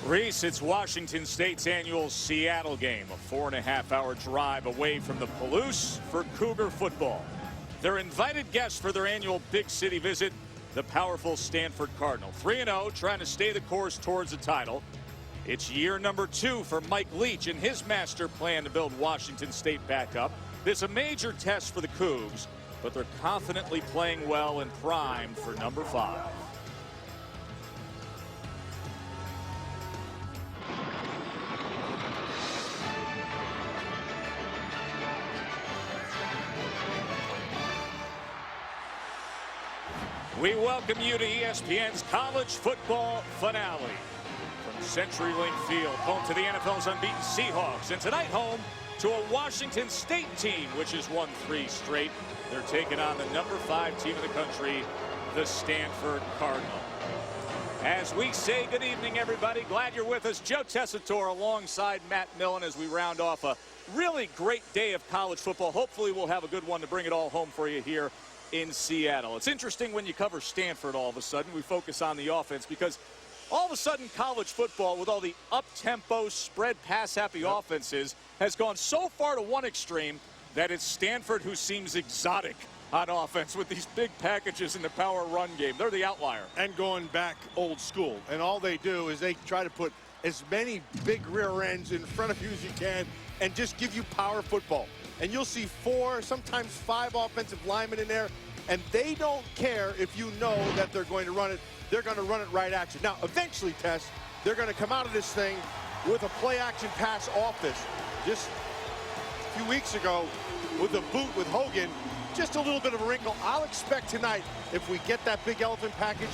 Reese, it's Washington State's annual Seattle game, a 4.5-hour drive away from the Palouse for Cougar football. Their invited guests for their annual big city visit, the powerful Stanford Cardinal. 3-0, trying to stay the course towards the title. It's year number 2 for Mike Leach and his master plan to build Washington State back up. This is a major test for the Cougs, but they're confidently playing well and primed for number 5. We welcome you to ESPN's college football finale. From CenturyLink Field, home to the NFL's unbeaten Seahawks, and tonight home to a Washington State team which has won 3 straight. They're taking on the number 5 team in the country, the Stanford Cardinal. As we say good evening, everybody, glad you're with us. Joe Tessitore alongside Matt Millen as we round off a really great day of college football. Hopefully we'll have a good one to bring it all home for you here in Seattle. It's interesting when you cover Stanford all of a sudden. We focus on the offense because all of a sudden college football, with all the up-tempo, spread pass-happy offenses, has gone so far to one extreme that it's Stanford who seems exotic on offense with these big packages in the power run game. They're the outlier. And going back old school. And all they do is they try to put as many big rear ends in front of you as you can and just give you power football. And you'll see 4, sometimes 5 offensive linemen in there, and they don't care if you know that they're going to run it. They're going to run it right at you. Now, eventually, Tess, they're going to come out of this thing with a play-action pass offense. Just a few weeks ago, with the boot with Hogan, just a little bit of a wrinkle. I'll expect tonight, if we get that big elephant package,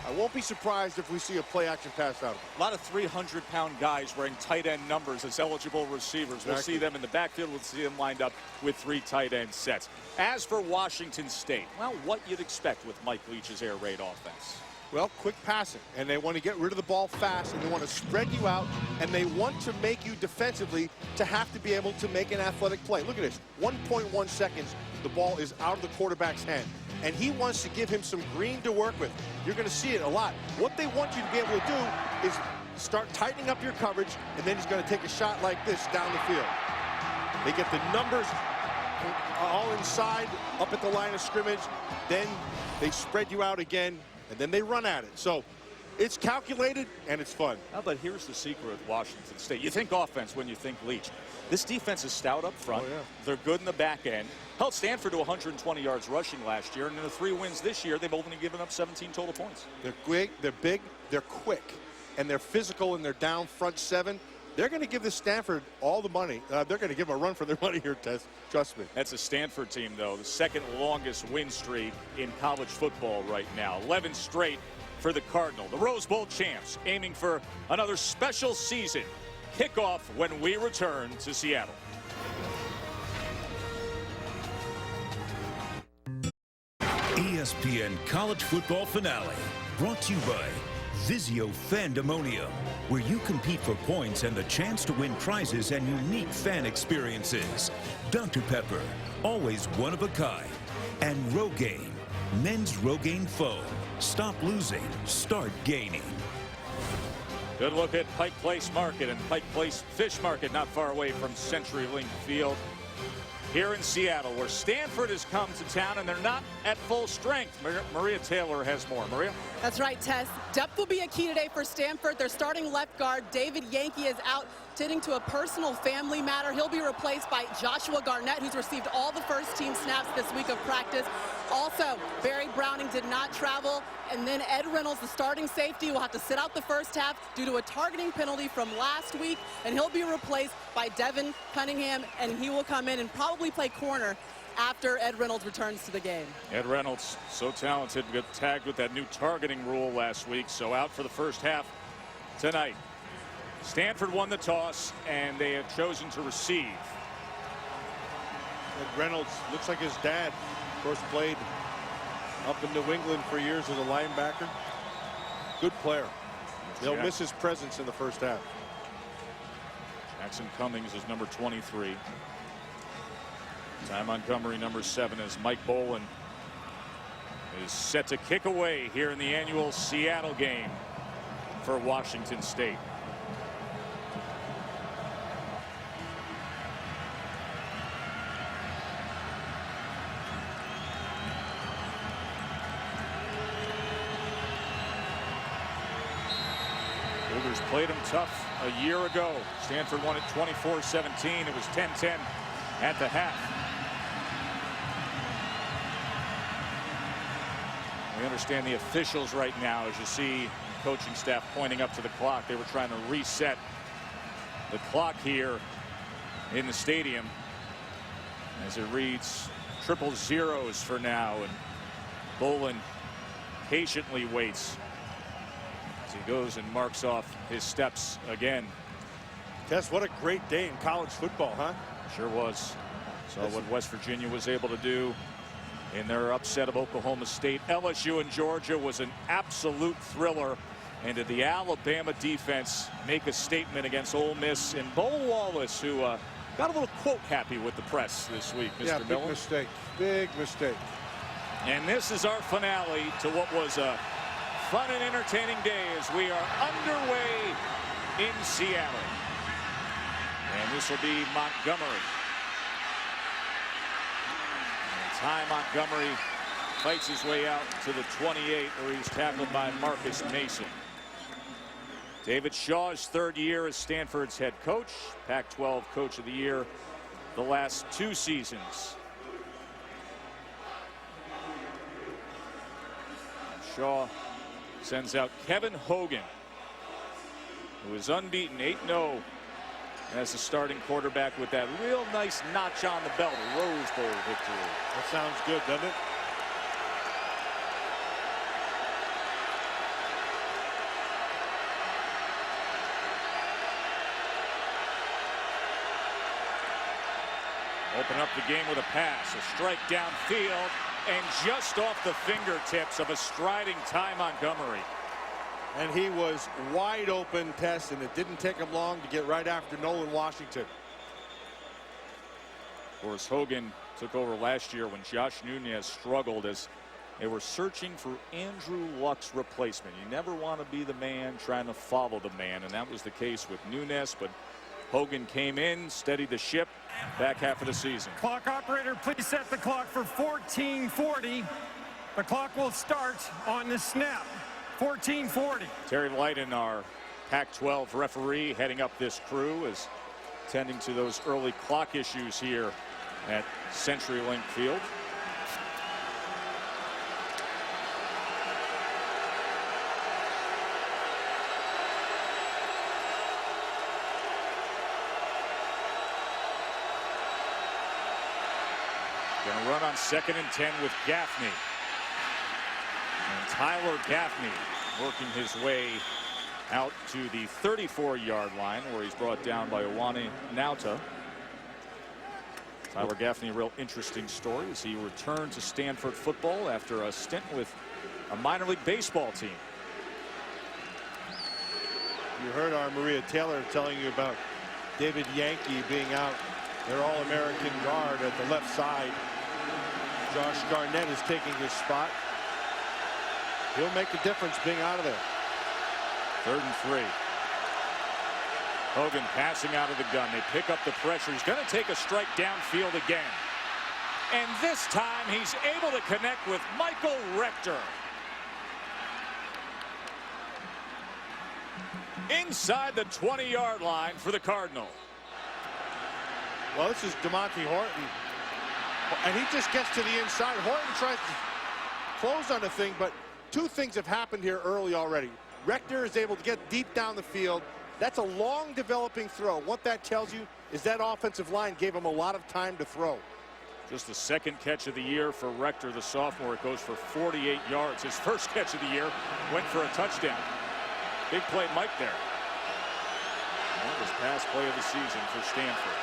I won't be surprised if we see a play-action pass out of it. A lot of 300-pound guys wearing tight end numbers as eligible receivers. Exactly. We'll see them in the backfield. We'll see them lined up with 3 tight end sets. As for Washington State, well, what you'd expect with Mike Leach's air raid offense. Well, quick passing, and they want to get rid of the ball fast, and they want to spread you out, and they want to make you defensively to have to be able to make an athletic play. Look at this, 1.1 seconds, the ball is out of the quarterback's hand. And he wants to give him some green to work with. You're going to see it a lot. What they want you to be able to do is start tightening up your coverage, and then he's going to take a shot like this down the field. They get the numbers all inside, up at the line of scrimmage. Then they spread you out again, and then they run at it. So it's calculated, and it's fun. But here's the secret of Washington State. You think offense when you think Leach. This defense is stout up front. Oh, yeah. They're good in the back end. Held Stanford to 120 yards rushing last year, and in the 3 wins this year, they've only given up 17 total points. They're quick, they're big, they're quick, and they're physical, and they're down front 7. They're going to give this Stanford all the money. They're going to give them a run for their money here, Tess. Trust me. That's a Stanford team, though, the 2nd longest win streak in college football right now. 11 straight for the Cardinal. The Rose Bowl champs aiming for another special season. Kickoff when we return to Seattle. ESPN College Football Finale, brought to you by Vizio Fandemonium, where you compete for points and the chance to win prizes and unique fan experiences. Dr. Pepper, always one of a kind. And Rogaine, men's Rogaine foam. Stop losing, start gaining. Good look at Pike Place Market and Pike Place Fish Market, not far away from CenturyLink Field here in Seattle, where Stanford has come to town, and they're not at full strength. Maria Taylor has more. Maria? That's right, Tess. Depth will be a key today for Stanford. Their starting left guard, David Yankee, is out tending to a personal family matter. He'll be replaced by Joshua Garnett, who's received all the first-team snaps this week of practice. Also, Barry Browning did not travel. And then Ed Reynolds, the starting safety, will have to sit out the first half due to a targeting penalty from last week. And he'll be replaced by Devin Cunningham, and he will come in and probably play corner after Ed Reynolds returns to the game. Ed Reynolds, so talented, got tagged with that new targeting rule last week, so out for the first half tonight. Stanford won the toss, and they have chosen to receive. Ed Reynolds looks like his dad. Of course, played up in New England for years as a linebacker. Good player. They'll miss his presence in the first half. Jackson Cummings is number 23. Ty Montgomery, number 7, as Mike Boland is set to kick away here in the annual Seattle game for Washington State. Cougars played them tough a year ago. Stanford won it 24-17. It was 10-10 at the half. We understand the officials right now, as you see coaching staff pointing up to the clock. They were trying to reset the clock here in the stadium as it reads triple zeros for now, and Bolin patiently waits as he goes and marks off his steps again. Tess, what a great day in college football, huh? Sure was. Saw what West Virginia was able to do in their upset of Oklahoma State. LSU and Georgia was an absolute thriller. And did the Alabama defense make a statement against Ole Miss? And Bo Wallace, who got a little quote happy with the press this week, Mr. Yeah, Miller. big mistake. Big mistake. And this is our finale to what was a fun and entertaining day as we are underway in Seattle. And this will be Montgomery. And Ty Montgomery fights his way out to the 28, where he's tackled by Marcus Mason. David Shaw's third year as Stanford's head coach, Pac-12 Coach of the Year the last 2 seasons. Shaw sends out Kevin Hogan, who is unbeaten, 8-0 as the starting quarterback, with that real nice notch on the belt, a Rose Bowl victory. That sounds good, doesn't it? Open up the game with a pass, a strike downfield, and just off the fingertips of a striding Ty Montgomery. And he was wide open, Tess, and it didn't take him long to get right after Nolan Washington. Of course, Hogan took over last year when Josh Nunez struggled, as they were searching for Andrew Luck's replacement. You never want to be the man trying to follow the man, and that was the case with Nunez, but Hogan came in, steadied the ship. Back half of the season. Clock operator, please set the clock for 14:40. The clock will start on the snap. 14:40. Terry Lydon, our Pac-12 referee, heading up this crew, is tending to those early clock issues here at CenturyLink Field. Going to run on 2nd and 10 with Gaffney. And Tyler Gaffney working his way out to the 34-yard line, where he's brought down by Ioane Nauta. Tyler Gaffney, a real interesting story as he returned to Stanford football after a stint with a minor league baseball team. You heard our Maria Taylor telling you about David Yankee being out, their All-American guard at the left side. Josh Garnett is taking his spot. He'll make a difference being out of there. 3rd and 3. Hogan passing out of the gun. They pick up the pressure. He's going to take a strike downfield again. And this time he's able to connect with Michael Rector. Inside the 20-yard line for the Cardinal. Well, this is DeMonte Horton. And he just gets to the inside. Horton tries to close on the thing, but 2 things have happened here early already. Rector is able to get deep down the field. That's a long developing throw. What that tells you is that offensive line gave him a lot of time to throw. Just the 2nd catch of the year for Rector, the sophomore. It goes for 48 yards. His first catch of the year went for a touchdown. Big play Mike there. That was pass play of the season for Stanford.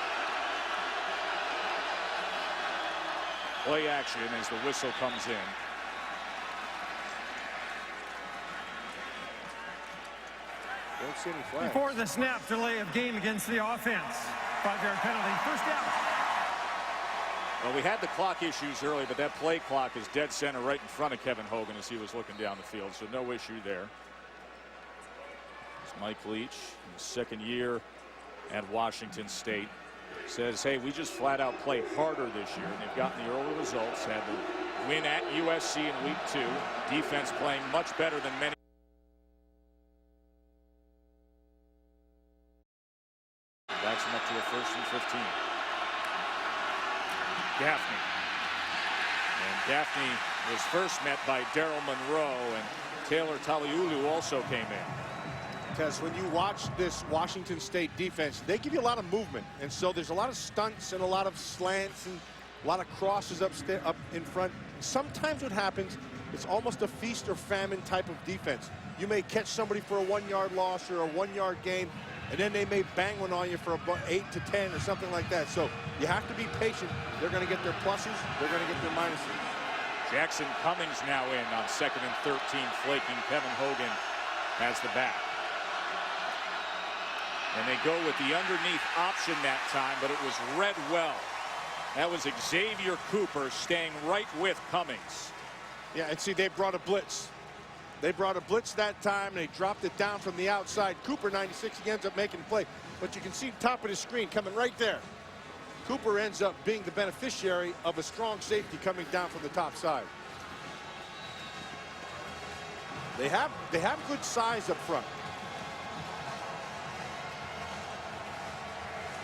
Play action as the whistle comes in. Don't see any flags. Before the snap, delay of game against the offense. 5-yard penalty, first down. Well, we had the clock issues early, but that play clock is dead center right in front of Kevin Hogan as he was looking down the field, so no issue there. It's Mike Leach, in his 2nd year at Washington State, says, hey, we just flat out play harder this year, and they've gotten the early results. Had the win at USC in week 2. Defense playing much better than many. to a 1st and 15. Gaffney. And Gaffney was first met by Daryl Monroe, and Taylor Taliulu also came in. Because when you watch this Washington State defense, they give you a lot of movement. And so there's a lot of stunts and a lot of slants and a lot of crosses up in front. Sometimes what happens, it's almost a feast or famine type of defense. You may catch somebody for a 1-yard loss or a 1-yard gain, and then they may bang one on you for about 8 to 10 or something like that. So you have to be patient. They're going to get their pluses. They're going to get their minuses. Jackson Cummings now in on 2nd and 13, flaking. Kevin Hogan has the back. And they go with the underneath option that time, but it was read well. That was Xavier Cooper staying right with Cummings. Yeah, and see, they brought a blitz. They brought a blitz that time. They dropped it down from the outside. Cooper, 96, he ends up making the play. But you can see top of the screen coming right there. Cooper ends up being the beneficiary of a strong safety coming down from the top side. They have good size up front.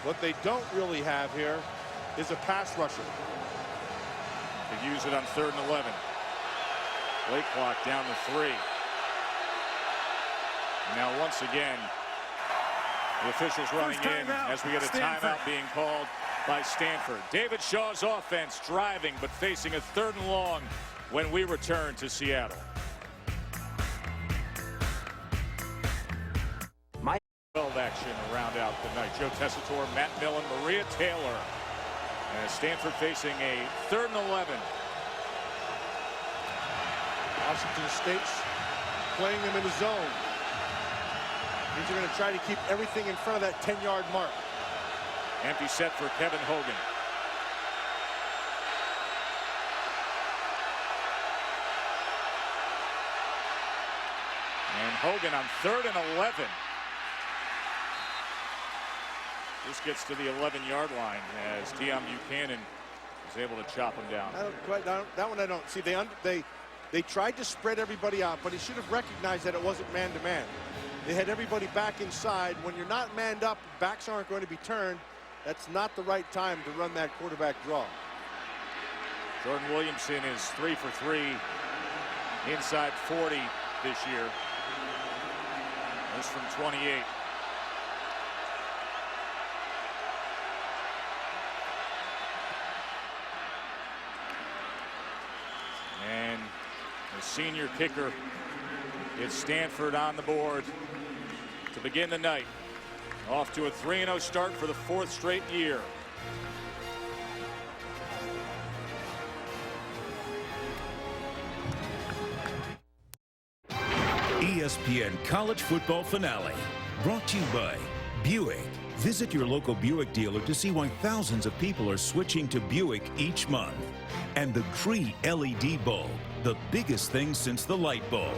What they don't really have here is a pass rusher. They use it on 3rd and 11. Play clock down to 3. Now once again, the officials running in as we get a timeout being called by Stanford. David Shaw's offense driving but facing a 3rd and long when we return to Seattle. 12 action to round out the night. Joe Tessitore, Matt Millen, Maria Taylor. And Stanford facing a 3rd and 11. Washington State's playing them in the zone. Means they're going to try to keep everything in front of that 10-yard mark. Empty set for Kevin Hogan. And Hogan on 3rd and 11. This gets to the 11-yard line as Deion Buchanan is able to chop him down. That one I don't see. They tried to spread everybody out, but he should have recognized that it wasn't man-to-man. They had everybody back inside. When you're not manned up, backs aren't going to be turned. That's not the right time to run that quarterback draw. Jordan Williamson is 3 for 3 inside 40 this year. This from 28. And the senior kicker, it's Stanford on the board to begin the night. Off to a 3-0 start for the 4th straight year. ESPN College Football Finale, brought to you by Buick. Visit your local Buick dealer to see why thousands of people are switching to Buick each month. And the Cree LED bulb, the biggest thing since the light bulb.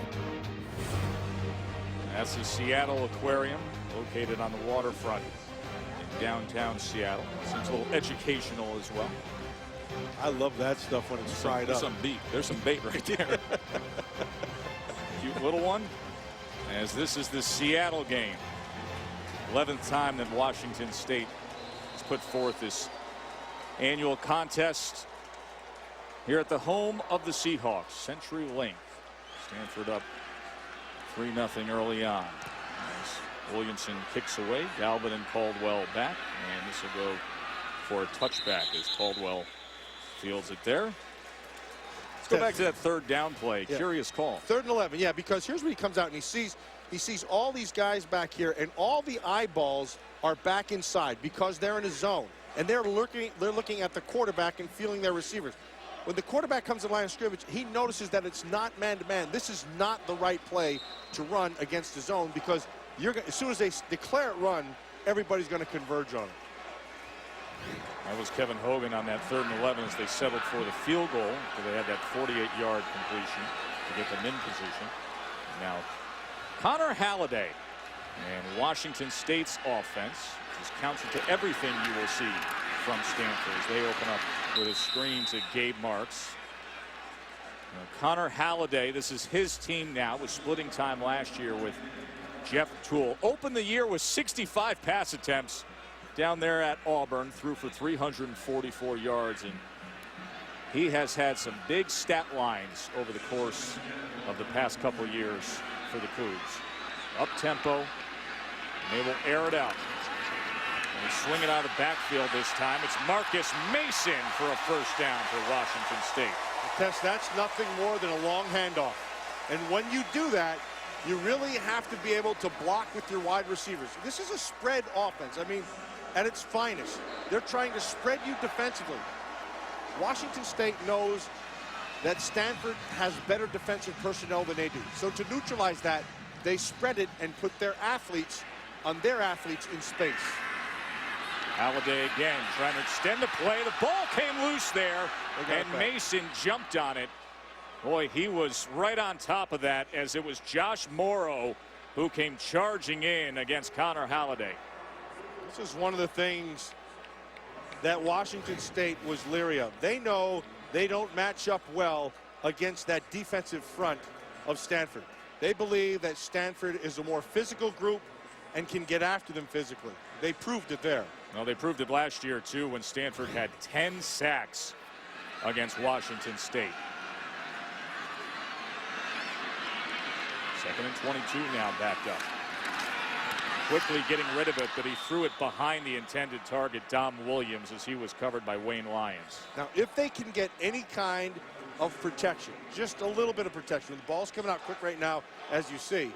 That's the Seattle Aquarium, located on the waterfront in downtown Seattle. Seems a little educational as well. I love that stuff when it's fried up. There's some bait right there. Cute little one. As this is the Seattle game. 11th time that Washington State has put forth this annual contest here at the home of the Seahawks, CenturyLink. Stanford up 3-0 early on. As Williamson kicks away, Galvin and Caldwell back, and this will go for a touchback as Caldwell fields it there. Let's go back to that 3rd down play. Yeah. Curious call. 3rd and 11, yeah, because here's where he comes out and he sees all these guys back here, and all the eyeballs are back inside because they're in a zone, and they're looking at the quarterback and feeling their receivers. When the quarterback comes to the line of scrimmage, he notices that it's not man-to-man. This is not the right play to run against the zone because as soon as they declare it run, everybody's going to converge on it. That was Kevin Hogan on that 3rd and 11 as they settled for the field goal. So they had that 48-yard completion to get them in position. Now, Connor Halliday and Washington State's offense is counter to everything you will see from Stanford as they open up with a screen to Gabe Marks. Now, Connor Halliday, this is his team now, was splitting time last year with Jeff Toole. Opened the year with 65 pass attempts down there at Auburn, threw for 344 yards, and he has had some big stat lines over the course of the past couple years for the Cougs. Up tempo, and they will air it out. And he's swinging out of the backfield this time. It's Marcus Mason for a first down for Washington State. Tess, that's nothing more than a long handoff. And when you do that, you really have to be able to block with your wide receivers. This is a spread offense. I mean, at its finest. They're trying to spread you defensively. Washington State knows that Stanford has better defensive personnel than they do. So to neutralize that, they spread it and put their athletes in space. Halladay again trying to extend the play. The ball came loose there, and Mason jumped on it. Boy, he was right on top of that, as it was Josh Morrow who came charging in against Connor Halladay. This is one of the things that Washington State was leery of. They know they don't match up well against that defensive front of Stanford. They believe that Stanford is a more physical group and can get after them physically. They proved it there. Well, they proved it last year, too, when Stanford had 10 sacks against Washington State. 2nd and 22 now backed up. Quickly getting rid of it, but he threw it behind the intended target, Dom Williams, as he was covered by Wayne Lyons. Now, if they can get any kind of protection, just a little bit of protection, the ball's coming out quick right now, as you see,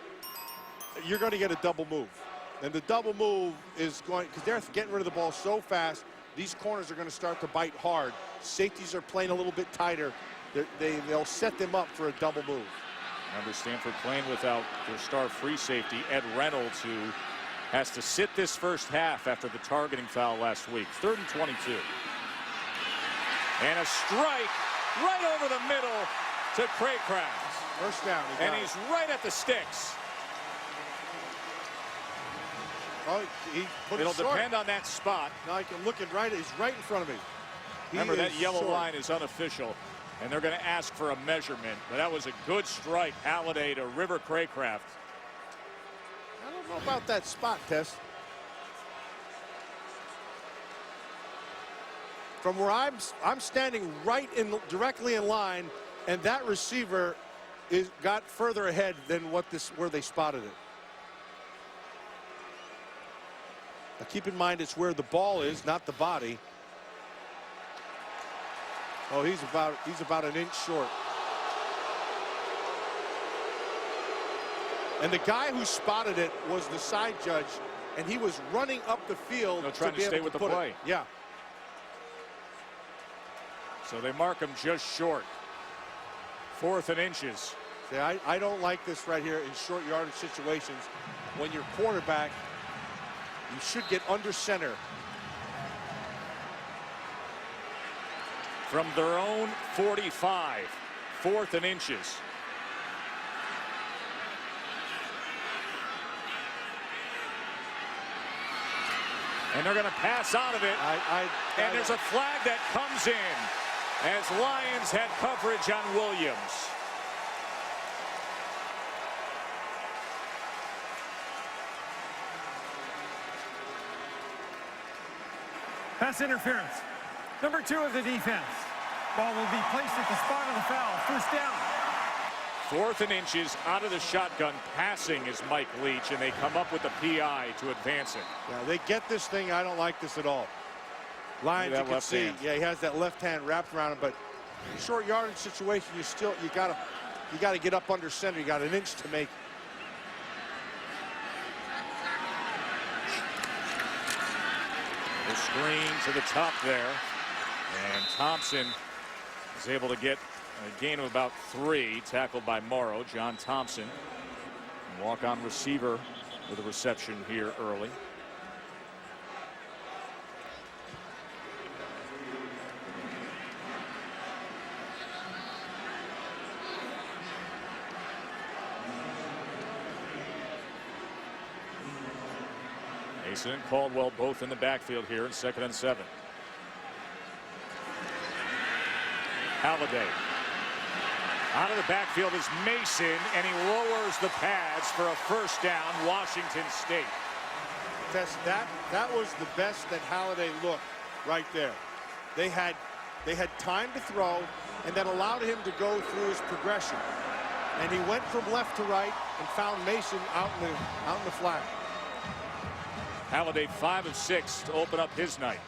you're going to get a double move. And the double move is going, because they're getting rid of the ball so fast, these corners are going to start to bite hard. Safeties are playing a little bit tighter. They'll set them up for a double move. Remember, Stanford playing without their star free safety, Ed Reynolds, who has to sit this first half after the targeting foul last week. 3rd and 22. And a strike right over the middle to Craycraft. First down. And he's right at the sticks. Oh, he put It'll it short. depend on that spot. Now I can look at right. He's right in front of me. Remember, that yellow line is unofficial, and they're going to ask for a measurement. But that was a good strike, Halladay to River Craycraft. I don't know about that spot, Tess. From where I'm standing right directly in line, and that receiver got further ahead than where they spotted it. Now keep in mind, it's where the ball is, not the body. Oh, he's about an inch short. And the guy who spotted it was the side judge, and he was running up the field trying to stay with the play. Yeah. So they mark him just short. 4th and inches. See, I don't like this right here in short yardage situations. When you're quarterback, you should get under center. From their own 45, 4th and inches. And they're going to pass out of it. And there's a flag that comes in as Lions had coverage on Williams. Pass interference. Number 2 of the defense. Ball will be placed at the spot of the foul. First down. 4th and inches out of the shotgun. Passing is Mike Leach, and they come up with the PI to advance it. Yeah, they get this thing. I don't like this at all. Lions, you can see, yeah, he has that left hand wrapped around him, but in short yardage situation, you gotta get up under center. You got an inch to make. The screen to the top there, and Thompson is able to get a gain of about 3, tackled by Morrow. John Thompson, walk-on receiver with a reception here early. Mason and Caldwell both in the backfield here in 2nd and 7. Halladay. Out of the backfield is Mason, and he lowers the pads for a first down, Washington State. Tess, that was the best that Halladay looked right there. They had time to throw, and that allowed him to go through his progression. And he went from left to right and found Mason out in the flat. Halladay 5 of 6 to open up his night.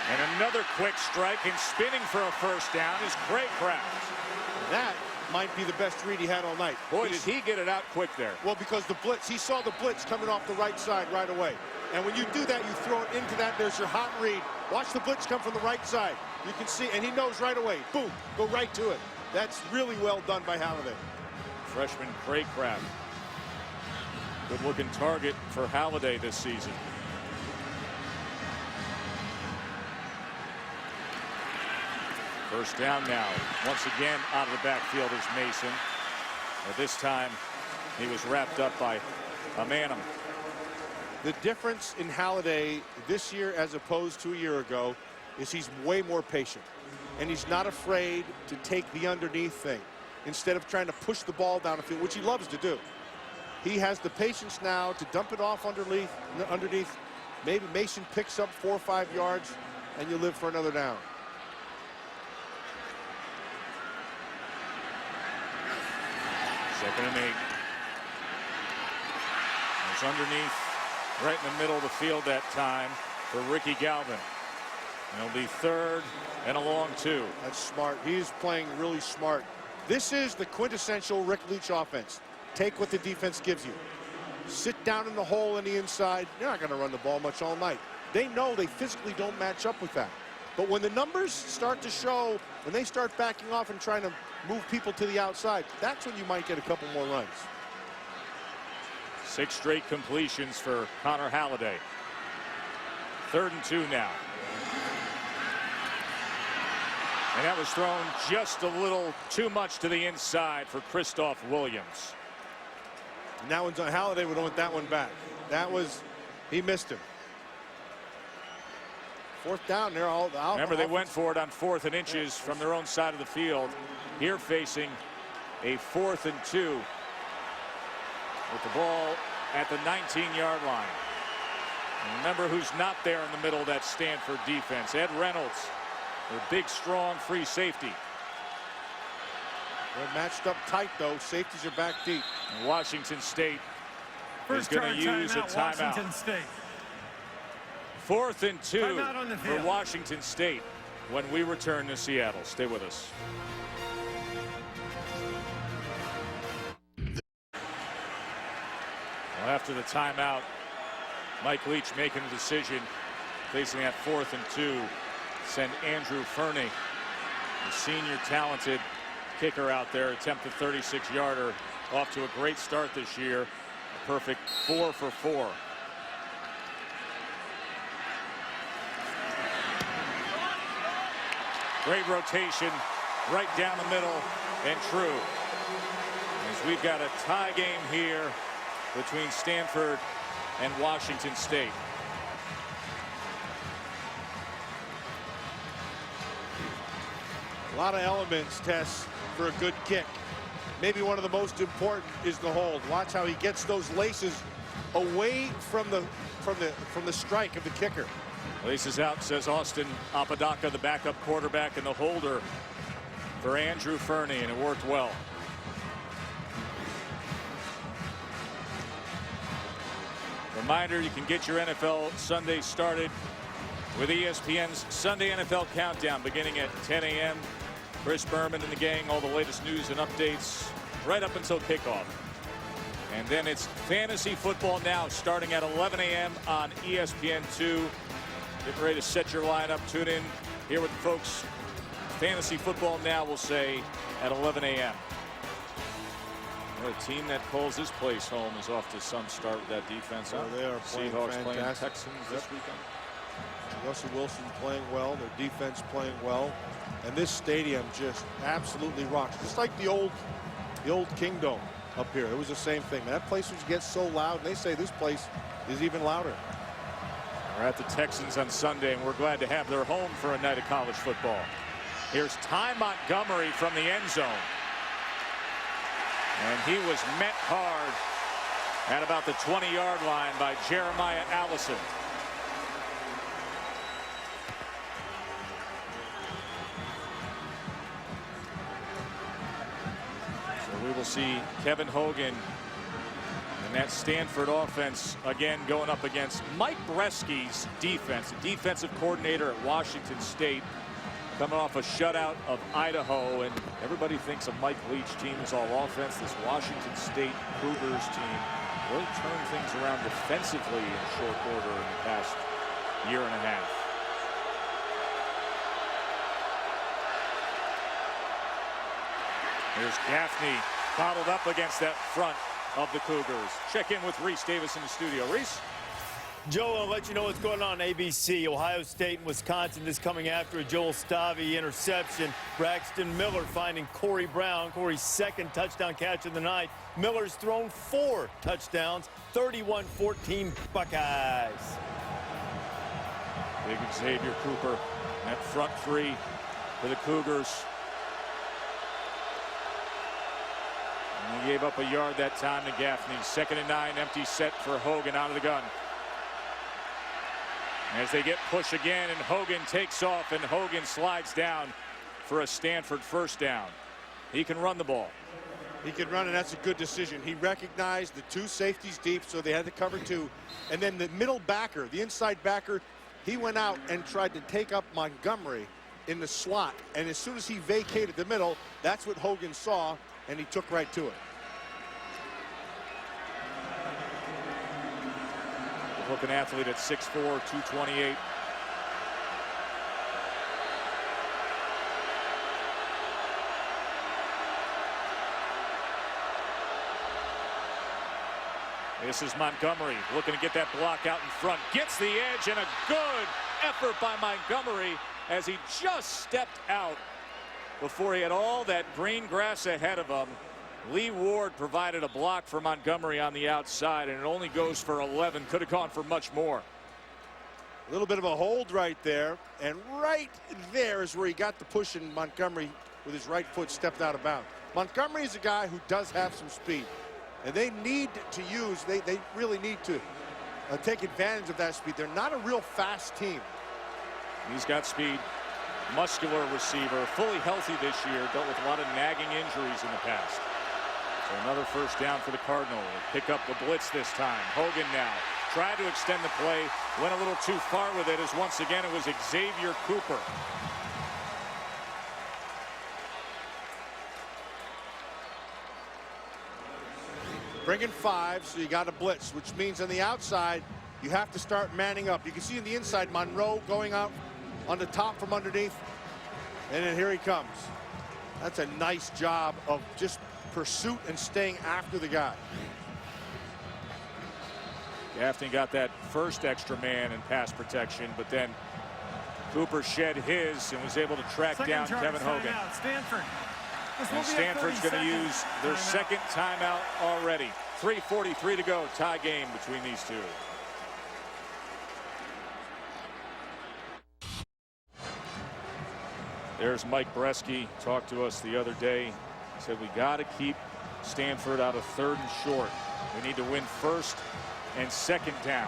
And another quick strike, and spinning for a first down is Craycraft. That might be the best read he had all night. Boy, did he get it out quick there. Well, because the blitz, he saw the blitz coming off the right side right away. And when you do that, you throw it into that. There's your hot read. Watch the blitz come from the right side. You can see, and he knows right away. Boom, go right to it. That's really well done by Halladay. Freshman Craycraft. Good-looking target for Halladay this season. First down now. Once again out of the backfield is Mason. But this time he was wrapped up by Amanum. The difference in Halladay this year as opposed to a year ago is he's way more patient. And he's not afraid to take the underneath thing instead of trying to push the ball down the field, which he loves to do. He has the patience now to dump it off underneath. Maybe Mason picks up 4 or 5 yards, and you live for another down. Second and 8. It's underneath, right in the middle of the field that time for Ricky Galvin. And it'll be 3rd and a long 2. That's smart. He's playing really smart. This is the quintessential Rick Leach offense. Take what the defense gives you. Sit down in the hole in the inside. You're not going to run the ball much all night. They know they physically don't match up with that. But when the numbers start to show, when they start backing off and trying to move people to the outside, that's when you might get a couple more runs. 6 straight completions for Connor Halladay. 3rd and 2 now. And that was thrown just a little too much to the inside for Christoph Williams. Now Halladay would want that one back. That was, he missed him. 4th down there. Remember, they went for it on 4th and inches from their own side of the field. Here facing a 4th and 2 with the ball at the 19-yard line. And remember who's not there in the middle of that Stanford defense. Ed Reynolds, their big, strong free safety. They're matched up tight, though. Safeties are back deep. And Washington State is going to use a timeout. Washington State. 4th and 2 on the for field. Washington State when we return to Seattle. Stay with us. Well, after the timeout, Mike Leach making a decision, facing that 4th and 2, send Andrew Fernie, the senior talented kicker out there, attempt a 36-yarder, off to a great start this year, a perfect 4 for 4. Great rotation right down the middle and true. As we've got a tie game here between Stanford and Washington State. A lot of elements, Tess, for a good kick. Maybe one of the most important is the hold. Watch how he gets those laces away from the strike of the kicker. Laces out, says Austin Apodaca, the backup quarterback and the holder for Andrew Fernie, and it worked well. Reminder, you can get your NFL Sunday started with ESPN's Sunday NFL Countdown beginning at 10 a.m. Chris Berman and the gang, all the latest news and updates right up until kickoff. And then it's Fantasy Football Now starting at 11 a.m. on ESPN2. Getting ready to set your lineup. Tune in here with the folks. Fantasy Football Now will say at 11 a.m. A team that calls this place home is off to some start with that defense. Oh, they are playing Seahawks fantastic. playing Texans this weekend. Russell Wilson playing well, their defense playing well, and this stadium just absolutely rocks. Just like the old Kingdome up here. It was the same thing. That place gets so loud, and they say this place is even louder. We're at the Texans on Sunday, and we're glad to have their home for a night of college football. Here's Ty Montgomery from the end zone. And he was met hard At about the 20-yard line by Jeremiah Allison. So we will see Kevin Hogan and that Stanford offense again going up against Mike Bresky's defense, the defensive coordinator at Washington State, coming off a shutout of Idaho, and everybody thinks a Mike Leach team is all offense. This Washington State Cougars team really turned things around defensively in short order in the past year and a half. Here's Gaffney bottled up against that front of the Cougars. Check in with Reese Davis in the studio. Reese? Joe, I'll let you know what's going on ABC. Ohio State and Wisconsin is coming after a Joel Stave interception. Braxton Miller finding Corey Brown. Corey's second touchdown catch of the night. Miller's thrown 4 touchdowns. 31-14 Buckeyes. Big Xavier Cooper. That front 3 for the Cougars. And he gave up a yard that time to Gaffney. 2nd and 9, empty set for Hogan out of the gun. As they get push again, and Hogan takes off, and Hogan slides down for a Stanford first down. He can run the ball. He can run, and that's a good decision. He recognized the 2 safeties deep, so they had to cover 2. And then the middle backer, the inside backer, he went out and tried to take up Montgomery in the slot. And as soon as he vacated the middle, that's what Hogan saw, and he took right to it. Looking athlete at 6'4", 228. This is Montgomery looking to get that block out in front. Gets the edge, and a good effort by Montgomery as he just stepped out before he had all that green grass ahead of him. Lee Ward provided a block for Montgomery on the outside, and it only goes for 11. Could have gone for much more. A little bit of a hold right there, and right there is where he got the push, and Montgomery with his right foot stepped out of bounds. Montgomery is a guy who does have some speed, and they need to use, they really need to take advantage of that speed. They're not a real fast team. He's got speed, muscular receiver, fully healthy this year, dealt with a lot of nagging injuries in the past. So another first down for the Cardinals. Pick up the blitz this time. Hogan now tried to extend the play, went a little too far with it, as once again it was Xavier Cooper. Bringing 5, so you got a blitz, which means on the outside you have to start manning up. You can see on the inside Monroe going out on the top from underneath, and then here he comes. That's a nice job of just pursuit and staying after the guy. Gaffney got that first extra man in pass protection, but then Cooper shed his and was able to track down Kevin Hogan. Stanford. And Stanford's going to use their second timeout already. 3:43 to go. Tie game between these two. There's Mike Bresky. Talked to us the other day. He said we got to keep Stanford out of 3rd and short. We need to win 1st and 2nd down.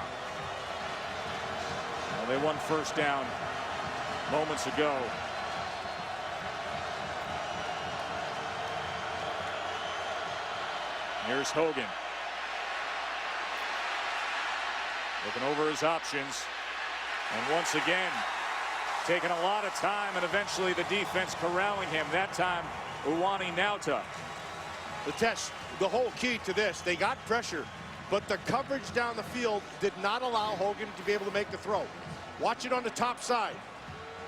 Well, they won 1st down moments ago. Here's Hogan. Looking over his options. And once again, taking a lot of time, and eventually the defense corralling him. That time, Uwani Nauta. The whole key to this, they got pressure, but the coverage down the field did not allow Hogan to be able to make the throw. Watch it on the top side.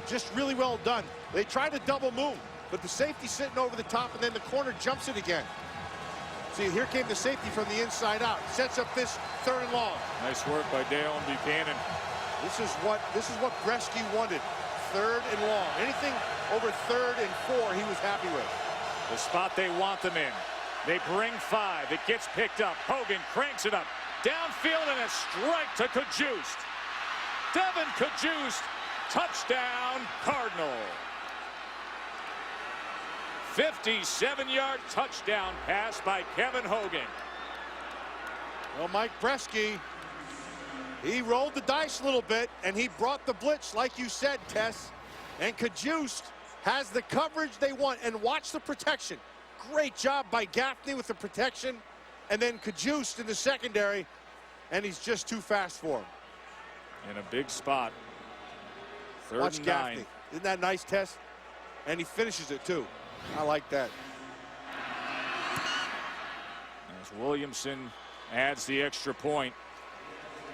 Just really well done. They tried to double move, but the safety sitting over the top, and then the corner jumps it again. See, here came the safety from the inside out. Sets up this 3rd and long. Nice work by Dale Buchanan. This is what Bresky wanted. 3rd and long. Anything over 3rd and 4 he was happy with. The spot they want them in. They bring 5. It gets picked up. Hogan cranks it up. Downfield, and a strike to Cajuste. Devin Cajuste. Touchdown, Cardinal. 57-yard touchdown pass by Kevin Hogan. Well, Mike Bresky, he rolled the dice a little bit, and he brought the blitz, like you said, Tess. And Cajuste has the coverage they want. And watch the protection. Great job by Gaffney with the protection. And then Cajuste in the secondary, and he's just too fast for him. In a big spot. Third Watch and Gaffney. 9. Isn't that nice, Tess? And he finishes it, too. I like that. As Williamson adds the extra point.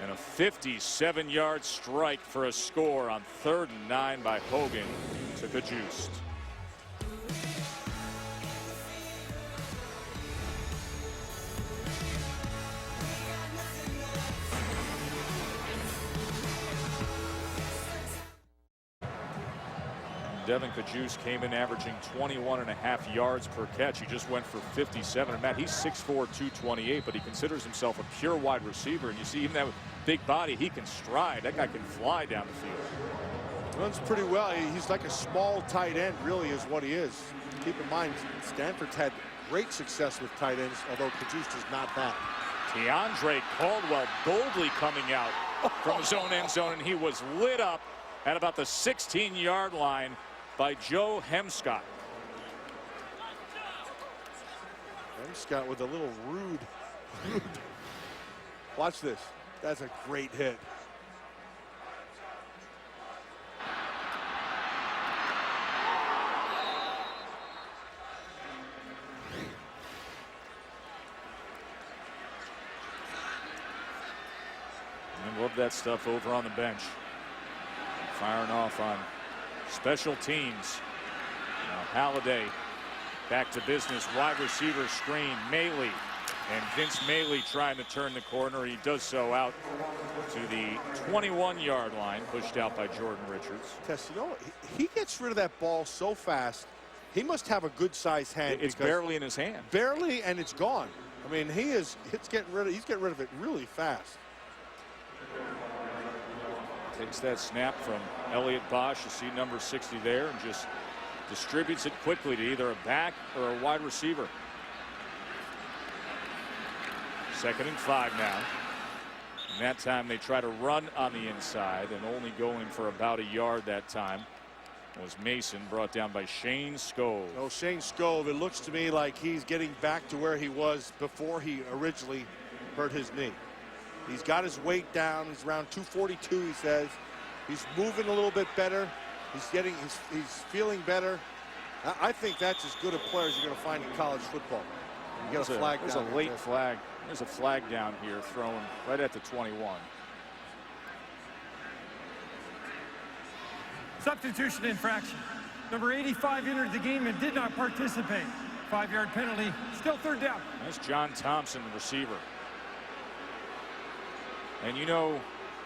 And a 57-yard strike for a score on 3rd and 9 by Hogan to Cajuste. Devin Cajuste came in averaging 21.5 yards per catch. He just went for 57. And Matt, he's 6'4", 228, but he considers himself a pure wide receiver. And you see, even that big body, he can stride. That guy can fly down the field. Runs pretty well. He's like a small tight end, really, is what he is. Keep in mind, Stanford's had great success with tight ends, although Cajuste is not that. DeAndre Caldwell boldly coming out from his own end zone, and he was lit up at about the 16-yard line by Joe Hemscott. Hemscott with a little rude. Watch this. That's a great hit. I love that stuff over on the bench. Firing off on special teams. Now Halliday back to business. Wide receiver screen. Maley. And Vince Maley trying to turn the corner. He does so out to the 21-yard line. Pushed out by Jordan Richards. Tess, you know, he gets rid of that ball so fast. He must have a good-sized hand. It's barely in his hand. Barely, and it's gone. I mean, he's getting rid of it really fast. Takes that snap from Elliott Bosch. You see number 60 there, and just distributes it quickly to either a back or a wide receiver. 2nd and 5 now. And that time they try to run on the inside, and only going for about a yard that time was Mason, brought down by Shane Skov. Oh, Shane Skov, it looks to me like he's getting back to where he was before he originally hurt his knee. He's got his weight down. He's around 242, he says. He's moving a little bit better. He's feeling better. I think that's as good a player as you're going to find in college football. You got a flag down. There's a late flag. There's a flag down here thrown right at the 21. Substitution infraction. Number 85 entered the game and did not participate. 5-yard penalty. Still 3rd down. That's John Thompson, the receiver. And you know,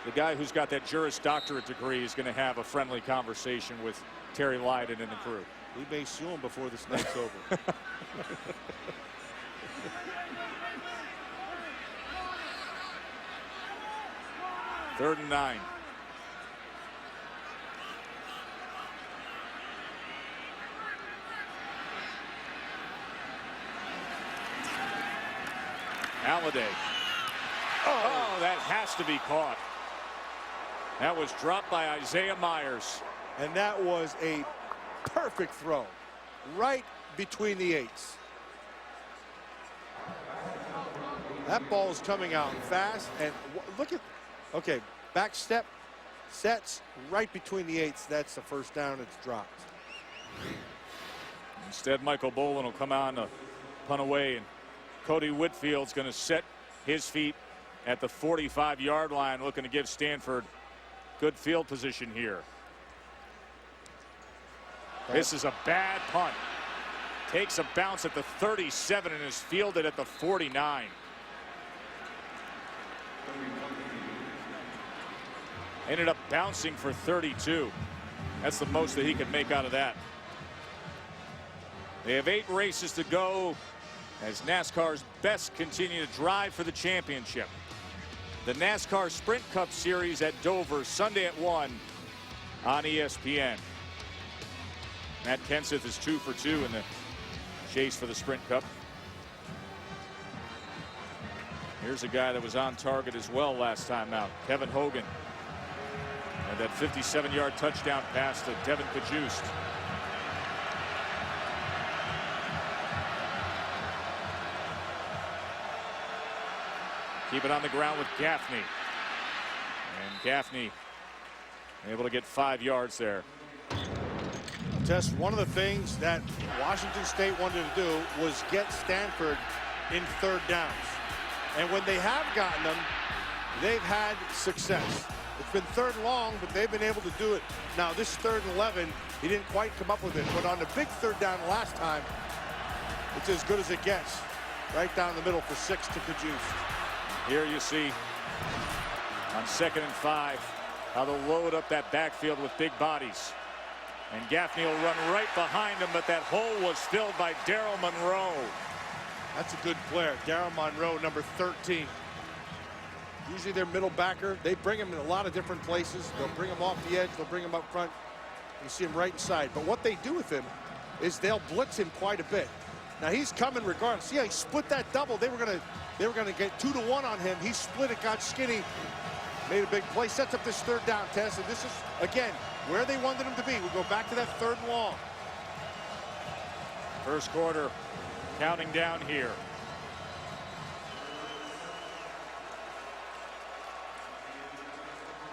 the guy who's got that Juris Doctorate degree is going to have a friendly conversation with Terry Lydon and the crew. We may sue him before this night's over. Third and 9. Halliday. Oh, that has to be caught. That was dropped by Isaiah Myers. And that was a perfect throw. Right between the 8s. That ball is coming out fast. And look at, okay, back step, sets right between the 8s. That's the 1st down. It's dropped. Instead, Michael Bolin will come on to punt away, and Cody Whitfield's going to set his feet at the 45-yard line, looking to give Stanford good field position here. This is a bad punt. Takes a bounce at the 37 and is fielded at the 49. Ended up bouncing for 32. That's the most that he could make out of that. They have 8 races to go as NASCAR's best continue to drive for the championship. The NASCAR Sprint Cup Series at Dover Sunday at 1 on ESPN. Matt Kenseth is 2 for 2 in the chase for the Sprint Cup. Here's a guy that was on target as well last time out, Kevin Hogan. And that 57-yard touchdown pass to Devin Cajuste. Keep it on the ground with Gaffney. And Gaffney able to get 5 yards there. Tess, one of the things that Washington State wanted to do was get Stanford in third downs. And when they have gotten them, they've had success. It's been third and long, but they've been able to do it. Now, this 3rd and 11, he didn't quite come up with it. But on the big third down last time, it's as good as it gets. Right down the middle for 6 to Cajuste. Here you see on 2nd and 5 how they'll load up that backfield with big bodies. And Gaffney will run right behind him, but that hole was filled by Daryl Monroe. That's a good player. Daryl Monroe, number 13. Usually their middle backer. They bring him in a lot of different places. They'll bring him off the edge. They'll bring him up front. You see him right inside. But what they do with him is they'll blitz him quite a bit. Now he's coming regardless. See how he split that double. They were gonna get 2 to 1 on him. He split it, got skinny, made a big play. Sets up this 3rd down, Tess. And this is again where they wanted him to be. We'll go back to that 3rd and long. First quarter counting down here.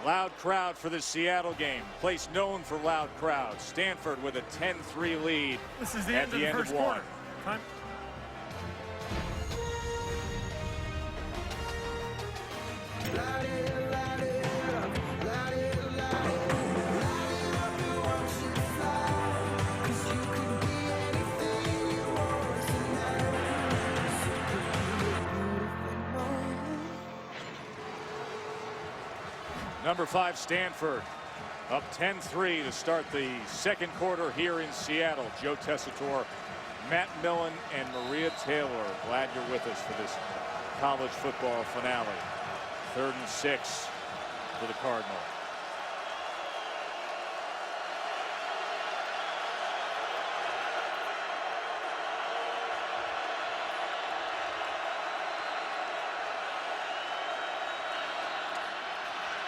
Loud crowd for the Seattle game. Place known for loud crowds. Stanford with a 10-3 lead. This is the at end the of the end first of 1. quarter. Time. Number 5 Stanford up 10-3 to start the 2nd quarter here in Seattle. Joe Tessitore, Matt Millen, and Maria Taylor. Glad you're with us for this college football finale. 3rd and 6 for the Cardinal.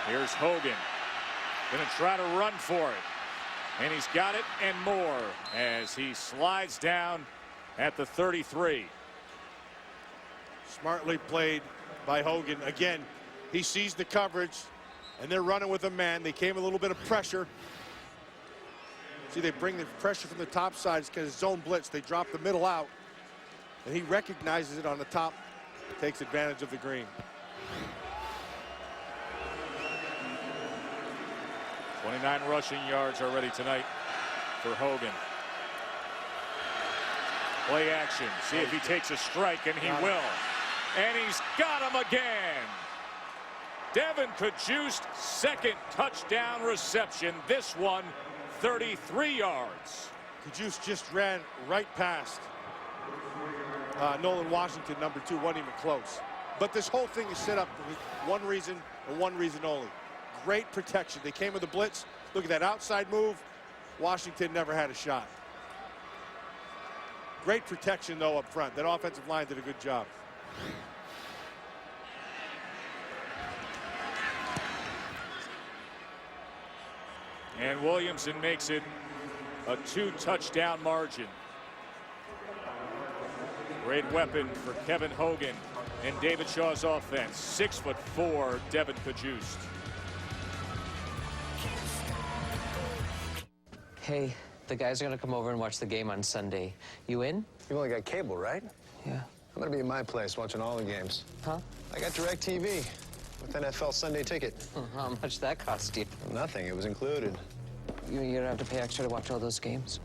Here's Hogan. Going to try to run for it. And he's got it and more as he slides down at the 33. Smartly played by Hogan. Again, he sees the coverage, and they're running with a man. They came a little bit of pressure. See, they bring the pressure from the top side because it's zone blitz. They drop the middle out, and he recognizes it on the top, takes advantage of the green. 29 rushing yards already tonight for Hogan. Play action. See if he takes a strike, and he will. And he's got him again. Devin Cajuste, 2nd touchdown reception. This one, 33 yards. Cajuste just ran right past Nolan Washington, number 2, wasn't even close. But this whole thing is set up for one reason and one reason only. Great protection. They came with a blitz. Look at that outside move. Washington never had a shot. Great protection, though, up front. That offensive line did a good job. And Williamson makes it a 2-touchdown margin. Great weapon for Kevin Hogan and David Shaw's offense. 6'4" Devin Cajuste. Hey, the guys are gonna come over and watch the game on Sunday. You in? You only got cable, right? Yeah. I'm gonna be in my place watching all the games. Huh? I got DirecTV with NFL Sunday ticket. How much that cost you? Nothing, it was included. You don't have to pay extra to watch all those games?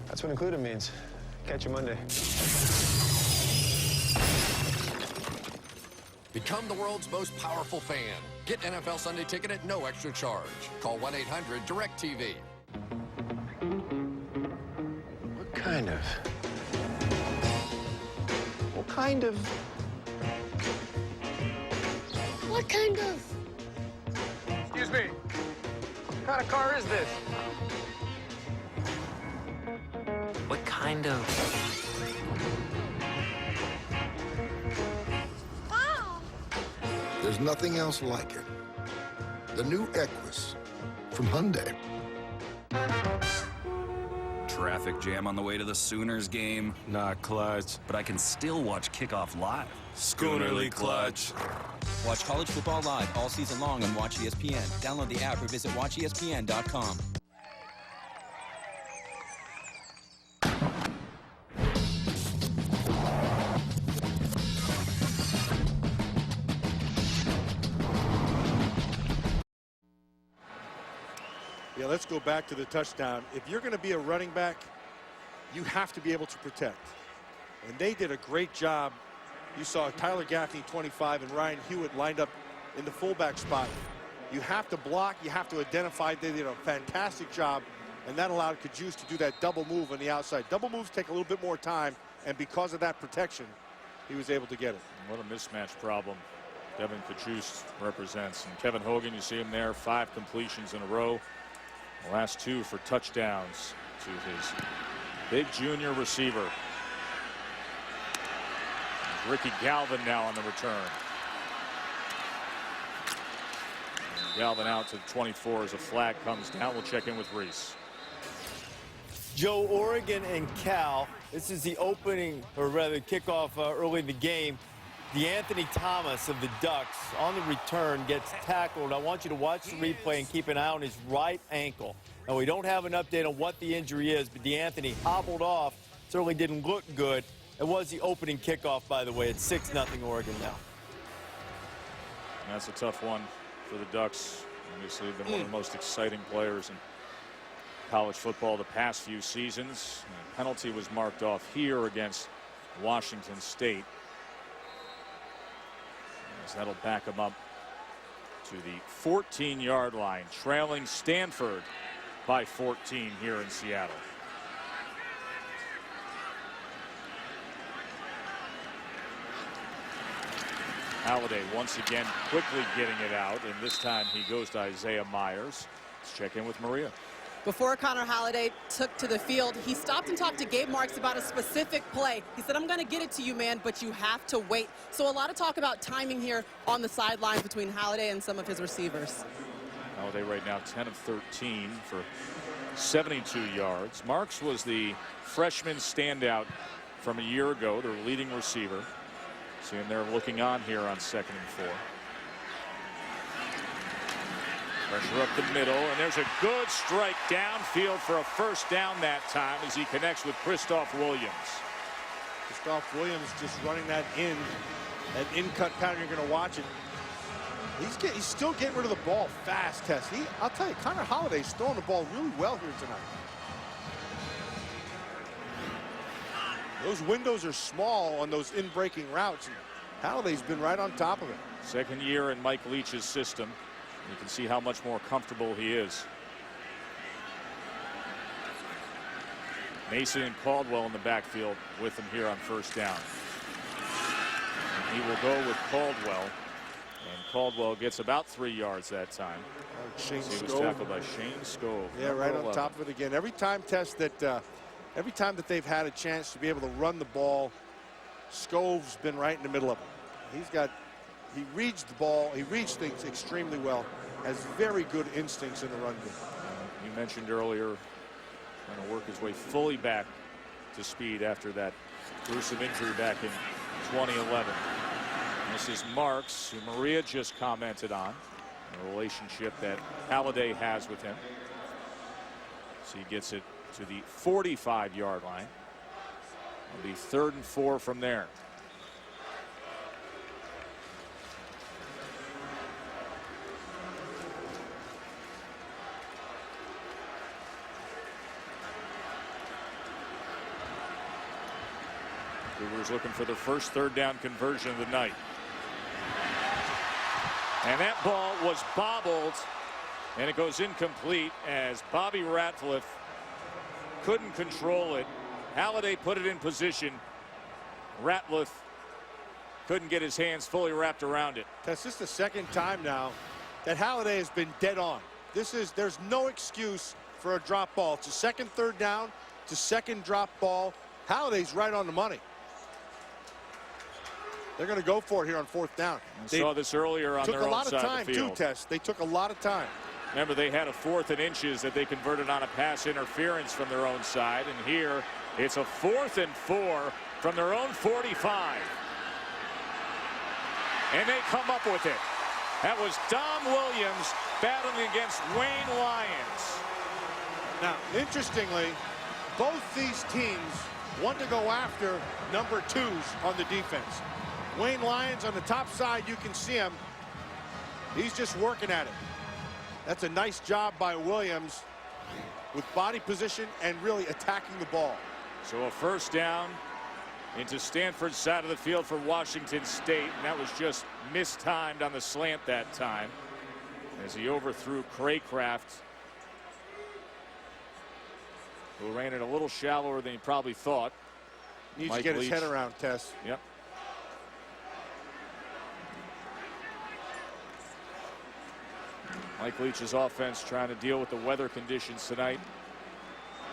That's what included means. Catch you Monday. Become the world's most powerful fan. Get NFL Sunday ticket at no extra charge. Call 1-800-DIRECTV. What kind of? What kind of? What kind of? Excuse me. What kind of car is this? What kind of? Wow! There's nothing else like it. The new Equus from Hyundai. Traffic jam on the way to the Sooners game. Not clutch. But I can still watch kickoff live. Schoonerly clutch. Watch college football live all season long on Watch ESPN. Download the app or visit watchespn.com. Yeah, let's go back to the touchdown. If you're going to be a running back, you have to be able to protect. And they did a great job. You saw Tyler Gaffney, 25, and Ryan Hewitt lined up in the fullback spot. You have to block. You have to identify. They did a fantastic job, and that allowed Kajus to do that double move on the outside. Double moves take a little bit more time, and because of that protection, he was able to get it. What a mismatch problem Devin Kajus represents. And Kevin Hogan, you see him there, 5 completions in a row. The last 2 for touchdowns to his big junior receiver. Ricky Galvin now on the return. Galvin out to the 24 as a flag comes down. We'll check in with Reese. Joe, Oregon and Cal. This is the opening, or rather kickoff early in the game. DeAnthony Thomas of the Ducks on the return gets tackled. I want you to watch the replay and keep an eye on his right ankle. Now, we don't have an update on what the injury is, but DeAnthony hobbled off. Certainly didn't look good. It was the opening kickoff, by the way. It's 6-0 Oregon now. That's a tough one for the Ducks. Obviously, they've been one of the most exciting players in college football the past few seasons. The penalty was marked off here against Washington State. As that'll back them up to the 14-yard line, trailing Stanford by 14 here in Seattle. Halliday once again quickly getting it out, and this time he goes to Isaiah Myers. Let's check in with Maria. Before Connor Halliday took to the field, he stopped and talked to Gabe Marks about a specific play. He said, I'm going to get it to you, man, but you have to wait. So a lot of talk about timing here on the sidelines between Halliday and some of his receivers. Halliday right now 10 of 13 for 72 yards. Marks was the freshman standout from a year ago, their leading receiver. See him there looking on here on 2nd and 4. Pressure up the middle, and there's a good strike downfield for a first down that time as he connects with Christoph Williams. Christoph Williams just running that in-cut pattern. You're going to watch it. He's still getting rid of the ball fast, Tess. I'll tell you, Connor Halliday's throwing the ball really well here tonight. Those windows are small on those in-breaking routes. And Halliday's been right on top of it. Second year in Mike Leach's system. You can see how much more comfortable he is. Mason and Caldwell in the backfield with him here on first down. And he will go with Caldwell. And Caldwell gets about 3 yards that time. Shane he was Skov. tackled by Shane Skov. Yeah, right on 11. top of it again. Every time, Tess, that every time that they've had a chance to be able to run the ball, Skov's been right in the middle of it. He reads the ball. He reads things extremely well. Has very good instincts in the run game. You mentioned earlier, trying to work his way fully back to speed after that gruesome injury back in 2011. This is Marks, who Maria just commented on, the relationship that Halliday has with him. So he gets it to the 45-yard line. It'll be 3rd and 4 from there. Cougars looking for their first 3rd down conversion of the night. And that ball was bobbled, and it goes incomplete as Bobby Ratliff couldn't control it. Halliday put it in position. Ratliff couldn't get his hands fully wrapped around it. That's just the second time now that Halliday has been dead on. There's no excuse for a drop ball. It's a 2nd, 3rd down. It's a 2nd drop ball. Halliday's right on the money. They're going to go for it here on 4th down. They saw this earlier on their own side of the field. Took a lot of time, too, Tess. They took a lot of time. Remember, they had a 4th and inches that they converted on a pass interference from their own side. And here, it's a 4th and 4 from their own 45. And they come up with it. That was Dom Williams battling against Wayne Lyons. Now, interestingly, both these teams want to go after number 2s on the defense. Wayne Lyons on the top side, you can see him. He's just working at it. That's a nice job by Williams with body position and really attacking the ball. So a 1st down into Stanford's side of the field for Washington State. And that was just mistimed on the slant that time as he overthrew Craycraft, who ran it a little shallower than he probably thought. Needs to get his head around, Tess. Yep. Mike Leach's offense trying to deal with the weather conditions tonight.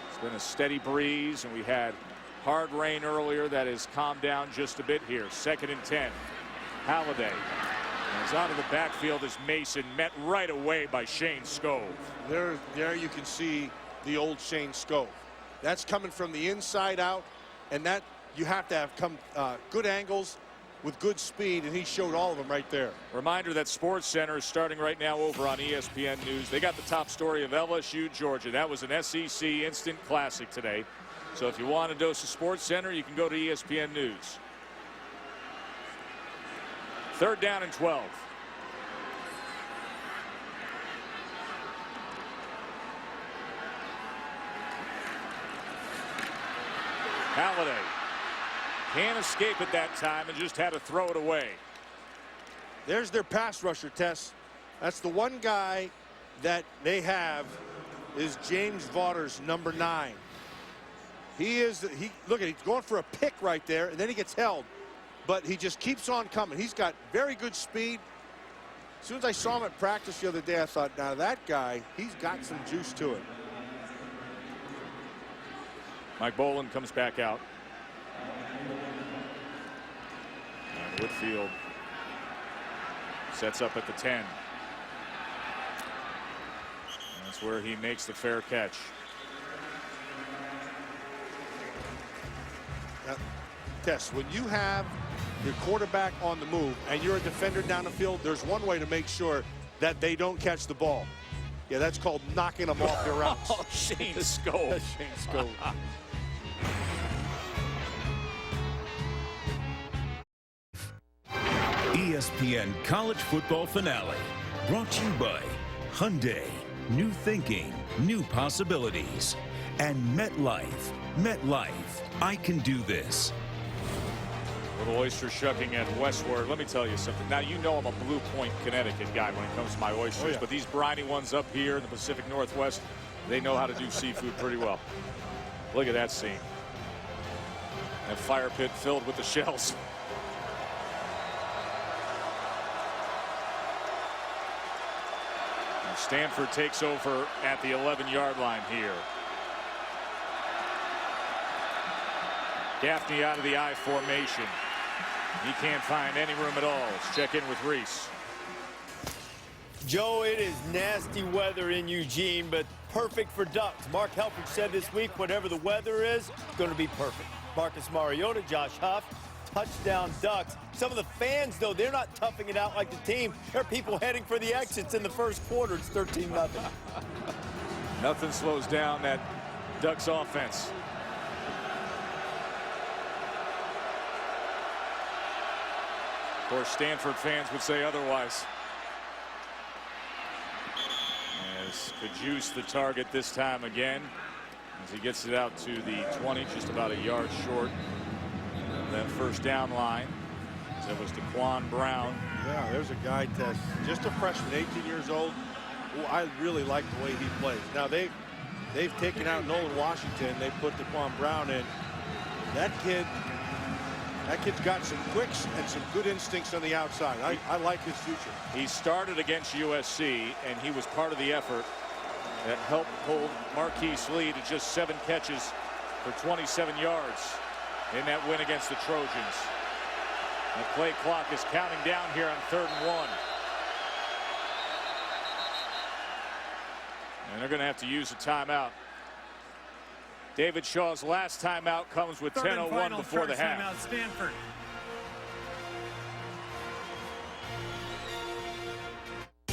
It's been a steady breeze, and we had hard rain earlier. That has calmed down just a bit here. 2nd and 10. Halliday is out of the backfield as Mason met right away by Shane Skov. There you can see the old Shane Skov. That's coming from the inside out, and that you have to have good angles with good speed, and he showed all of them right there. Reminder that SportsCenter is starting right now over on ESPN News. They got the top story of LSU, Georgia. That was an SEC instant classic today. So if you want a dose of SportsCenter, you can go to ESPN News. 3rd down and 12. Halliday can't escape at that time and just had to throw it away. There's their pass rusher, Tess. That's the one guy that they have is James Vaughters, number 9. Look at, he's going for a pick right there, and then he gets held. But he just keeps on coming. He's got very good speed. As soon as I saw him at practice the other day, I thought, now that guy, he's got some juice to it. Mike Boland comes back out. And Whitfield sets up at the 10. That's where he makes the fair catch. Tess, when you have your quarterback on the move and you're a defender down the field, there's one way to make sure that they don't catch the ball. Yeah, that's called knocking them off their routes. Oh, Shane Skov. Shane Skov. ESPN College Football Finale, brought to you by Hyundai, new thinking, new possibilities, and MetLife. MetLife, I can do this. Little oyster shucking at Westward. Let me tell you something. Now, you know I'm a Blue Point, Connecticut guy when it comes to my oysters, oh, yeah. But these briny ones up here in the Pacific Northwest, they know how to do seafood pretty well. Look at that scene. That fire pit filled with the shells. Now Stanford takes over at the 11-yard line here. Gaffney out of the I formation. He can't find any room at all. Let's check in with Reese. Joe, it is nasty weather in Eugene, but perfect for Ducks. Mark Helfrich said this week, whatever the weather is, it's going to be perfect. Marcus Mariota, Josh Huff, touchdown Ducks. Some of the fans, though, they're not toughing it out like the team. There are people heading for the exits in the first quarter. It's 13-0. Nothing slows down that Ducks offense. Of course, Stanford fans would say otherwise. As Kajus the target this time again, as he gets it out to the 20, just about a yard short of that first down line. That was Daquan Brown. Yeah, there's a guy, Tess, just a freshman, 18 years old, who I really like the way he plays. Now, they've taken out Nolan Washington. They put Daquan Brown in. That kid's got some quicks and some good instincts on the outside. I like his future. He started against USC, and he was part of the effort that helped hold Marquise Lee to just 7 catches for 27 yards in that win against the Trojans. The play clock is counting down here on 3rd and 1. And they're going to have to use a timeout. David Shaw's last timeout comes with 10:01 before the half. Timeout, Stanford.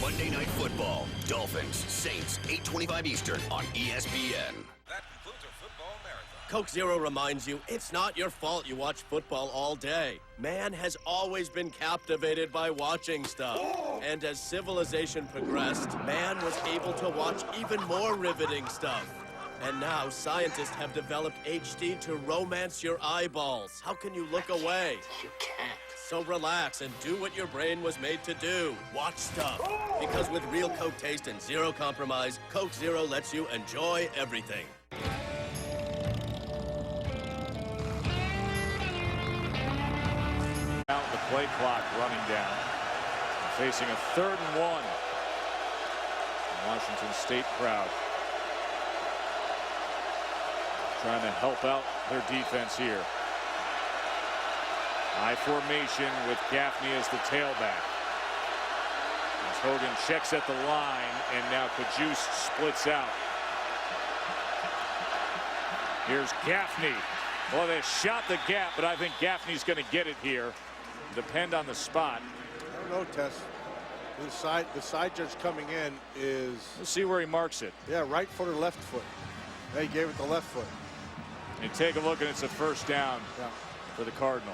Monday Night Football, Dolphins, Saints, 8:25 Eastern on ESPN. That concludes our football marathon. Coke Zero reminds you it's not your fault you watch football all day. Man has always been captivated by watching stuff. And as civilization progressed, man was able to watch even more riveting stuff. And now scientists have developed HD to romance your eyeballs. How can you look away? You can't. So relax and do what your brain was made to do. Watch stuff. Because with real Coke taste and zero compromise, Coke Zero lets you enjoy everything. The play clock running down. Facing a 3rd and 1. Washington State crowd trying to help out their defense here. High formation with Gaffney as the tailback. As Hogan checks at the line, and now Cajuste splits out. Here's Gaffney. Well, they shot the gap, but I think Gaffney's going to get it here. Depend on the spot. I don't know, Tess. The side judge coming in is... We'll see where he marks it. Yeah, right foot or left foot. They gave it the left foot. And take a look, and it's a 1st down for the Cardinal.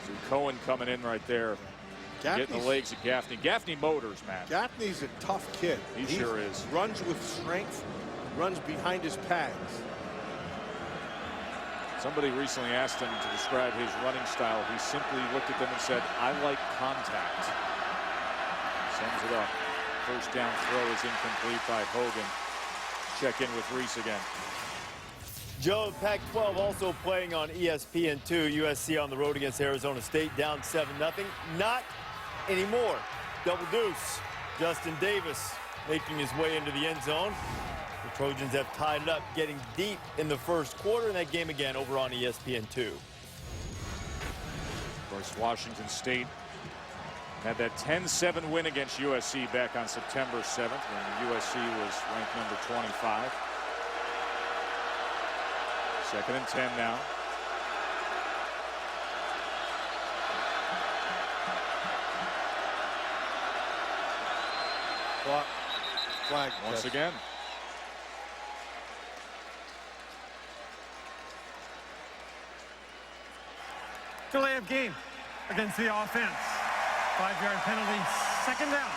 So Cohen coming in right there. Getting the legs of Gaffney. Gaffney motors, Matt. Gaffney's a tough kid. He sure is. Runs with strength, runs behind his pads. Somebody recently asked him to describe his running style. He simply looked at them and said, I like contact. Sums it up. 1st down throw is incomplete by Hogan. Check in with Reese again. Joe, Pac-12 also playing on ESPN2. USC on the road against Arizona State, down 7-0. Not anymore. Double deuce. Justin Davis making his way into the end zone. The Trojans have tied it up, getting deep in the 1st quarter in that game again over on ESPN2. Of course, Washington State had that 10-7 win against USC back on September 7th when USC was ranked number 25. 2nd and 10 now. Flag once again. Delay of game against the offense. 5-yard penalty, 2nd down.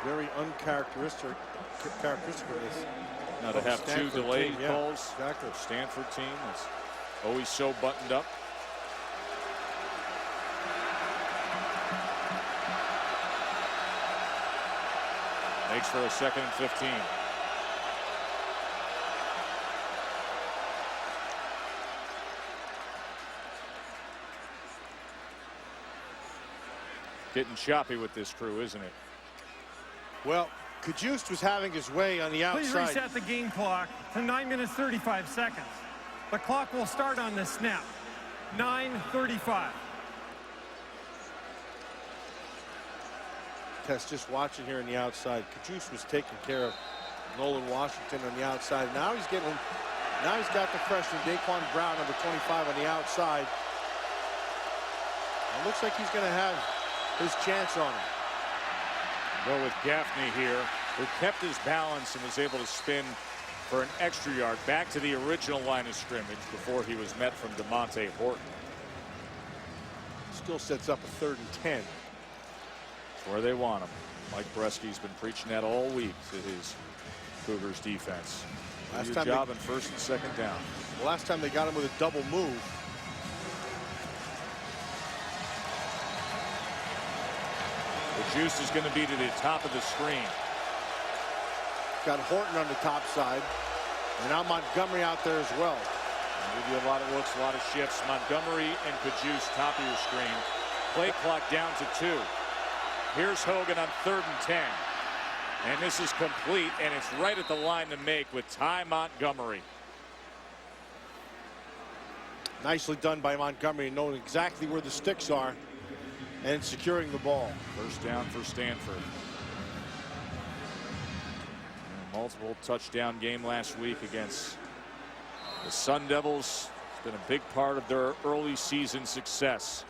Very uncharacteristic of this. Now to have 2 delayed calls. Exactly. Stanford team is always so buttoned up. Makes for a 2nd and 15. Getting choppy with this crew, isn't it? Well, Cajuste was having his way on the outside. Please reset the game clock to 9 minutes 35 seconds. The clock will start on the snap. 9:35. Tess just watching here on the outside. Cajuste was taking care of Nolan Washington on the outside. Now he's got the freshman Daquan Brown, number 25, on the outside. It looks like he's going to have his chance on him. Go with Gaffney here, who kept his balance and was able to spin for an extra yard back to the original line of scrimmage before he was met from DeMonte Horton. Still sets up a 3rd and 10. Where they want him. Mike Bresky's been preaching that all week to his Cougars defense. Do your job in 1st and 2nd down. The last time they got him with a double move. The juice is going to be to the top of the screen. Got Horton on the top side. And now Montgomery out there as well. Give you a lot of looks, a lot of shifts. Montgomery and Cajuste, top of your screen. Play clock down to 2. Here's Hogan on 3rd and 10. And this is complete, and it's right at the line to make with Ty Montgomery. Nicely done by Montgomery, knowing exactly where the sticks are and securing the ball. First down for Stanford. Multiple touchdown game last week against the Sun Devils. It's been a big part of their early season success.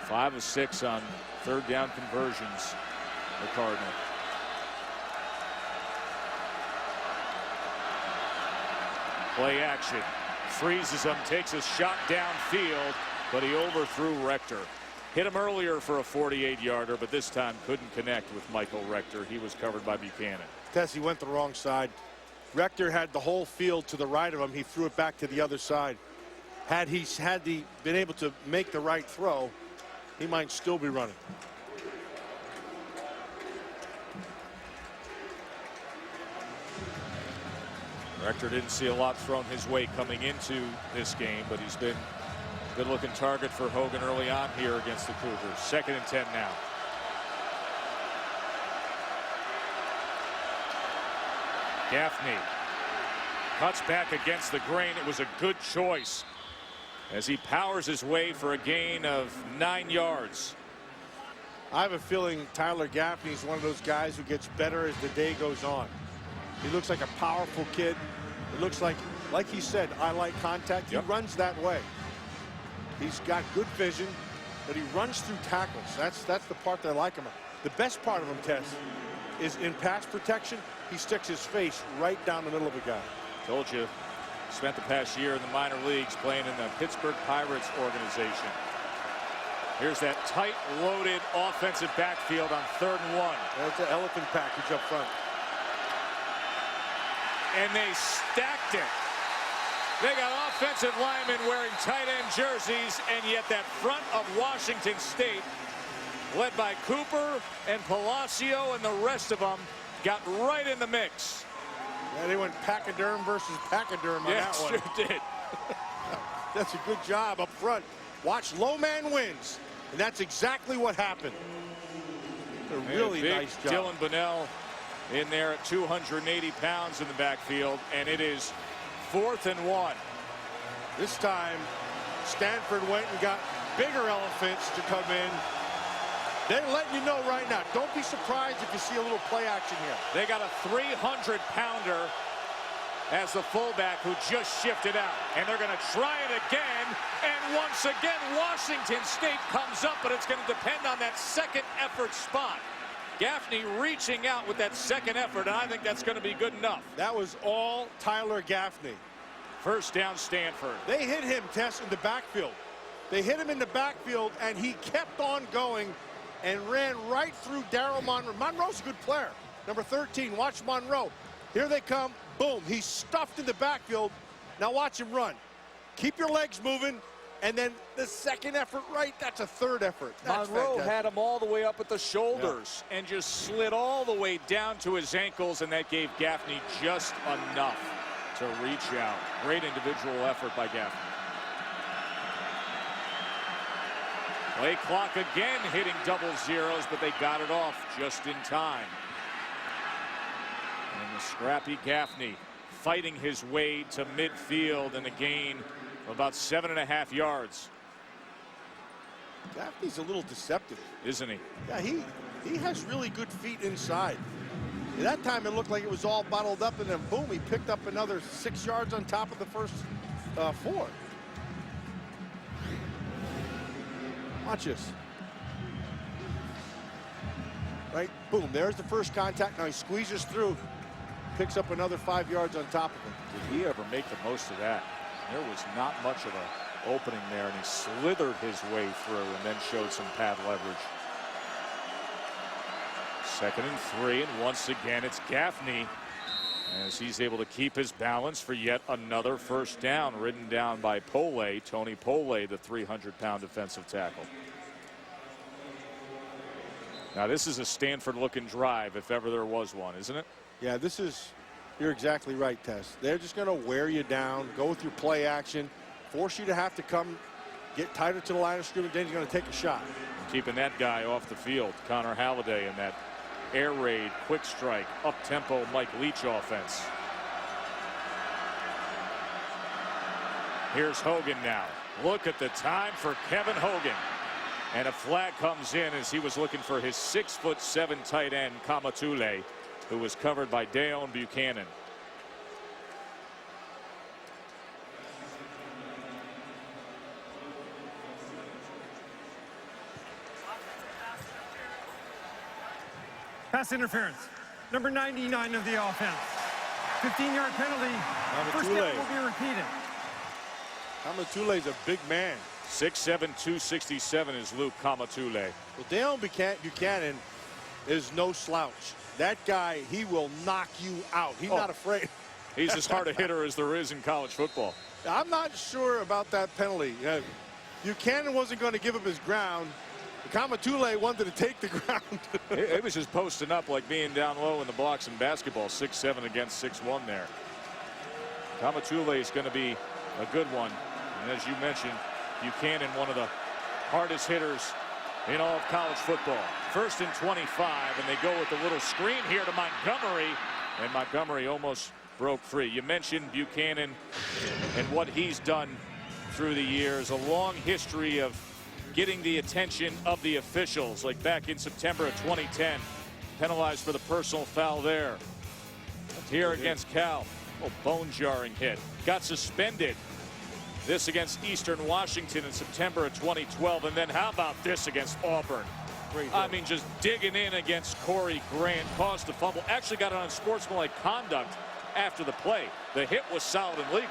5 of 6 on 3rd down conversions, the Cardinal. Play action. Freezes him, takes a shot downfield, but he overthrew Rector. Hit him earlier for a 48-yarder, but this time couldn't connect with Michael Rector. He was covered by Buchanan. Tess, he went the wrong side. Rector had the whole field to the right of him. He threw it back to the other side. Had he been able to make the right throw, he might still be running. Rector didn't see a lot thrown his way coming into this game, but he's been a good-looking target for Hogan early on here against the Cougars. 2nd and 10 now. Gaffney cuts back against the grain. It was a good choice as he powers his way for a gain of 9 yards. I have a feeling Tyler Gaffney is one of those guys who gets better as the day goes on. He looks like a powerful kid. It looks like he said, I like contact. He runs that way. He's got good vision, but he runs through tackles. That's the part that I like him. The best part of him, Tess, is in pass protection. He sticks his face right down the middle of a guy. Told you, spent the past year in the minor leagues playing in the Pittsburgh Pirates organization. Here's that tight loaded offensive backfield on 3rd and 1. That's an elephant package up front. And they stacked it. They got offensive linemen wearing tight end jerseys, and yet that front of Washington State, led by Cooper and Palacio and the rest of them, got right in the mix. Yeah, they went pachyderm versus pachyderm on that one. Sure did. That's a good job up front. Watch, low man wins, and that's exactly what happened. A really nice job. Dylan Bunnell in there at 280 pounds in the backfield, and it is 4th and 1. This time, Stanford went and got bigger elephants to come in. They're letting you know right now. Don't be surprised if you see a little play action here. They got a 300-pounder as the fullback who just shifted out. And they're going to try it again. And once again, Washington State comes up, but it's going to depend on that second effort spot. Gaffney reaching out with that second effort, and I think that's going to be good enough. That was all Tyler Gaffney. First down, Stanford. They hit him, Tess, in the backfield. They hit him in the backfield, and he kept on going and ran right through Daryl Monroe. Monroe's a good player. Number 13, watch Monroe. Here they come. Boom. He's stuffed in the backfield. Now watch him run. Keep your legs moving. And then the second effort right, that's a third effort. That's Monroe fantastic. had him all the way up at the shoulders and just slid all the way down to his ankles, and that gave Gaffney just enough to reach out. Great individual effort by Gaffney. Play clock again, hitting double zeros, but they got it off just in time. And the scrappy Gaffney fighting his way to midfield and a gain of about 7.5 yards. Gaffney's a little deceptive, isn't he? Yeah, he has really good feet inside. At that time, it looked like it was all bottled up, and then boom, he picked up another 6 yards on top of the first 4. Watch this. Right, boom, there's the first contact. Now he squeezes through, picks up another 5 yards on top of him. Did he ever make the most of that? There was not much of an opening there, and he slithered his way through and then showed some pad leverage. 2nd and 3, and once again it's Gaffney as he's able to keep his balance for yet another first down, ridden down by Pole, Tony Pole, the 300-pound defensive tackle. Now this is a Stanford-looking drive, if ever there was one, isn't it? Yeah, this is You're exactly right, Tess. They're just going to wear you down, go with your play action, force you to have to come get tighter to the line of scrimmage, then he's going to take a shot. Keeping that guy off the field, Connor Halliday, in that air raid, quick strike, up-tempo Mike Leach offense. Here's Hogan now. Look at the time for Kevin Hogan. And a flag comes in as he was looking for his 6'7" tight end, Kamatule, who was covered by Deone Buchanan. Pass interference. Number 99 of the offense. 15-yard penalty. First down will be repeated. Kamatule's a big man. 6'7", 267 is Luke Kamatule. Well, Deone Buchanan is no slouch. That guy, he will knock you out. He's not afraid. He's as hard a hitter as there is in college football. I'm not sure about that penalty. Buchanan wasn't going to give up his ground. Kamatule wanted to take the ground. It was just posting up like being down low in the blocks in basketball. 6'7" against 6'1" there. Kamatule is going to be a good one. And as you mentioned, Buchanan, one of the hardest hitters in all of college football. 1st and 25, and they go with a little screen here to Montgomery, and Montgomery almost broke free. You mentioned Buchanan and what he's done through the years. A long history of getting the attention of the officials, like back in September of 2010. Penalized for the personal foul there. Here against Cal. Oh, bone-jarring hit. Got suspended. This against Eastern Washington in September of 2012. And then how about this against Auburn? I mean, just digging in against Corey Grant. Caused the fumble. Actually got on unsportsmanlike conduct after the play. The hit was solid and legal.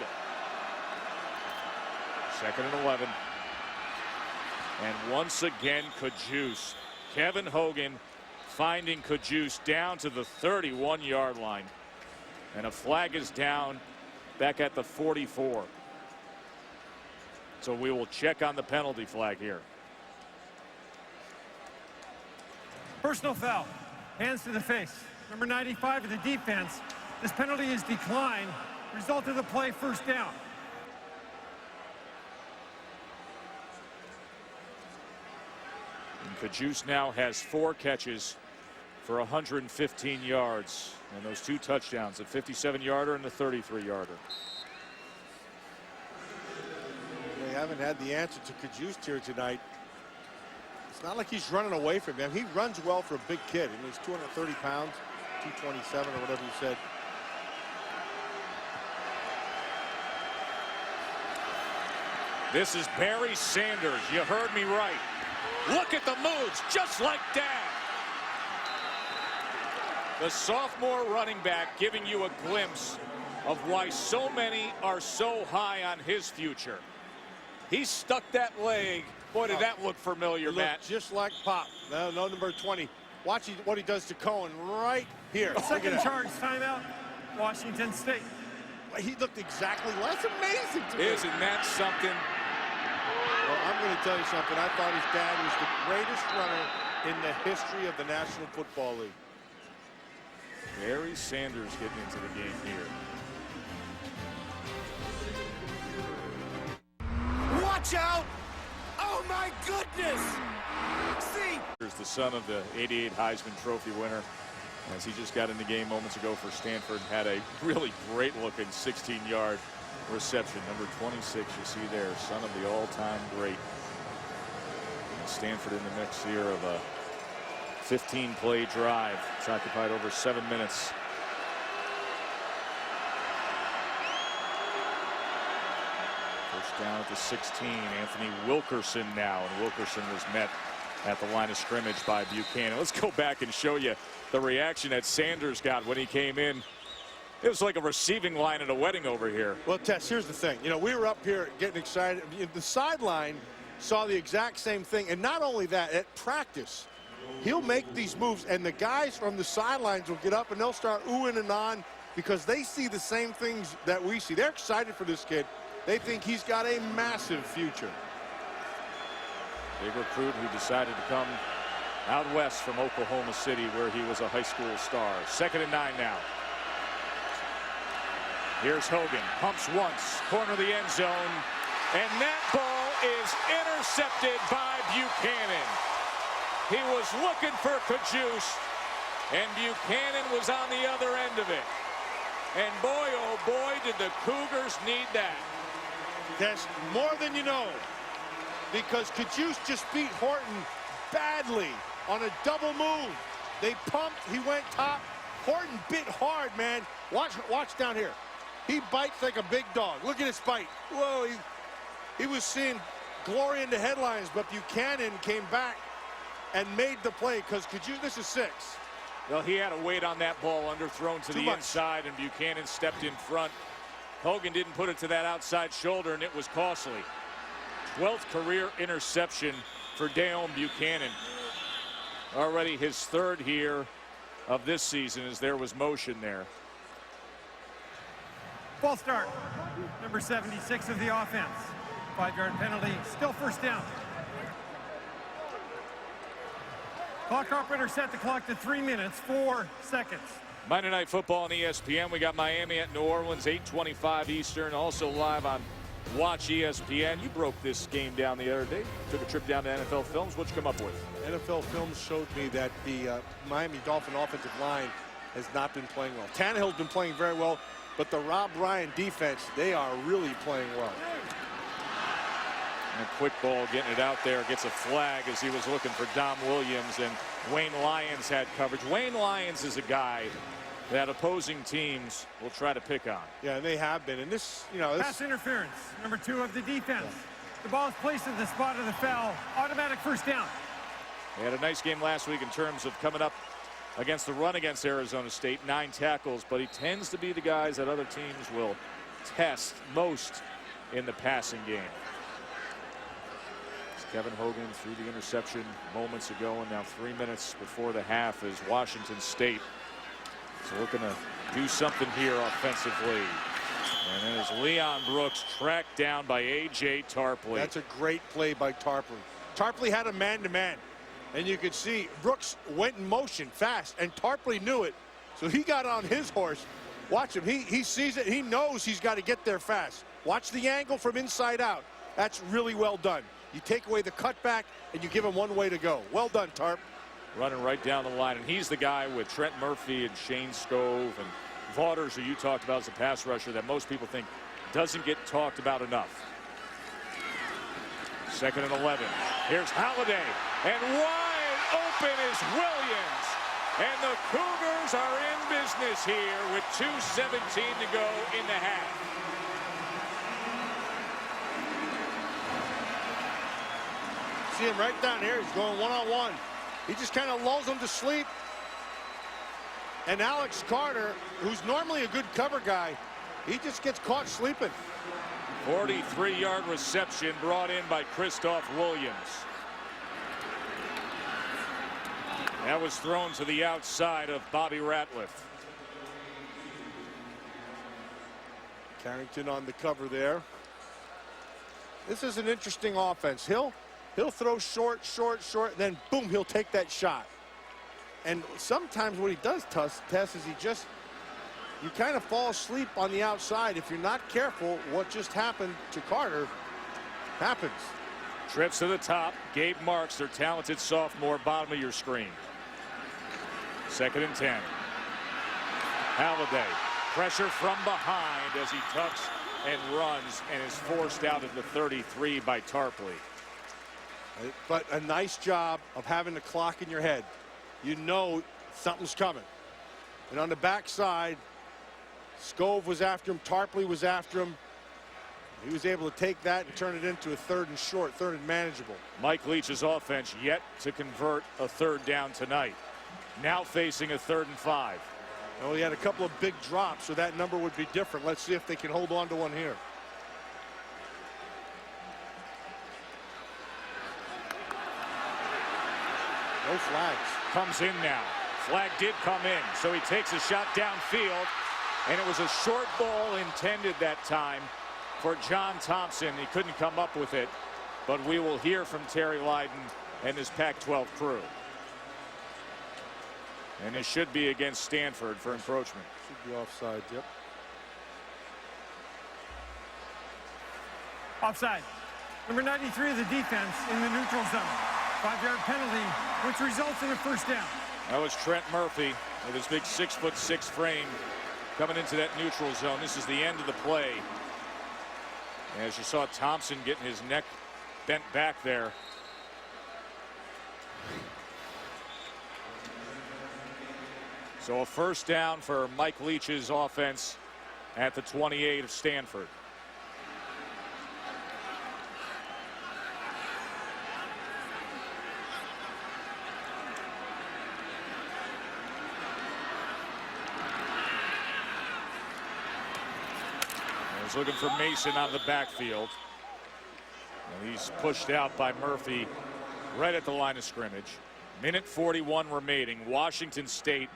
2nd and 11. And once again, Cajuste. Kevin Hogan finding Cajuste down to the 31-yard line. And a flag is down back at the 44. So we will check on the penalty flag here. Personal foul. Hands to the face. Number 95 of the defense. This penalty is declined. Result of the play, first down. And Cajuste now has 4 catches for 115 yards. And those 2 touchdowns, a 57-yarder and a 33-yarder. They haven't had the answer to Cajuste here tonight. It's not like he's running away from him. He runs well for a big kid. I mean, he's 230 pounds, 227 or whatever you said. This is Barry Sanders. You heard me right. Look at the moves, just like that. The sophomore running back giving you a glimpse of why so many are so high on his future. He stuck that leg. Boy, did that look familiar, Matt. Just like Pop. No, number 20. Watch what he does to Cohen right here. Second charge, timeout, Washington State. He looked exactly, well, that's amazing to me. Isn't that something? Well, I'm going to tell you something. I thought his dad was the greatest runner in the history of the National Football League. Barry Sanders getting into the game here. Watch out! Oh my goodness! See? Here's the son of the '88 Heisman Trophy winner, as he just got in the game moments ago for Stanford, had a really great looking 16-yard reception. Number 26, you see there, son of the all-time great. And Stanford in the mix here of a 15-play drive. It's occupied over 7 minutes. First down at the 16. Anthony Wilkerson now, and Wilkerson was met at the line of scrimmage by Buchanan. Let's go back and show you the reaction that Sanders got when he came in. It was like a receiving line at a wedding over here. Well, Tess, here's the thing. You know, we were up here getting excited. The sideline saw the exact same thing. And not only that, at practice, he'll make these moves, and the guys from the sidelines will get up and they'll start oohing and ahhing because they see the same things that we see. They're excited for this kid. They think he's got a massive future. Big recruit who decided to come out west from Oklahoma City, where he was a high school star. 2nd and 9 now. Here's Hogan, pumps once, corner of the end zone, and that ball is intercepted by Buchanan. He was looking for Kajus, and Buchanan was on the other end of it. And boy, oh boy, did the Cougars need that. That's more than you know, because Kajus just beat Horton badly on a double move. They pumped, he went top. Horton bit hard, man. Watch down here. He bites like a big dog. Look at his bite. Whoa, he was seeing glory in the headlines, but Buchanan came back and made the play because Kajus, this is 6. Well, he had to wait on that ball underthrown to the inside, and Buchanan stepped in front. Hogan didn't put it to that outside shoulder, and it was costly. 12th career interception for Deone Buchanan. Already his 3rd here of this season, as there was motion there. False start. Number 76 of the offense. 5-yard penalty. Still first down. Clock operator set the clock to 3 minutes, 4 seconds. Monday Night Football on ESPN. We got Miami at New Orleans, 8:25 Eastern. Also live on Watch ESPN. You broke this game down the other day. Took a trip down to NFL Films. What'd you come up with? NFL Films showed me that the Miami Dolphin offensive line has not been playing well. Tannehill's been playing very well, but the Rob Ryan defense, they are really playing well. And a quick ball getting it out there, gets a flag as he was looking for Dom Williams, and Wayne Lyons had coverage. Wayne Lyons is a guy that opposing teams will try to pick on. Yeah, and they have been. And this, you know, pass interference, number 2 of the defense. The ball is placed at the spot of the foul. Automatic first down. They had a nice game last week in terms of coming up against the run against Arizona State, 9 tackles, but he tends to be the guys that other teams will test most in the passing game. Kevin Hogan threw the interception moments ago, and now 3 minutes before the half is Washington State. So looking to do something here offensively. And then is Leon Brooks tracked down by A.J. Tarpley. That's a great play by Tarpley. Tarpley had a man-to-man, and you could see Brooks went in motion fast, and Tarpley knew it. So he got on his horse. Watch him. He sees it. He knows he's got to get there fast. Watch the angle from inside out. That's really well done. You take away the cutback, and you give him one way to go. Well done, Tarp. Running right down the line, and he's the guy with Trent Murphy and Shane Skov and Vaughters, who you talked about as a pass rusher, that most people think doesn't get talked about enough. 2nd and 11. Here's Holiday, and wide open is Williams. And the Cougars are in business here with 2:17 to go in the half. See him right down here. He's going one-on-one. He just kind of lulls him to sleep. And Alex Carter, who's normally a good cover guy, he just gets caught sleeping. 43-yard reception brought in by Christoph Williams. That was thrown to the outside of Bobby Ratliff. Carrington on the cover there. This is an interesting offense. He'll throw short, then boom, he'll take that shot. And sometimes what he does, Tess, is you kind of fall asleep on the outside. If you're not careful, what just happened to Carter happens. Trips to the top. Gabe Marks, their talented sophomore, bottom of your screen. 2nd and 10. Halliday, pressure from behind as he tucks and runs and is forced out at the 33 by Tarpley. But a nice job of having the clock in your head. You know something's coming. And on the backside, Skov was after him. Tarpley was after him. He was able to take that and turn it into a 3rd and short, 3rd and manageable. Mike Leach's offense yet to convert a 3rd down tonight. Now facing a 3rd and 5. Well, he had a couple of big drops, so that number would be different. Let's see if they can hold on to one here. No flags. Comes in now. Flag did come in, so he takes a shot downfield, and it was a short ball intended that time for John Thompson. He couldn't come up with it, but we will hear from Terry Lydon and his Pac-12 crew. And it should be against Stanford for encroachment. Should be offside, yep. Offside. Number 93 of the defense in the neutral zone. 5-yard penalty, which results in a first down. That was Trent Murphy with his big 6'6" frame coming into that neutral zone. This is the end of the play. As you saw Thompson getting his neck bent back there. So a first down for Mike Leach's offense at the 28 of Stanford. He's looking for Mason out of the backfield. And he's pushed out by Murphy right at the line of scrimmage. Minute 41 remaining. Washington State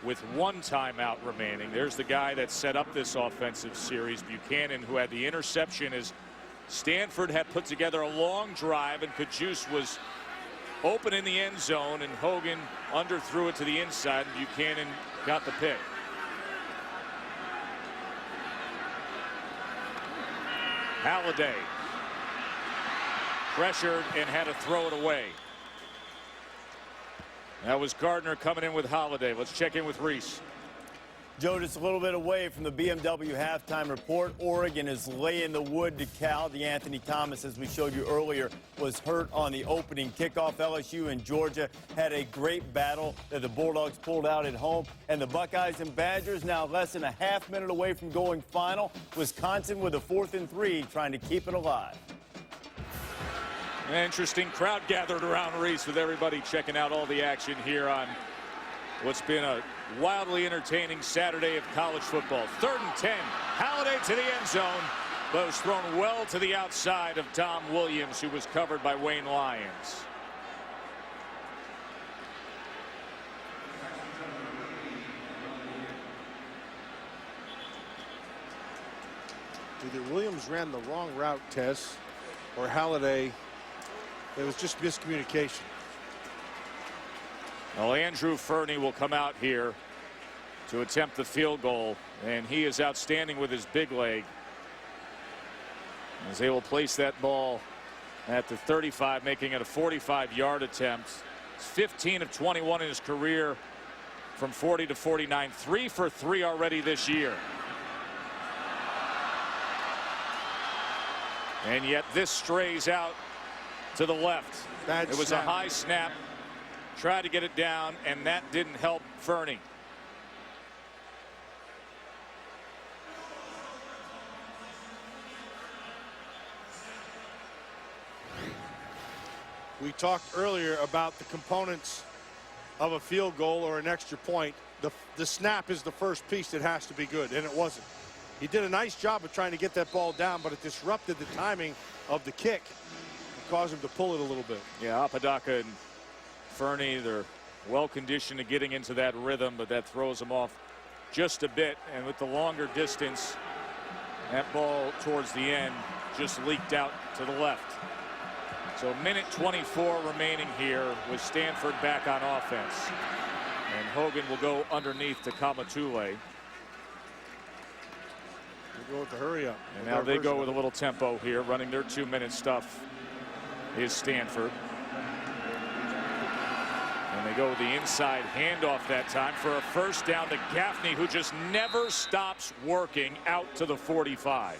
with 1 timeout remaining. There's the guy that set up this offensive series, Buchanan, who had the interception as Stanford had put together a long drive and Kajus was open in the end zone and Hogan underthrew it to the inside and Buchanan got the pick. Halliday pressured and had to throw it away. That was Gardner coming in with Halliday. Let's check in with Reese. Joe, just a little bit away from the BMW halftime report. Oregon is laying the wood to Cal. Anthony Thomas, as we showed you earlier, was hurt on the opening kickoff. LSU and Georgia had a great battle that the Bulldogs pulled out at home. And the Buckeyes and Badgers now less than a half minute away from going final. Wisconsin with a 4th and 3 trying to keep it alive. An interesting crowd gathered around Reese with everybody checking out all the action here on what's been a wildly entertaining Saturday of college football. 3rd and 10. Halliday to the end zone, but was thrown well to the outside of Dom Williams, who was covered by Wayne Lyons. Either Williams ran the wrong route, Tess, or Halliday, it was just miscommunication. Well, Andrew Fernie will come out here to attempt the field goal, and he is outstanding with his big leg as they will place that ball at the 35, making it a 45-yard attempt. It's 15 of 21 in his career from 40 to 49, 3 for 3 already this year. And yet this strays out to the left. It was a high snap. Tried to get it down, and that didn't help Fernie. We talked earlier about the components of a field goal or an extra point. The snap is the first piece that has to be good, and it wasn't. He did a nice job of trying to get that ball down, but it disrupted the timing of the kick and caused him to pull it a little bit. Yeah, Apodaca and Fernie, they're well conditioned to getting into that rhythm, but that throws them off just a bit. And with the longer distance, that ball towards the end just leaked out to the left. So minute 24 remaining here with Stanford back on offense. And Hogan will go underneath to Kamatule. They go with the hurry up. And now they go with a little tempo here, running their 2-minute stuff is Stanford. And they go with the inside handoff that time for a first down to Gaffney, who just never stops working out to the 45.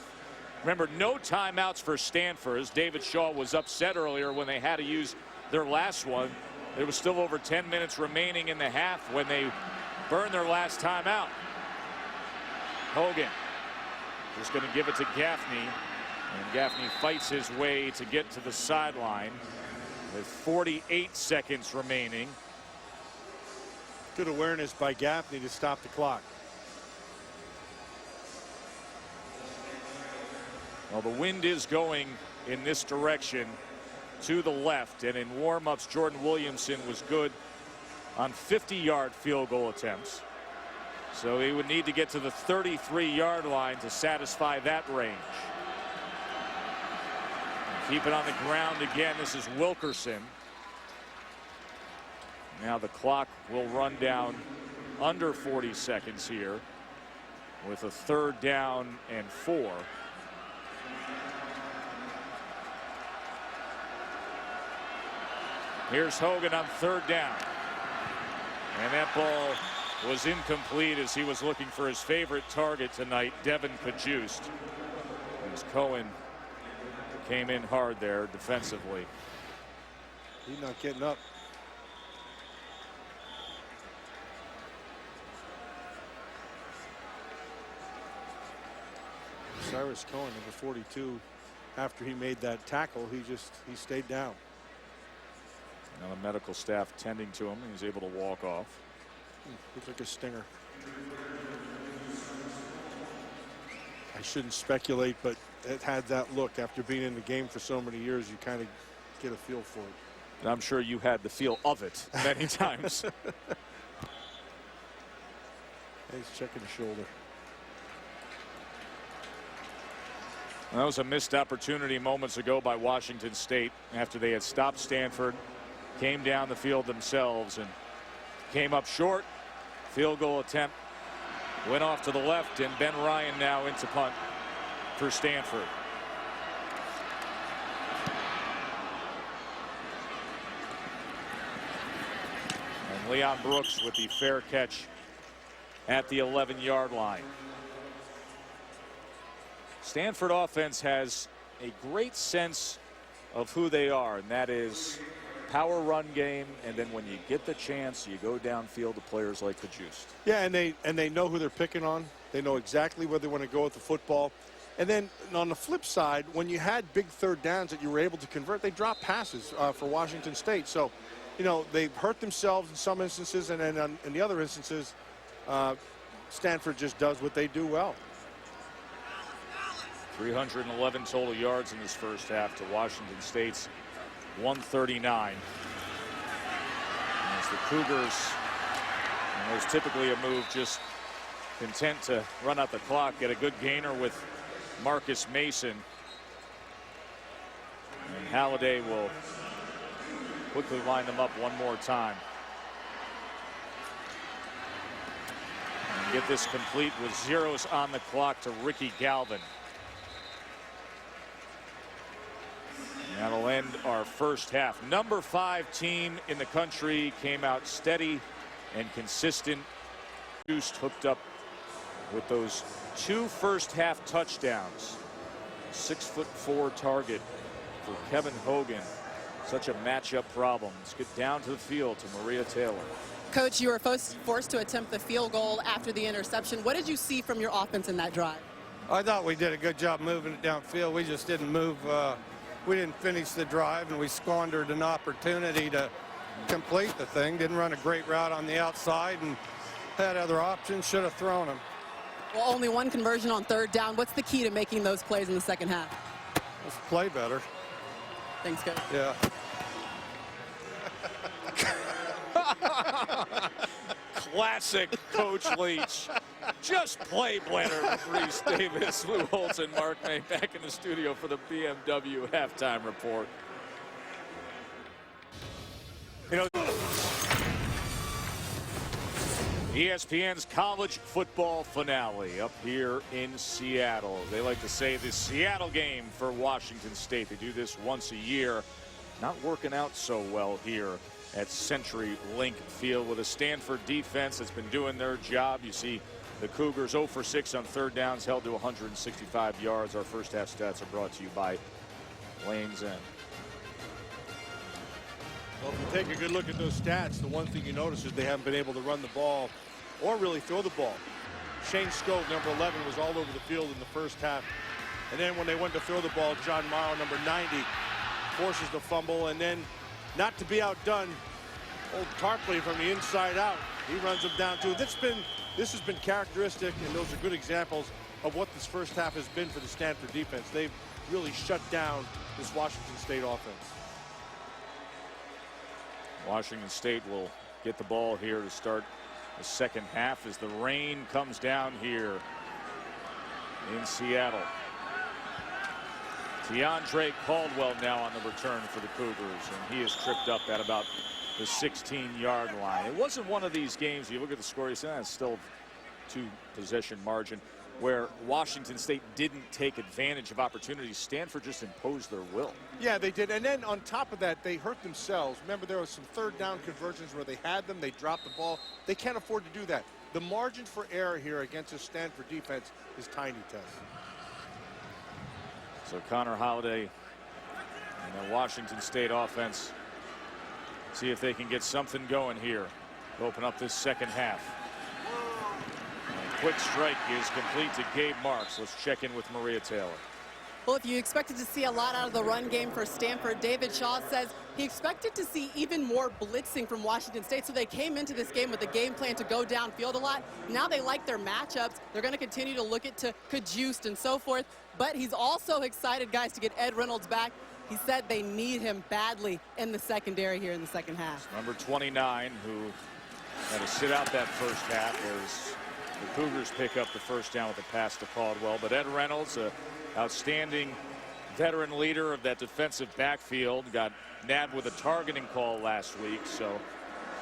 Remember, no timeouts for Stanford, as David Shaw was upset earlier when they had to use their last one. There was still over 10 minutes remaining in the half when they burned their last timeout. Hogan just going to give it to Gaffney, and Gaffney fights his way to get to the sideline with 48 seconds remaining. Good awareness by Gaffney to stop the clock. Well, the wind is going in this direction to the left, and in warm-ups, Jordan Williamson was good on 50-yard field goal attempts. So he would need to get to the 33-yard line to satisfy that range. Keep it on the ground again. This is Wilkerson. Now the clock will run down under 40 seconds here with a 3rd down and 4. Here's Hogan on 3rd down. And that ball was incomplete as he was looking for his favorite target tonight, Devin Cajuste. As Cohen came in hard there defensively. He's not getting up. Cyrus Cohen, number 42, after he made that tackle, he stayed down. Now the medical staff tending to him, and he's able to walk off. Looks like a stinger. I shouldn't speculate, but it had that look. After being in the game for so many years, you kind of get a feel for it. And I'm sure you had the feel of it many times. He's checking the shoulder. That was a missed opportunity moments ago by Washington State after they had stopped Stanford, came down the field themselves and came up short. Field goal attempt went off to the left, and Ben Ryan now into punt for Stanford. And Leon Brooks with the fair catch at the 11-yard line. Stanford offense has a great sense of who they are, and that is power run game, and then when you get the chance, you go downfield to players like Cajuste. Yeah, and they know who they're picking on. They know exactly where they want to go with the football. And then on the flip side, when you had big 3rd downs that you were able to convert, they dropped passes for Washington State. So, you know, they've hurt themselves in some instances, and then in the other instances, Stanford just does what they do well. 311 total yards in this first half to Washington State's 139. As the Cougars, and there's typically a move just content to run out the clock, get a good gainer with Marcus Mason. And Halliday will quickly line them up one more time. And get this complete with zeros on the clock to Ricky Galvin. That'll end our first half. Number 5 team in the country came out steady and consistent. Just hooked up with those 2 first-half touchdowns. 6'4" target for Kevin Hogan. Such a matchup problem. Let's get down to the field to Maria Taylor. Coach, you were forced to attempt the field goal after the interception. What did you see from your offense in that drive? I thought we did a good job moving it downfield. We just didn't move. We didn't finish the drive, and we squandered an opportunity to complete the thing. Didn't run a great route on the outside and had other options. Should have thrown them. Well, only 1 conversion on 3rd down. What's the key to making those plays in the second half? Let's play better. Thanks, Coach. Yeah. Classic Coach Leach. Just play better. Reese Davis, Lou Holtz, and Mark May back in the studio for the BMW halftime report. You know, ESPN's college football finale up here in Seattle. They like to say the Seattle game for Washington State. They do this once a year. Not working out so well here at CenturyLink Field with a Stanford defense that's been doing their job. You see the Cougars 0 for 6 on 3rd downs, held to 165 yards. Our first half stats are brought to you by Lanes End. Well, if you take a good look at those stats, the one thing you notice is they haven't been able to run the ball or really throw the ball. Shane Skov, number 11, was all over the field in the first half. And then when they went to throw the ball, John Morrow, number 90, forces the fumble. And then, not to be outdone, old Tarpley from the inside out. He runs him down too. This has been characteristic, and those are good examples of what this first half has been for the Stanford defense. They've really shut down this Washington State offense. Washington State will get the ball here to start the second half as the rain comes down here in Seattle. DeAndre Caldwell now on the return for the Cougars, and he is tripped up at about the 16-yard line. It wasn't one of these games, you look at the score, you say that's still 2-possession margin. where Washington State didn't take advantage of opportunities. Stanford just imposed their will. Yeah, they did. And then on top of that, they hurt themselves. Remember, there was some third down conversions where they had them, they dropped the ball. They can't afford to do that. The margin for error here against the Stanford defense is tiny, Tess. So Connor Holiday and the Washington State offense see if they can get something going here to open up this second half. Quick strike is complete to Gabe Marks. Let's check in with Maria Taylor. Well, if you expected to see a lot out of the run game for Stanford, David Shaw says he expected to see even more blitzing from Washington State. So they came into this game with a game plan to go downfield a lot. Now they like their matchups. They're going to continue to look to Cajuste and so forth. But he's also excited, guys, to get Ed Reynolds back. He said they need him badly in the secondary here in the second half. Number 29, who had to sit out that first half, as the Cougars pick up the first down with a pass to Caldwell. But Ed Reynolds, an outstanding veteran leader of that defensive backfield, got nabbed with a targeting call last week. So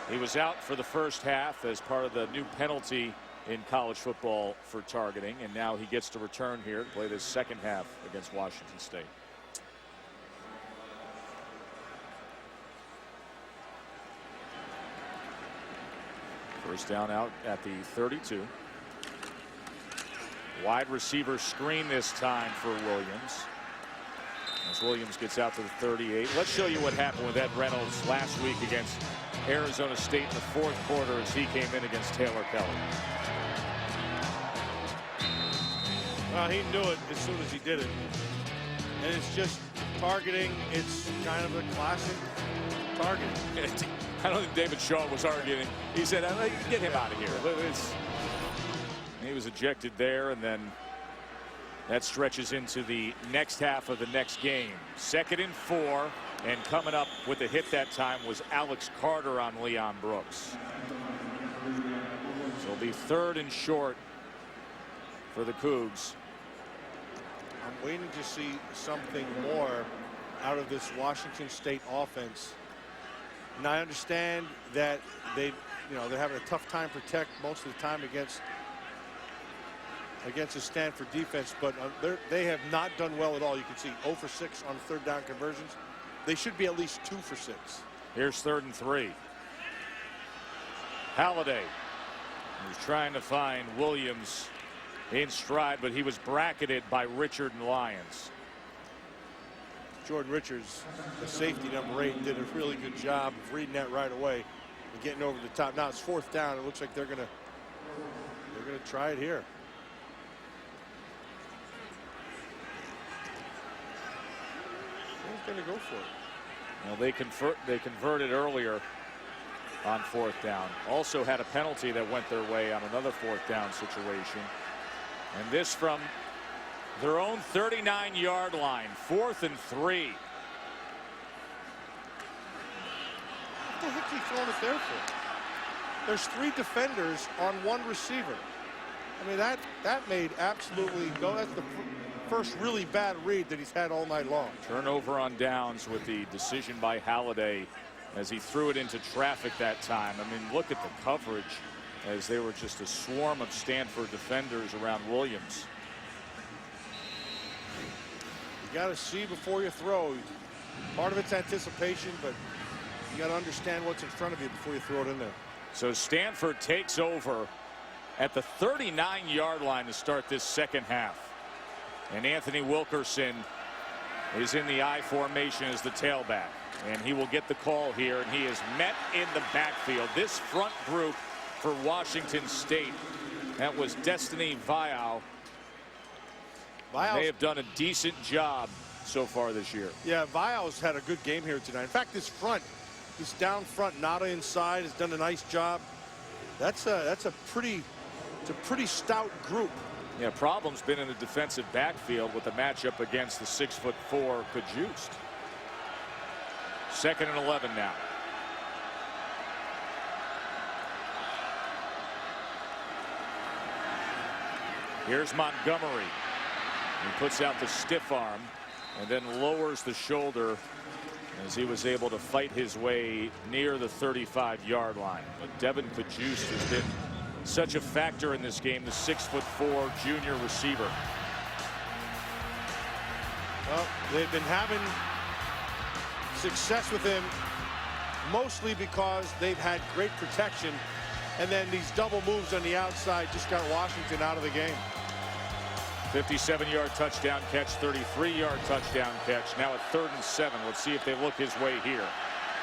he was out for the first half as part of the new penalty in college football for targeting. And now he gets to return here to play this second half against Washington State. First down out at the 32. Wide receiver screen this time for Williams. As Williams gets out to the 38. Let's show you what happened with Ed Reynolds last week against Arizona State in the fourth quarter as he came in against Taylor Kelly. Well, he knew it as soon as he did it. And it's just targeting. It's kind of a classic target. I don't think David Shaw was arguing. He said, get him out of here. He was ejected there, and then that stretches into the next half of the next game. 2nd and 4, and coming up with a hit that time was Alex Carter on Leon Brooks. So it'll be 3rd and short for the Cougs. I'm waiting to see something more out of this Washington State offense. And I understand that they're having a tough time protect most of the time against the Stanford defense, but they have not done well at all. You can see 0 for 6 on third down conversions. They should be at least 2 for 6. Here's 3rd and 3. Halliday was trying to find Williams in stride, but he was bracketed by Richard and Lyons. Jordan Richards, the safety number 8, did a really good job of reading that right away and getting over the top. Now it's 4th down. It looks like they're gonna try it here. Who's gonna go for it? Well, they converted earlier on 4th down. Also had a penalty that went their way on another 4th down situation. And this from their own 39-yard line. 4th and 3. What the heck are you throwing it there for? There's 3 defenders on 1 receiver. I mean, that made absolutely no. That's the first really bad read that he's had all night long. Turnover on downs with the decision by Halliday as he threw it into traffic that time. I mean, look at the coverage as they were just a swarm of Stanford defenders around Williams. You got to see before you throw. Part of it's anticipation, but you got to understand what's in front of you before you throw it in there. So Stanford takes over at the 39-yard line to start this second half. And Anthony Wilkerson is in the I formation as the tailback. And he will get the call here, and he is met in the backfield. This front group for Washington State, that was Destiny Viao. They have done a decent job so far this year. Yeah, Vial's had a good game here tonight. In fact, this down front, Nada inside, has done a nice job. That's a pretty stout group. Yeah, problem's been in the defensive backfield with the matchup against the 6'4" Cajuste. 2nd and 11 now. Here's Montgomery. He puts out the stiff arm and then lowers the shoulder as he was able to fight his way near the 35-yard line. But Devin Cajuste has been such a factor in this game, the 6'4" junior receiver. Well, they've been having success with him mostly because they've had great protection, and then these double moves on the outside just got Washington out of the game. 57-yard touchdown catch, 33-yard touchdown catch. Now at 3rd and 7. Let's see if they look his way here.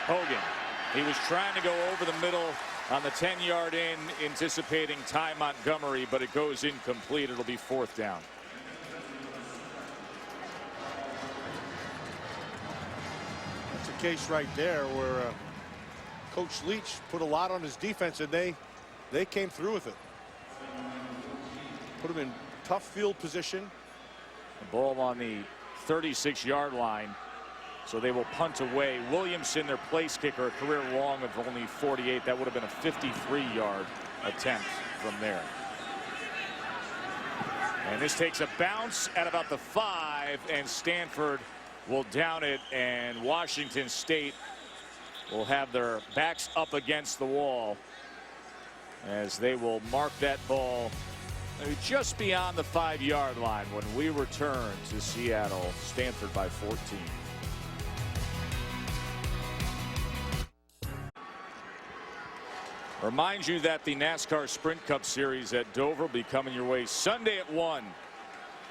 Hogan, he was trying to go over the middle on the 10-yard in, anticipating Ty Montgomery, but it goes incomplete. It'll be 4th down. That's a case right there where Coach Leach put a lot on his defense, and they came through with it. Put him in tough field position. The ball on the 36-yard line, so they will punt away. Williamson, their place kicker, a career long of only 48. That would have been a 53-yard attempt from there. And this takes a bounce at about the 5, and Stanford will down it, and Washington State will have their backs up against the wall as they will mark that ball just beyond the 5-yard line when we return to Seattle. Stanford by 14. Remind you that the NASCAR Sprint Cup Series at Dover will be coming your way Sunday at 1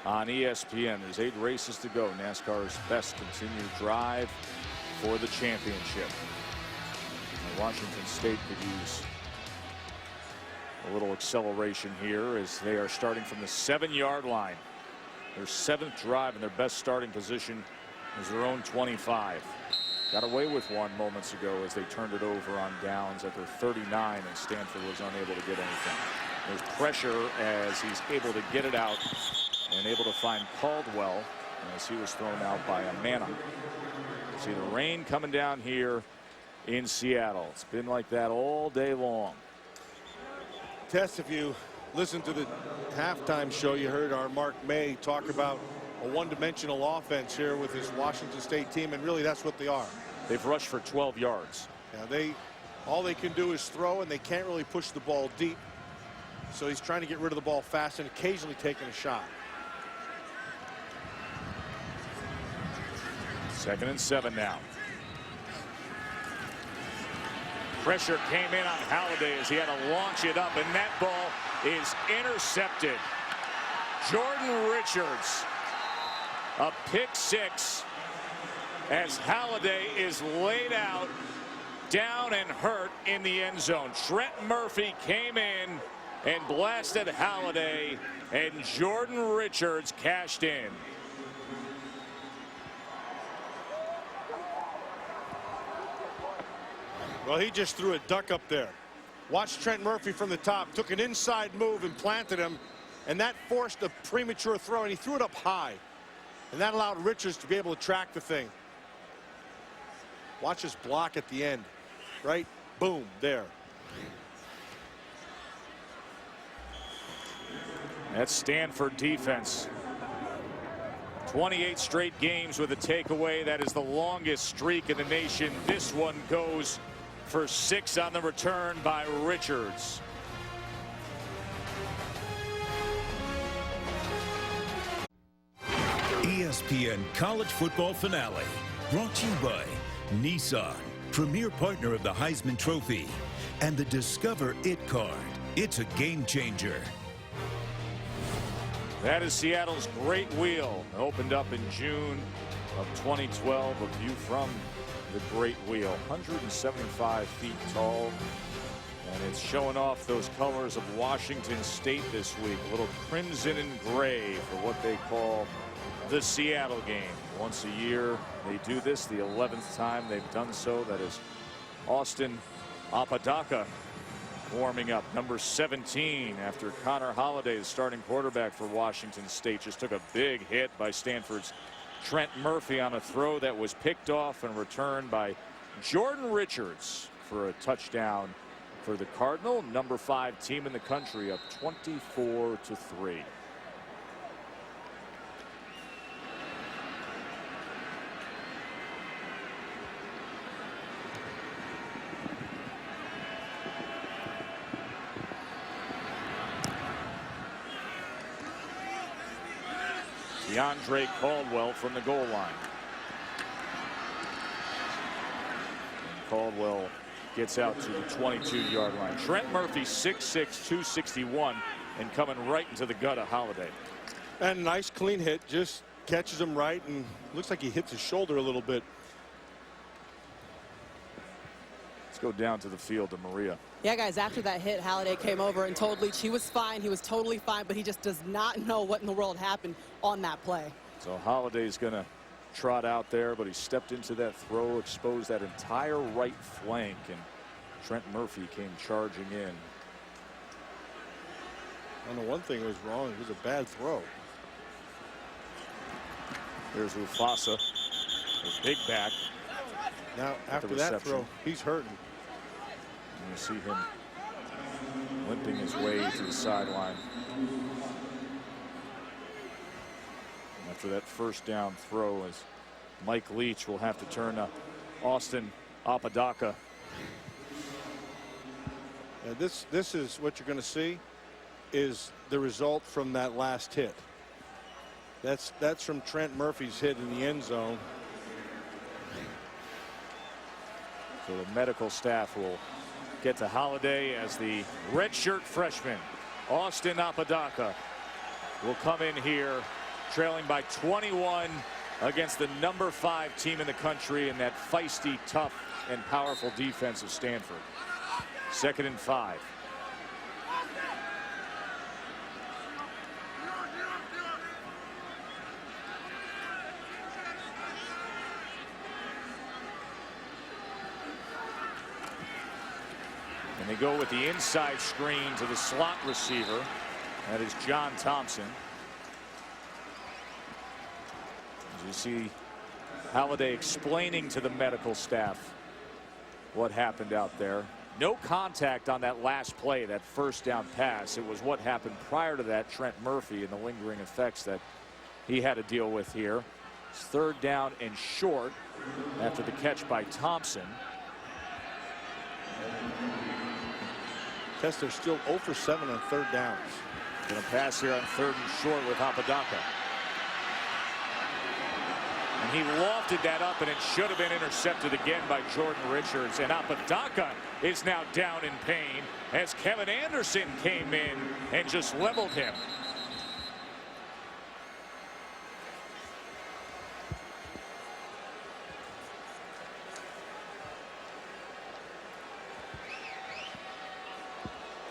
on ESPN. There's 8 races to go. NASCAR's best continued drive for the championship. And Washington State could use a little acceleration here as they are starting from the 7-yard line. Their 7th drive, and their best starting position is their own 25. Got away with one moments ago as they turned it over on downs at their 39, and Stanford was unable to get anything. There's pressure as he's able to get it out and able to find Caldwell as he was thrown out by Amana. See the rain coming down here in Seattle. It's been like that all day long. Tess, if you listen to the halftime show, you heard our Mark May talk about a one-dimensional offense here with this Washington State team, and really that's what they are. They've rushed for 12 yards. Yeah, all they can do is throw, and they can't really push the ball deep. So he's trying to get rid of the ball fast and occasionally taking a shot. 2nd and 7 now. Pressure came in on Halladay as he had to launch it up, and that ball is intercepted. Jordan Richards, a pick 6 as Halladay is laid out, down and hurt in the end zone. Trent Murphy came in and blasted Halladay, and Jordan Richards cashed in. Well, he just threw a duck up there. Watch Trent Murphy from the top, took an inside move and planted him, and that forced a premature throw, and he threw it up high. And that allowed Richards to be able to track the thing. Watch his block at the end. Right? Boom, there. That's Stanford defense. 28 straight games with a takeaway. That is the longest streak in the nation. This one goes for 6 on the return by Richards. ESPN College Football Finale, brought to you by Nissan, premier partner of the Heisman Trophy, and the Discover It card. It's a game changer. That is Seattle's Great Wheel. It opened up in June of 2012. A view from the Great Wheel. 175 feet tall. And it's showing off those colors of Washington State this week. A little crimson and gray for what they call the Seattle game. Once a year they do this, the 11th time they've done so. That is Austin Apodaca warming up, number 17, after Connor Halladay, the starting quarterback for Washington State, just took a big hit by Stanford's Trent Murphy on a throw that was picked off and returned by Jordan Richards for a touchdown for the Cardinal. Number 5 team in the country, up 24-3. DeAndre Caldwell from the goal line. And Caldwell gets out to the 22-yard line. Trent Murphy, 6'6", 261, and coming right into the gut of Holiday. And nice clean hit, just catches him right, and looks like he hits his shoulder a little bit. Let's go down to the field to Maria. Yeah, guys, after that hit, Holiday came over and told Leach he was fine. He was totally fine, but he just does not know what in the world happened on that play. So Holiday's going to trot out there, but he stepped into that throw, exposed that entire right flank, and Trent Murphy came charging in. I know one thing was wrong. It was a bad throw. There's Rufasa, his big back. Now, after that throw, he's hurting. And you see him limping his way to the sideline. After that first down throw, as Mike Leach will have to turn to Austin Apodaca. This is what you're going to see is the result from that last hit. That's from Trent Murphy's hit in the end zone. So the medical staff will get to Holiday as the redshirt freshman, Austin Apodaca, will come in here trailing by 21 against the number 5 team in the country in that feisty, tough, and powerful defense of Stanford. 2nd and 5. And they go with the inside screen to the slot receiver. That is John Thompson. As you see Holiday explaining to the medical staff what happened out there. No contact on that last play, that first down pass. It was what happened prior to that, Trent Murphy, and the lingering effects that he had to deal with here. It's 3rd down and short after the catch by Thompson. They're still 0 for 7 on 3rd downs. Going to pass here on 3rd and short with Apodaca. And he lofted that up, and it should have been intercepted again by Jordan Richards. And Apodaca is now down in pain as Kevin Anderson came in and just leveled him.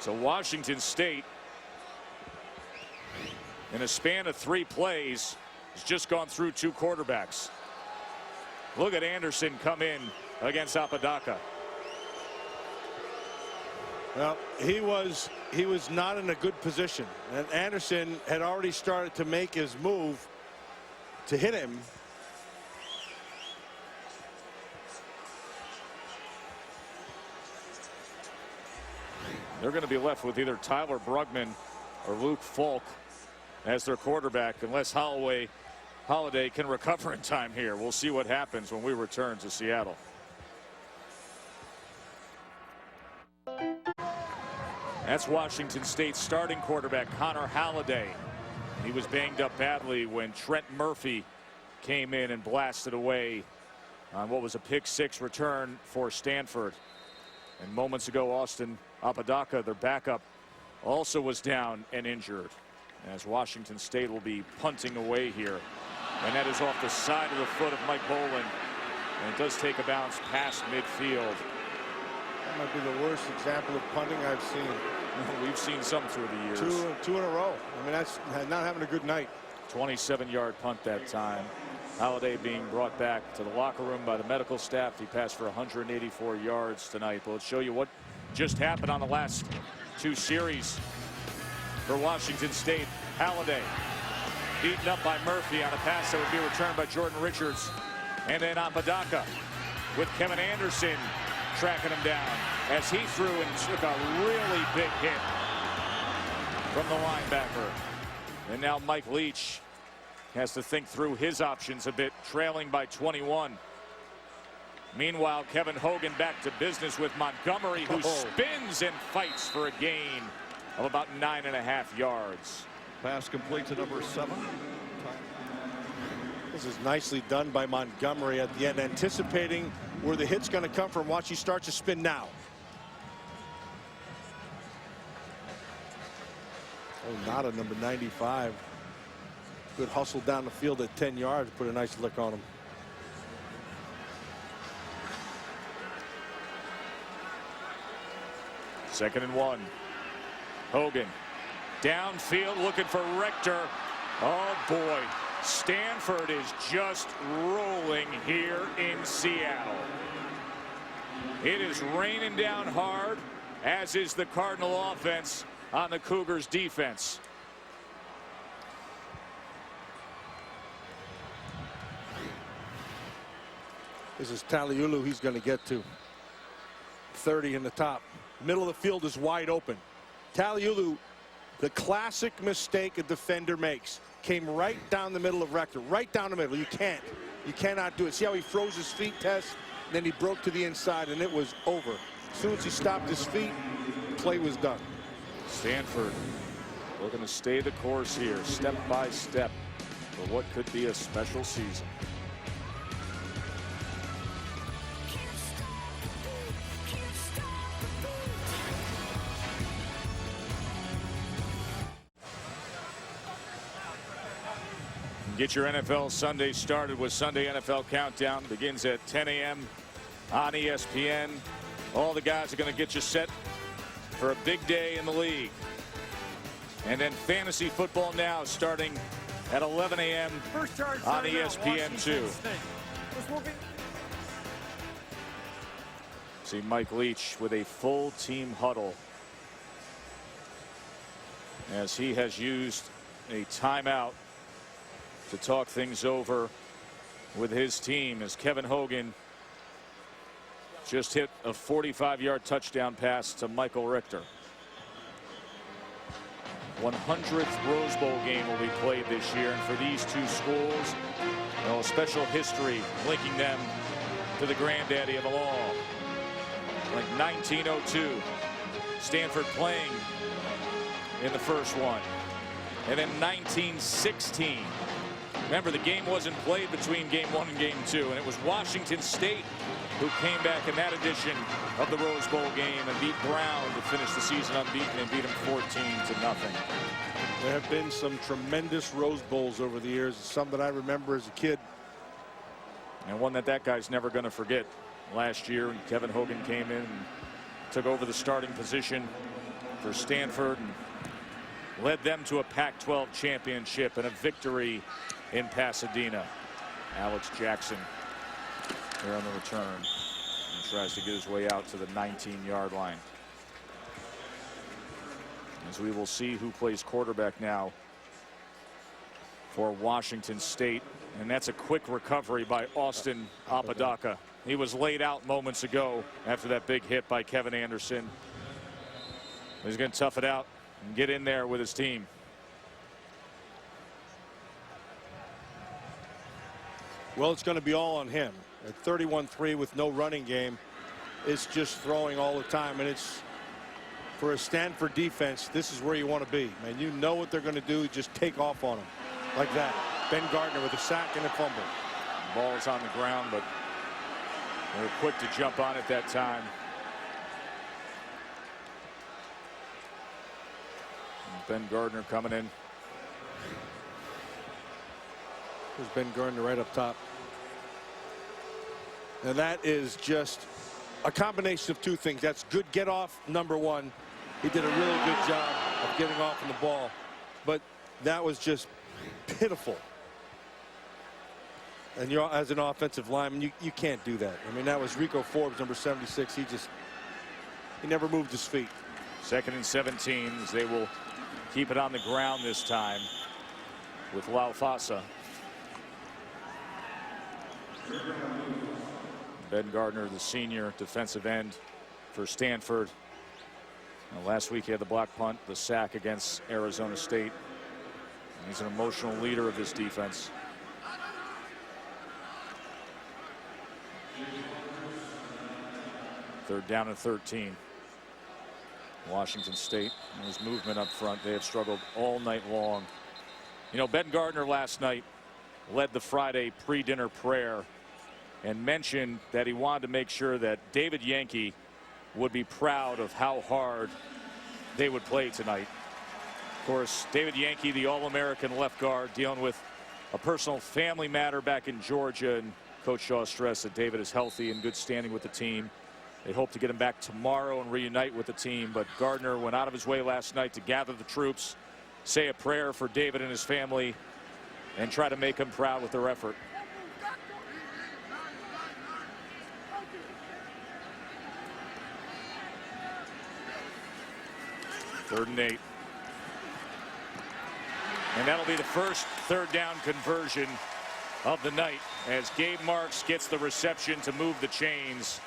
So Washington State, in a span of 3 plays, has just gone through 2 quarterbacks. Look at Anderson come in against Apodaca. Well, he was not in a good position, and Anderson had already started to make his move to hit him. They're going to be left with either Tyler Brugman or Luke Falk as their quarterback, unless Holiday can recover in time here. We'll see what happens when we return to Seattle. That's Washington State's starting quarterback, Connor Holiday. He was banged up badly when Trent Murphy came in and blasted away on what was a pick-6 return for Stanford. And moments ago, Austin Apodaca, their backup, also was down and injured, as Washington State will be punting away here. And that is off the side of the foot of Mike Boland. And it does take a bounce past midfield. That might be the worst example of punting I've seen. We've seen some through the years. Two in a row. I mean, that's not having a good night. 27-yard punt that time. Holiday being brought back to the locker room by the medical staff. He passed for 184 yards tonight. But let's show you what just happened on the last 2 series for Washington State. Holiday beaten up by Murphy on a pass that would be returned by Jordan Richards. And then Apodaca with Kevin Anderson tracking him down as he threw and took a really big hit from the linebacker. And now Mike Leach has to think through his options a bit, trailing by 21. Meanwhile, Kevin Hogan back to business with Montgomery, who spins and fights for a gain of about 9.5 yards. Pass complete to number 7. This is nicely done by Montgomery at the end, anticipating where the hit's going to come from. Watch, he starts to spin now. Oh, not a number 95. Good hustle down the field at 10 yards. Put a nice lick on him. Second and 1. Hogan downfield looking for Rector. Oh boy, Stanford is just rolling here in Seattle. It is raining down hard, as is the Cardinal offense on the Cougars defense. This is Taliulu he's going to get to. 30 in the top. Middle of the field is wide open. Taliulu, the classic mistake a defender makes. Came right down the middle of Rector. Right down the middle. You cannot do it. See how he froze his feet, Tess? And then he broke to the inside, and it was over. As soon as he stopped his feet, the play was done. Stanford looking to stay the course here, step by step, for what could be a special season. Get your NFL Sunday started with Sunday NFL Countdown. Begins at 10 a.m. on ESPN. All the guys are going to get you set for a big day in the league. And then fantasy football now starting at 11 a.m. on ESPN2. See Mike Leach with a full team huddle as he has used a timeout to talk things over with his team, as Kevin Hogan just hit a 45-yard touchdown pass to Michael Richter. 100th Rose Bowl game will be played this year, and for these two schools, you know, a special history linking them to the granddaddy of them all. Like 1902, Stanford playing in the first one, and then 1916. Remember, the game wasn't played between game 1 and game 2, and it was Washington State who came back in that edition of the Rose Bowl game and beat Brown to finish the season unbeaten and beat them 14-0. There have been some tremendous Rose Bowls over the years, some that I remember as a kid. And one that guy's never going to forget. Last year, when Kevin Hogan came in and took over the starting position for Stanford and led them to a Pac-12 championship and a victory in Pasadena. Alex Jackson here on the return and tries to get his way out to the 19-yard line. As we will see who plays quarterback now for Washington State, and that's a quick recovery by Austin Apodaca. He was laid out moments ago after that big hit by Kevin Anderson. He's going to tough it out and get in there with his team. Well, it's going to be all on him. At 31-3 with no running game, it's just throwing all the time, and it's for a Stanford defense. This is where you want to be, man. You know what they're going to do. Just take off on them like that. Ben Gardner with a sack and a fumble. The ball's on the ground, but they're quick to jump on it that time. And Ben Gardner coming in. There's Ben Gardner right up top. And that is just a combination of two things. That's good get off, number one. He did a really good job of getting off on the ball. But that was just pitiful. And you're, as an offensive lineman, you can't do that. I mean, that was Rico Forbes, number 76. He never moved his feet. 2nd and 17 as they will keep it on the ground this time with Laufasa. Ben Gardner, the senior defensive end for Stanford. Now, last week he had the block punt, the sack against Arizona State. He's an emotional leader of this defense. Third down and 13. Washington State, and his movement up front, they have struggled all night long. You know, Ben Gardner last night led the Friday pre-dinner prayer and mentioned that he wanted to make sure that David Yankey would be proud of how hard they would play tonight. Of course, David Yankey, the All-American left guard, dealing with a personal family matter back in Georgia, and Coach Shaw stressed that David is healthy and good standing with the team. They hope to get him back tomorrow and reunite with the team, but Gardner went out of his way last night to gather the troops, say a prayer for David and his family, and try to make him proud with their effort. Third and 8. And that'll be the first third down conversion of the night as Gabe Marks gets the reception to move the chains.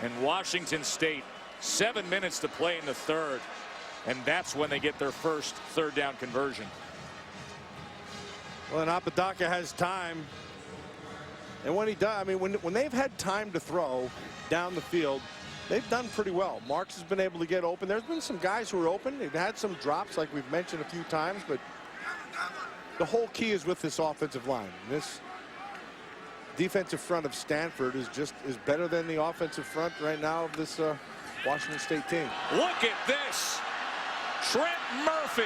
And Washington State, 7 minutes to play in the third. And that's when they get their first third down conversion. Well, and Apodaca has time. And when he does, I mean, when they've had time to throw down the field, they've done pretty well. Marks has been able to get open. There's been some guys who are open. They've had some drops like we've mentioned a few times, but the whole key is with this offensive line. This defensive front of Stanford is better than the offensive front right now of this Washington State team. Look at this. Trent Murphy.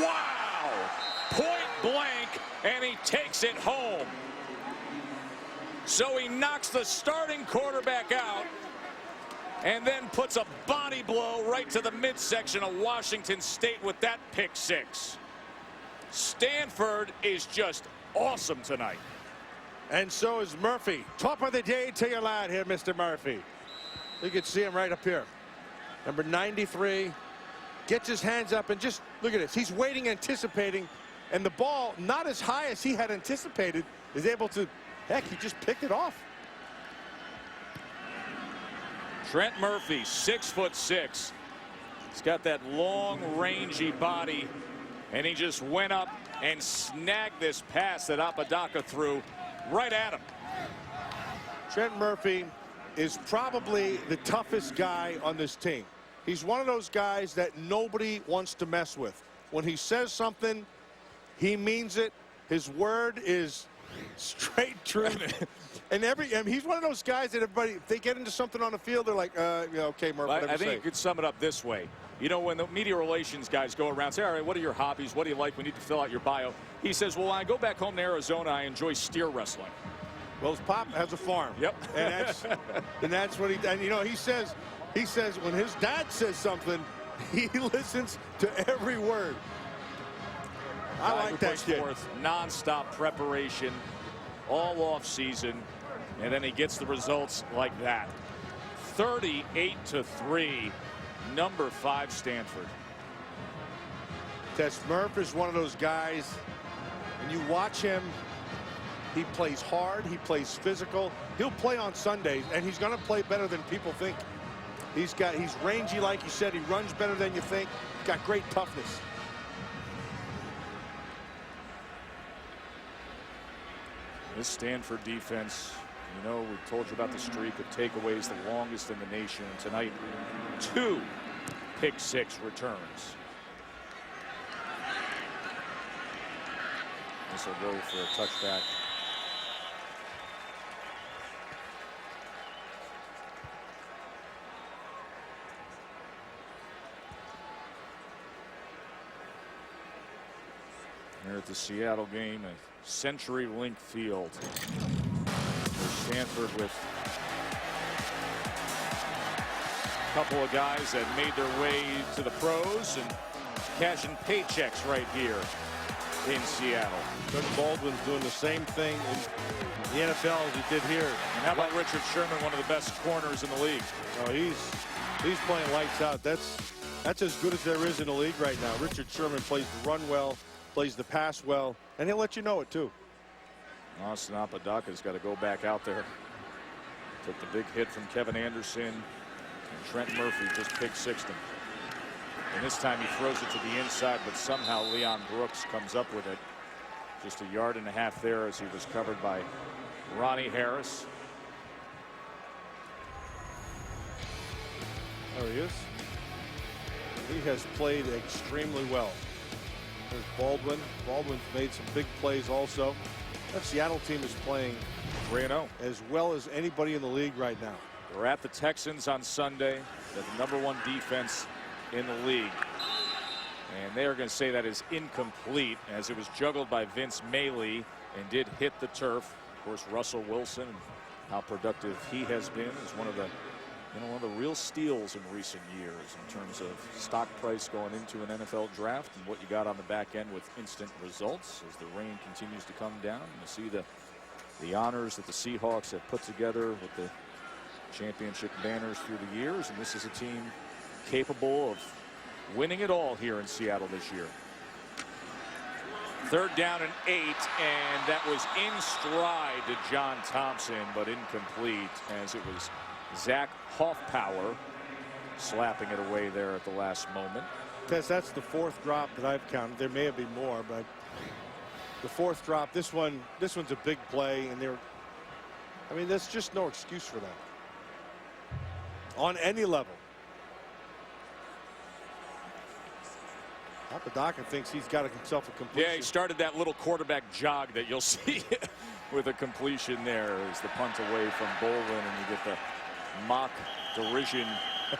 Wow. Point blank, and he takes it home. So he knocks the starting quarterback out and then puts a body blow right to the midsection of Washington State with that pick six. Stanford is just awesome tonight. And so is Murphy. Top of the day to your lad here, Mr. Murphy. You can see him right up here. Number 93 gets his hands up and just look at this. He's waiting, anticipating, and the ball, not as high as he had anticipated, is able to, heck, he just picked it off. Trent Murphy, 6'6". He's got that long, rangy body, and he just went up and snagged this pass that Apodaca threw right at him. Trent Murphy is probably the toughest guy on this team. He's one of those guys that nobody wants to mess with. When he says something, he means it. His word is straight truth. And he's one of those guys that everybody, if they get into something on the field, they're like, yeah, okay, Murphy, whatever I think you you could sum it up this way. You know, when the media relations guys go around, say, all right, what are your hobbies? What do you like? We need to fill out your bio. He says, well, when I go back home to Arizona, I enjoy steer wrestling. Well, his pop has a farm. Yep. And that's what he, and you know, he says when his dad says something, he listens to every word. I like that kid. Non-stop preparation all off season, and then he gets the results like that. 38-3, number 5 Stanford. Tess Murph is one of those guys, and you watch him, he plays hard, he plays physical. He'll play on Sundays, and he's going to play better than people think. He's rangy, like you said. He runs better than you think. He's got great toughness. This Stanford defense, you know, we told you about the streak of takeaways, the longest in the nation. And tonight, 2 pick-6 returns. This will go for a touchback. Here at the Seattle game at CenturyLink Field. Stanford with a couple of guys that made their way to the pros and cashing paychecks right here in Seattle. Doug Baldwin's doing the same thing in the NFL as he did here. And how about Richard Sherman, one of the best corners in the league? Oh, he's playing lights out. That's as good as there is in the league right now. Richard Sherman plays the run well, plays the pass well, and he'll let you know it too. Austin Apodaca's got to go back out there. Took the big hit from Kevin Anderson, and Trent Murphy just pick-sixed him. And this time he throws it to the inside, but somehow Leon Brooks comes up with it. Just 1.5 yards there as he was covered by Ronnie Harris. There he is. He has played extremely well. There's Baldwin. Baldwin's made some big plays also. That Seattle team is playing 3-0. as well as anybody in the league right now. We're at the Texans on Sunday. They're the #1 defense in the league. And they are going to say that is incomplete, as it was juggled by Vince Mayle and did hit the turf. Of course, Russell Wilson, how productive he has been, is one of the real steals in recent years in terms of stock price going into an NFL draft and what you got on the back end with instant results as the rain continues to come down. You see the honors that the Seahawks have put together with the championship banners through the years, and this is a team capable of winning it all here in Seattle this year. 3rd down and 8, and that was in stride to John Thompson, but incomplete, as it was Zach Hoffpower slapping it away there at the last moment. Tess, that's the 4th drop that I've counted. There may have been more, but the 4th drop, this one's a big play, and there's just no excuse for that on any level. Papadakis thinks he's got himself a completion. Yeah, he started that little quarterback jog that you'll see with a completion there as the punt away from Bolin, and you get the mock derision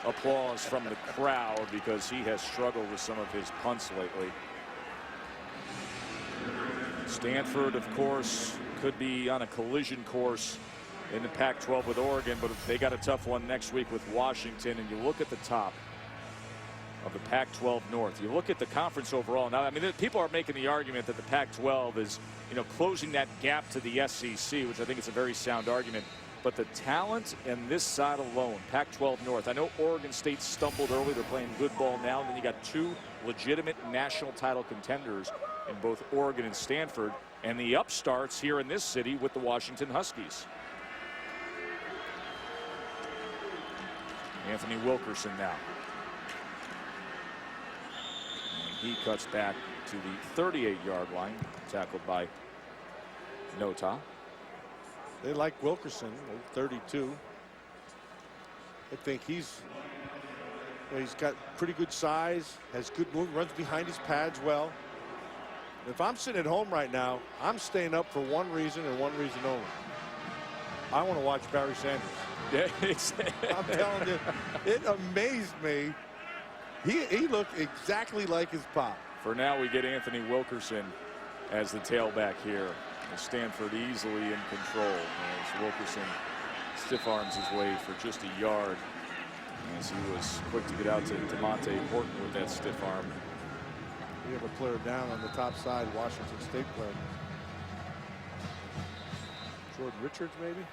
applause from the crowd because he has struggled with some of his punts lately. Stanford, of course, could be on a collision course in the Pac-12 with Oregon, but they got a tough one next week with Washington. And you look at the top of the Pac-12 North. You look at the conference overall. Now, I mean, people are making the argument that the Pac-12 is, closing that gap to the SEC, which I think is a very sound argument. But the talent in this side alone, Pac-12 North. I know Oregon State stumbled early. They're playing good ball now. And then you got 2 legitimate national title contenders in both Oregon and Stanford, and the upstarts here in this city with the Washington Huskies. Anthony Wilkerson now. And he cuts back to the 38-yard line, tackled by Nota. They like Wilkerson, 32. I think he's got pretty good size, has good move, runs behind his pads well. If I'm sitting at home right now, I'm staying up for one reason and one reason only. I want to watch Barry Sanders. Yeah, I'm telling you, it amazed me. He looked exactly like his pop. For now, we get Anthony Wilkerson as the tailback here. Stanford easily in control as Wilkerson stiff arms his way for just a yard as he was quick to get out to DeMonte Horton with that stiff arm. We have a player down on the top side, Washington State player. Jordan Richards, maybe?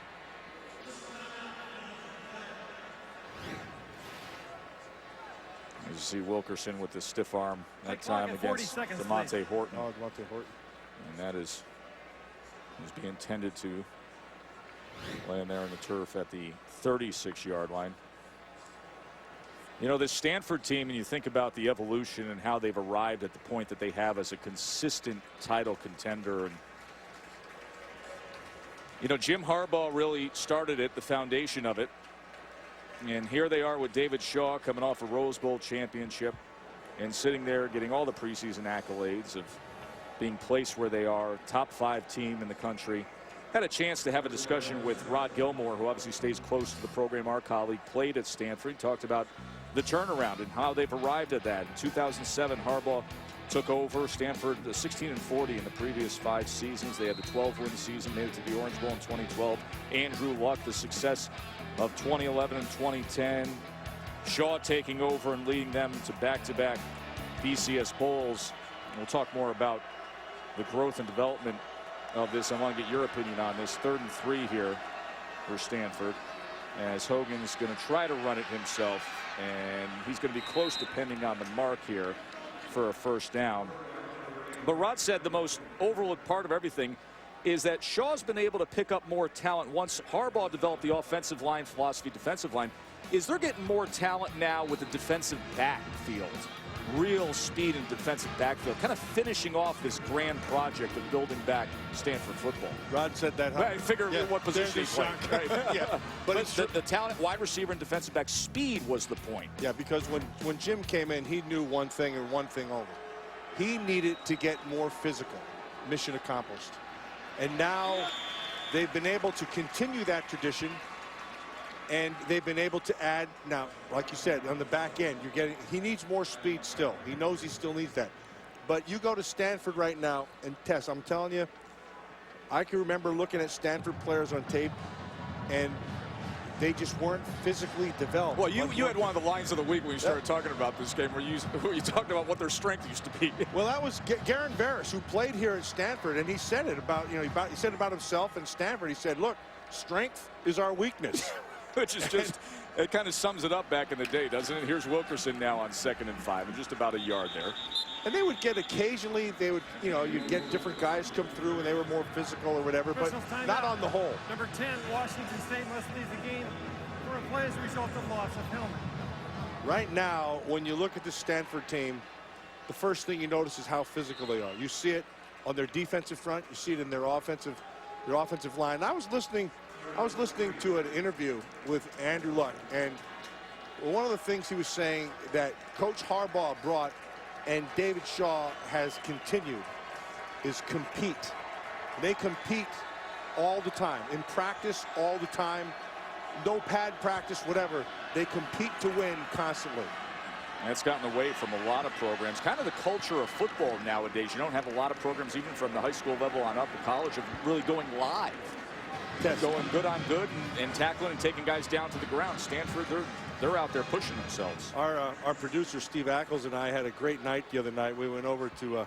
You see Wilkerson with the stiff arm that time against DeMonte Horton. Oh, DeMonte Horton. And that is being tended to, laying there on the turf at the 36-yard line. This Stanford team, and you think about the evolution and how they've arrived at the point that they have as a consistent title contender. And Jim Harbaugh really started it, the foundation of it. And here they are with David Shaw coming off a Rose Bowl championship and sitting there getting all the preseason accolades of being placed where they are, top 5 team in the country. Had a chance to have a discussion with Rod Gilmore, who obviously stays close to the program. Our colleague played at Stanford. He talked about the turnaround and how they've arrived at that. In 2007, Harbaugh took over. Stanford 16-40 in the previous 5 seasons. They had the 12-win season, made it to the Orange Bowl in 2012. Andrew Luck, the success of 2011 and 2010. Shaw taking over and leading them to back-to-back BCS Bowls. We'll talk more about the growth and development of this. I want to get your opinion on this. 3rd and 3 here for Stanford, as Hogan's going to try to run it himself, and he's going to be close depending on the mark here for a first down. But Rod said the most overlooked part of everything is that Shaw's been able to pick up more talent once Harbaugh developed the offensive line philosophy, defensive line. Is they're getting more talent now with the defensive backfield. Real speed in defensive backfield, kind of finishing off this grand project of building back Stanford football. Rod said that. I figure what position he played. Right? Yeah, but the talent, wide receiver and defensive back, speed was the point. Yeah, because when Jim came in, he knew one thing and one thing only. He needed to get more physical. Mission accomplished. And now they've been able to continue that tradition, and they've been able to add. Now, like you said, on the back end, he needs more speed still. He knows he still needs that. But you go to Stanford right now, and Tess, I'm telling you, I can remember looking at Stanford players on tape, and they just weren't physically developed. Well, you had one of the lines of the week when you started talking about this game where you talked about what their strength used to be. Well, that was Garen Veras, who played here at Stanford, and he said it about, he said about himself and Stanford. He said, look, strength is our weakness. Which is just, it kind of sums it up back in the day, doesn't it? Here's Wilkerson now on 2nd and 5, and just about a yard there. And they would get occasionally, they would, you'd get different guys come through and they were more physical or whatever, but not on the whole. Number 10, Washington State must leave the game for a play as a result of loss of helmet. Right now, when you look at the Stanford team, the first thing you notice is how physical they are. You see it on their defensive front, you see it in their offensive line. I was listening to an interview with Andrew Luck, and one of the things he was saying that Coach Harbaugh brought and David Shaw has continued is compete. They compete all the time, in practice all the time, no pad practice, whatever. They compete to win constantly. And it's gotten away from a lot of programs. Kind of the culture of football nowadays. You don't have a lot of programs, even from the high school level on up to college, of really going live. Going good on good and tackling and taking guys down to the ground. Stanford, they're out there pushing themselves. Our producer Steve Ackles and I had a great night the other night. We went over to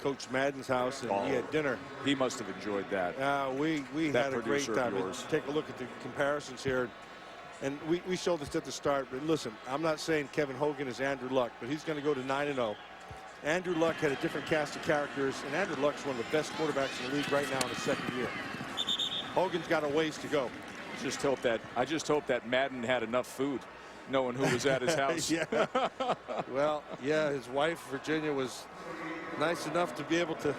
Coach Madden's house and he had dinner. He must have enjoyed that. We had a great time. Take a look at the comparisons here, and we showed this at the start. But listen, I'm not saying Kevin Hogan is Andrew Luck, but he's going to go to 9-0. Andrew Luck had a different cast of characters, and Andrew Luck's one of the best quarterbacks in the league right now in his second year. Hogan's got a ways to go. I just hope that Madden had enough food, knowing who was at his house. Yeah. Well, yeah, his wife Virginia was nice enough to be able to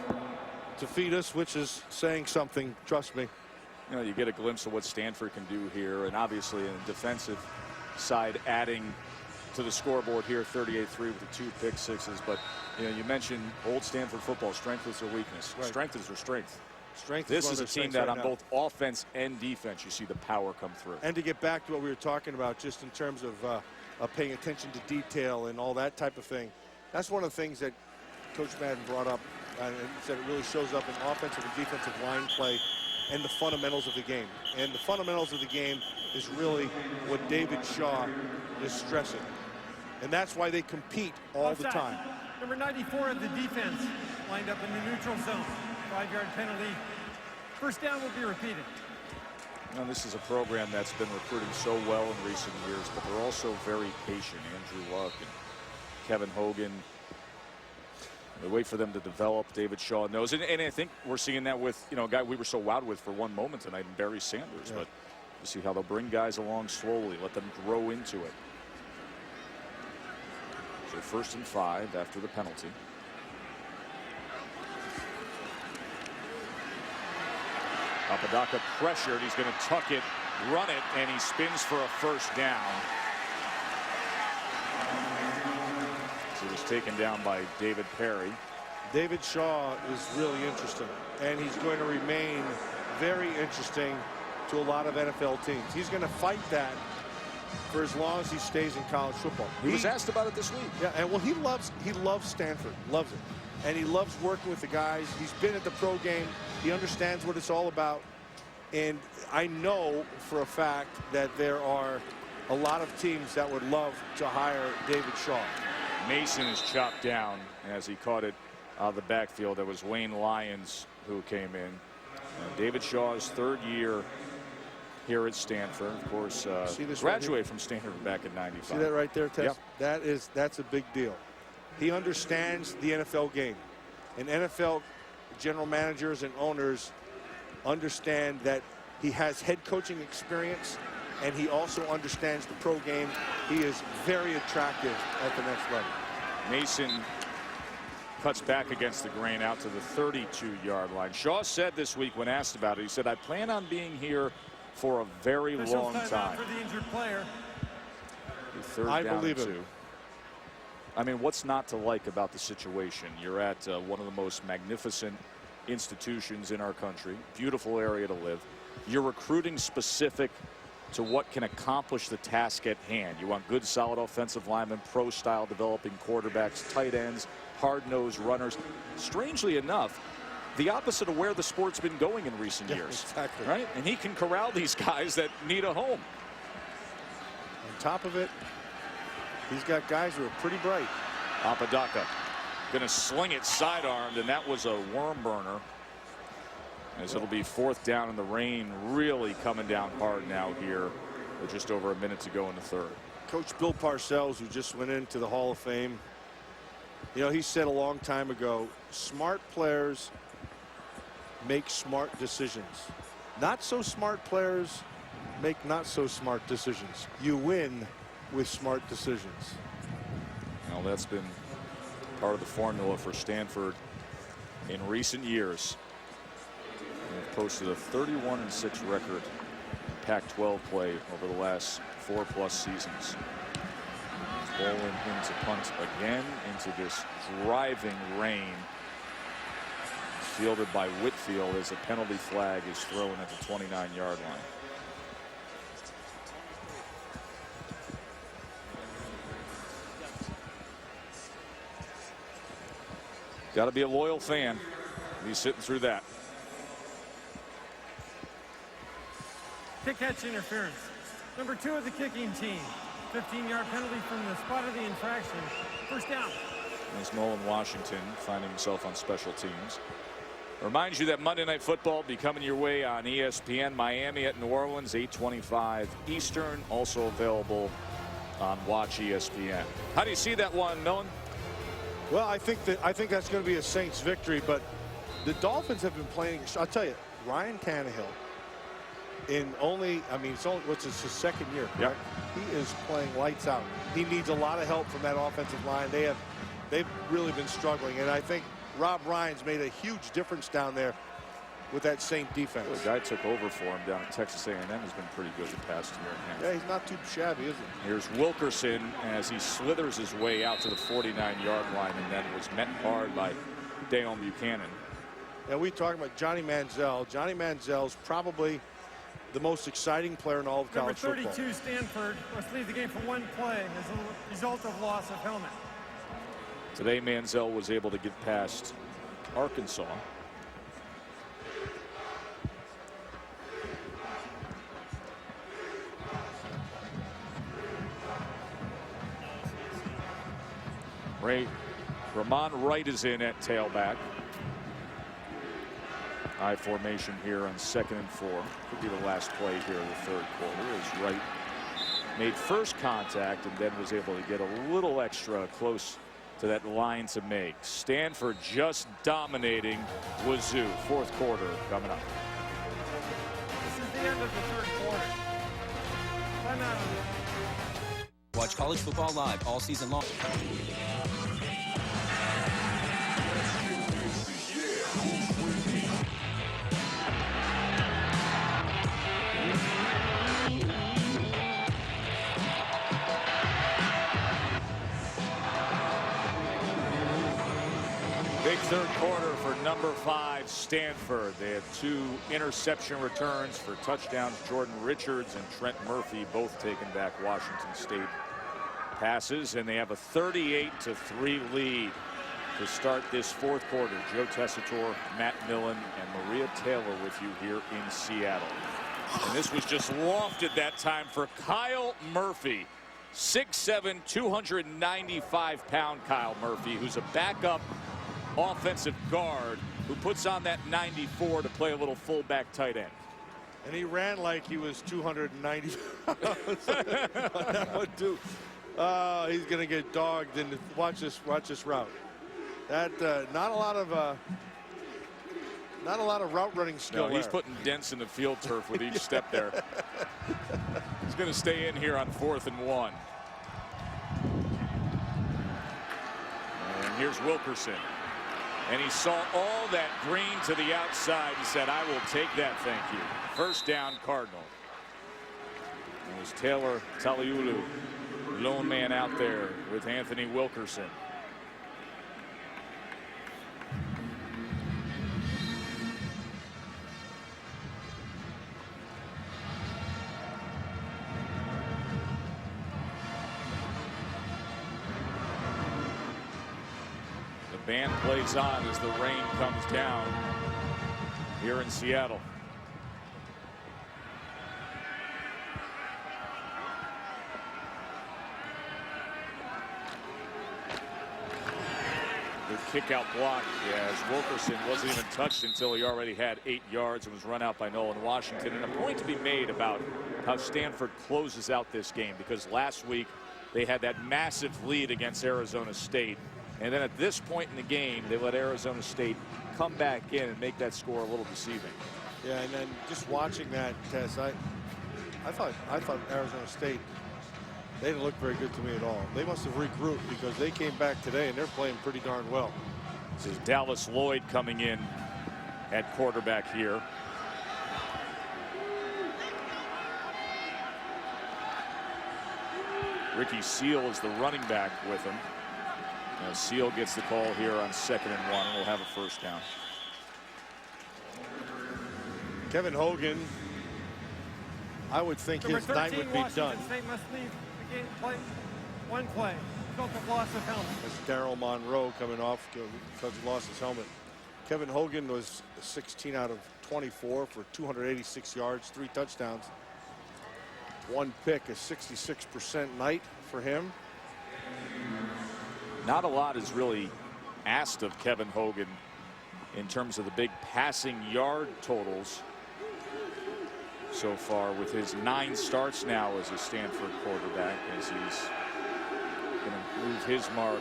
feed us, which is saying something. Trust me. You get a glimpse of what Stanford can do here, and obviously in the defensive side, adding to the scoreboard here, 38-3 with the 2 pick sixes. But you mentioned old Stanford football. Strength is their weakness. Right. Strength is their strength. This is a team that on both offense and defense, you see the power come through. And to get back to what we were talking about, just in terms of paying attention to detail and all that type of thing, that's one of the things that Coach Madden brought up and said it really shows up in offensive and defensive line play and the fundamentals of the game. And the fundamentals of the game is really what David Shaw is stressing. And that's why they compete all the time. Number 94 of the defense lined up in the neutral zone. 5-yard penalty. First down will be repeated. This is a program that's been recruiting so well in recent years, but they're also very patient. Andrew Luck and Kevin Hogan. They wait for them to develop. David Shaw knows. And I think we're seeing that with, a guy we were so wowed with for one moment tonight, Barry Sanders. Yeah. But you see how they'll bring guys along slowly, let them grow into it. So 1st and 5 after the penalty. Apodaca pressured. He's going to tuck it, run it, and he spins for a first down. So he was taken down by David Perry. David Shaw is really interesting, and he's going to remain very interesting to a lot of NFL teams. He's going to fight that for as long as he stays in college football. He was asked about it this week. Yeah, and well, he loves Stanford, loves it. And he loves working with the guys. He's been at the pro game. He understands what it's all about. And I know for a fact that there are a lot of teams that would love to hire David Shaw. Mason is chopped down as he caught it out of the backfield. That was Wayne Lyons who came in. David Shaw's 3rd year here at Stanford. Of course, graduated from Stanford back in '95. See that right there, Tess? Yep. That's a big deal. He understands the NFL game. And NFL general managers and owners understand that he has head coaching experience, and he also understands the pro game. He is very attractive at the next level. Mason cuts back against the grain out to the 32-yard line. Shaw said this week when asked about it, he said, I plan on being here for a very long time. For the injured player. I believe it. I mean, what's not to like about the situation? You're at one of the most magnificent institutions in our country. Beautiful area to live. You're recruiting specific to what can accomplish the task at hand. You want good, solid offensive linemen, pro-style developing quarterbacks, tight ends, hard-nosed runners. Strangely enough, the opposite of where the sport's been going in recent years. Exactly. Right? And he can corral these guys that need a home. On top of it, he's got guys who are pretty bright. Apodaca going to sling it sidearmed, and that was a worm burner. As it'll be 4th down, and the rain really coming down hard now here with just over a minute to go in the 3rd. Coach Bill Parcells, who just went into the Hall of Fame, you know, he said a long time ago, smart players make smart decisions. Not so smart players make not so smart decisions. You win with smart decisions. Well, that's been part of the formula for Stanford in recent years. They've posted a 31-6 record in Pac-12 play over the last 4+ seasons. Bowling into punt again into this driving rain. Fielded by Whitfield as a penalty flag is thrown at the 29-yard line. Got to be a loyal fan. He's sitting through that. Kick catch interference. Number 2 of the kicking team. 15-yard penalty from the spot of the infraction. First down. As Nolan Washington finding himself on special teams. Reminds you that Monday Night Football be coming your way on ESPN. Miami at New Orleans, 8:25 Eastern. Also available on Watch ESPN. How do you see that one, Millen? Well, I think that's going to be a Saints victory, but the Dolphins have been playing. I'll tell you, Ryan Tannehill, in only, I mean, it's only, what's his 2nd year, right? He is playing lights out. He needs a lot of help from that offensive line. They've really been struggling, and I think Rob Ryan's made a huge difference down there with that Saint defense. The guy took over for him down at Texas A&M has been pretty good the past year and a half. Yeah, he's not too shabby, is he? Here's Wilkerson as he slithers his way out to the 49-yard line and then was met hard by Deion Buchanan. Yeah, we talking about Johnny Manziel. Johnny Manziel's probably the most exciting player in all of college football. Number 32, Stanford, must leave the game for 1 play as a result of loss of helmet. Today, Manziel was able to get past Arkansas. Ramon Wright is in at tailback. I formation here on 2nd and 4. Could be the last play here in the 3rd quarter as Wright made first contact and then was able to get a little extra close to that line to make. Stanford just dominating Wazoo. 4th quarter coming up. This is the end of the 3rd quarter. Timeout. Watch college football live all season long. Big 3rd quarter for number 5 Stanford. They had 2 interception returns for touchdowns. Jordan Richards and Trent Murphy both taken back Washington State passes, and they have a 38-3 lead to start this 4th quarter. Joe Tessitore, Matt Millen, and Maria Taylor with you here in Seattle. And this was just lofted that time for Kyle Murphy. 6'7", 295-pound Kyle Murphy, who's a backup offensive guard who puts on that 94 to play a little fullback tight end. And he ran like he was 290 pounds on that one too. He's going to get dogged. And watch this route. That not a lot of route running skill. No, he's putting dents in the field turf with each step there. He's going to stay in here on 4th and 1. And here's Wilkerson. And he saw all that green to the outside and said, I will take that, thank you. First down, Cardinal. It was Taylor Taliulu, lone man out there with Anthony Wilkerson. band plays on as the rain comes down here in Seattle. The kick out block as Wilkerson wasn't even touched until he already had 8 yards and was run out by Nolan Washington. And a point to be made about how Stanford closes out this game, because last week they had that massive lead against Arizona State. And then at this point in the game, they let Arizona State come back in and make that score a little deceiving. Yeah, and then just watching that, Tess, I thought Arizona State, they didn't look very good to me at all. They must have regrouped, because they came back today and they're playing pretty darn well. This is Dallas Lloyd coming in at quarterback here. Ricky Seal is the running back with him. Now Seal gets the call here on 2nd and 1. We'll have a first down. Kevin Hogan, I would think his night would be done. State must leave the game one play. Result of loss of helmet. That's Daryl Monroe coming off because he lost his helmet. Kevin Hogan was 16 out of 24 for 286 yards, 3 touchdowns. 1 pick, a 66% night for him. Not a lot is really asked of Kevin Hogan in terms of the big passing yard totals so far, with his 9 starts now as a Stanford quarterback, as he's going to move his mark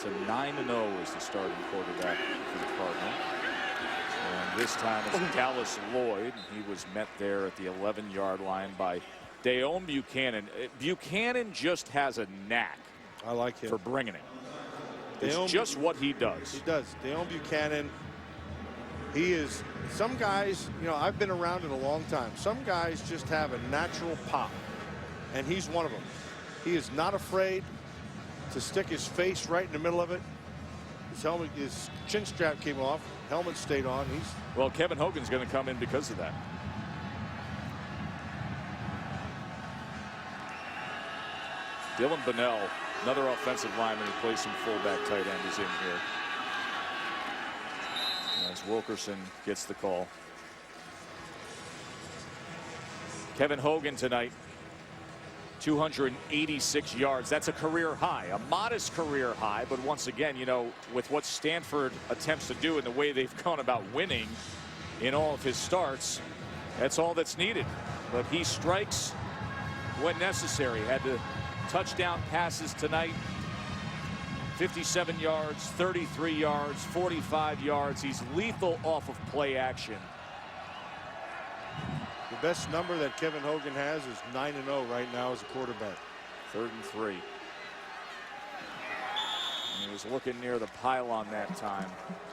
to 9-0 as the starting quarterback for the Cardinal. And this time it's Dallas Lloyd. He was met there at the 11-yard line by Deone Buchanan. Buchanan just has a knack, I like him, for bringing it. It's just what he does. He does. Deone Buchanan, he is, some guys, you know, I've been around it a long time. Some guys just have a natural pop, and he's one of them. He is not afraid to stick his face right in the middle of it. His helmet, his chin strap came off, helmet stayed on. Well, Kevin Hogan's going to come in because of that. Dylan Bunnell, another offensive lineman who plays some fullback tight end, is in here. As Wilkerson gets the call. Kevin Hogan tonight, 286 yards. That's a career high, a modest career high. But once again, you know, with what Stanford attempts to do and the way they've gone about winning in all of his starts, that's all that's needed. But he strikes when necessary. Had to touchdown passes tonight. 57 yards, 33 yards, 45 yards. He's lethal off of play action. The best number that Kevin Hogan has is 9-0 right now as a quarterback. 3rd and 3. And he was looking near the pylon that time,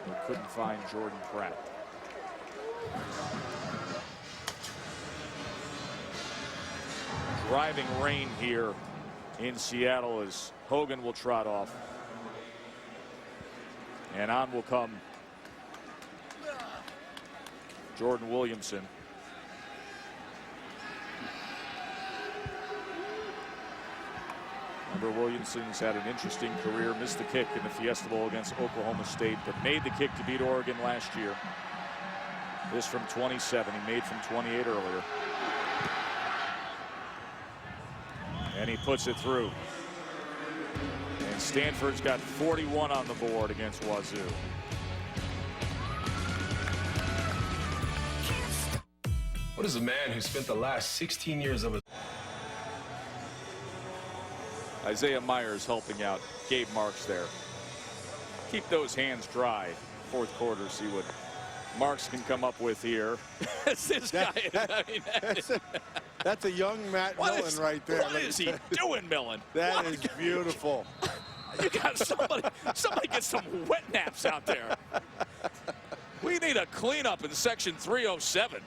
but couldn't find Jordan Pratt. Driving rain here in Seattle as Hogan will trot off. And on will come Jordan Williamson. Remember, Williamson's had an interesting career, missed the kick in the Fiesta Bowl against Oklahoma State, but made the kick to beat Oregon last year. This from 27, he made from 28 earlier. And he puts it through. And Stanford's got 41 on the board against Wazoo. What is a man who spent the last 16 years of his... Isaiah Myers helping out Gabe Marks there. Keep those hands dry. 4th quarter, see what Marks can come up with here. This guy, that's a young Matt Millen right there. What is he doing, Millen? That is beautiful. You got somebody get some wet naps out there. We need a cleanup in section 307.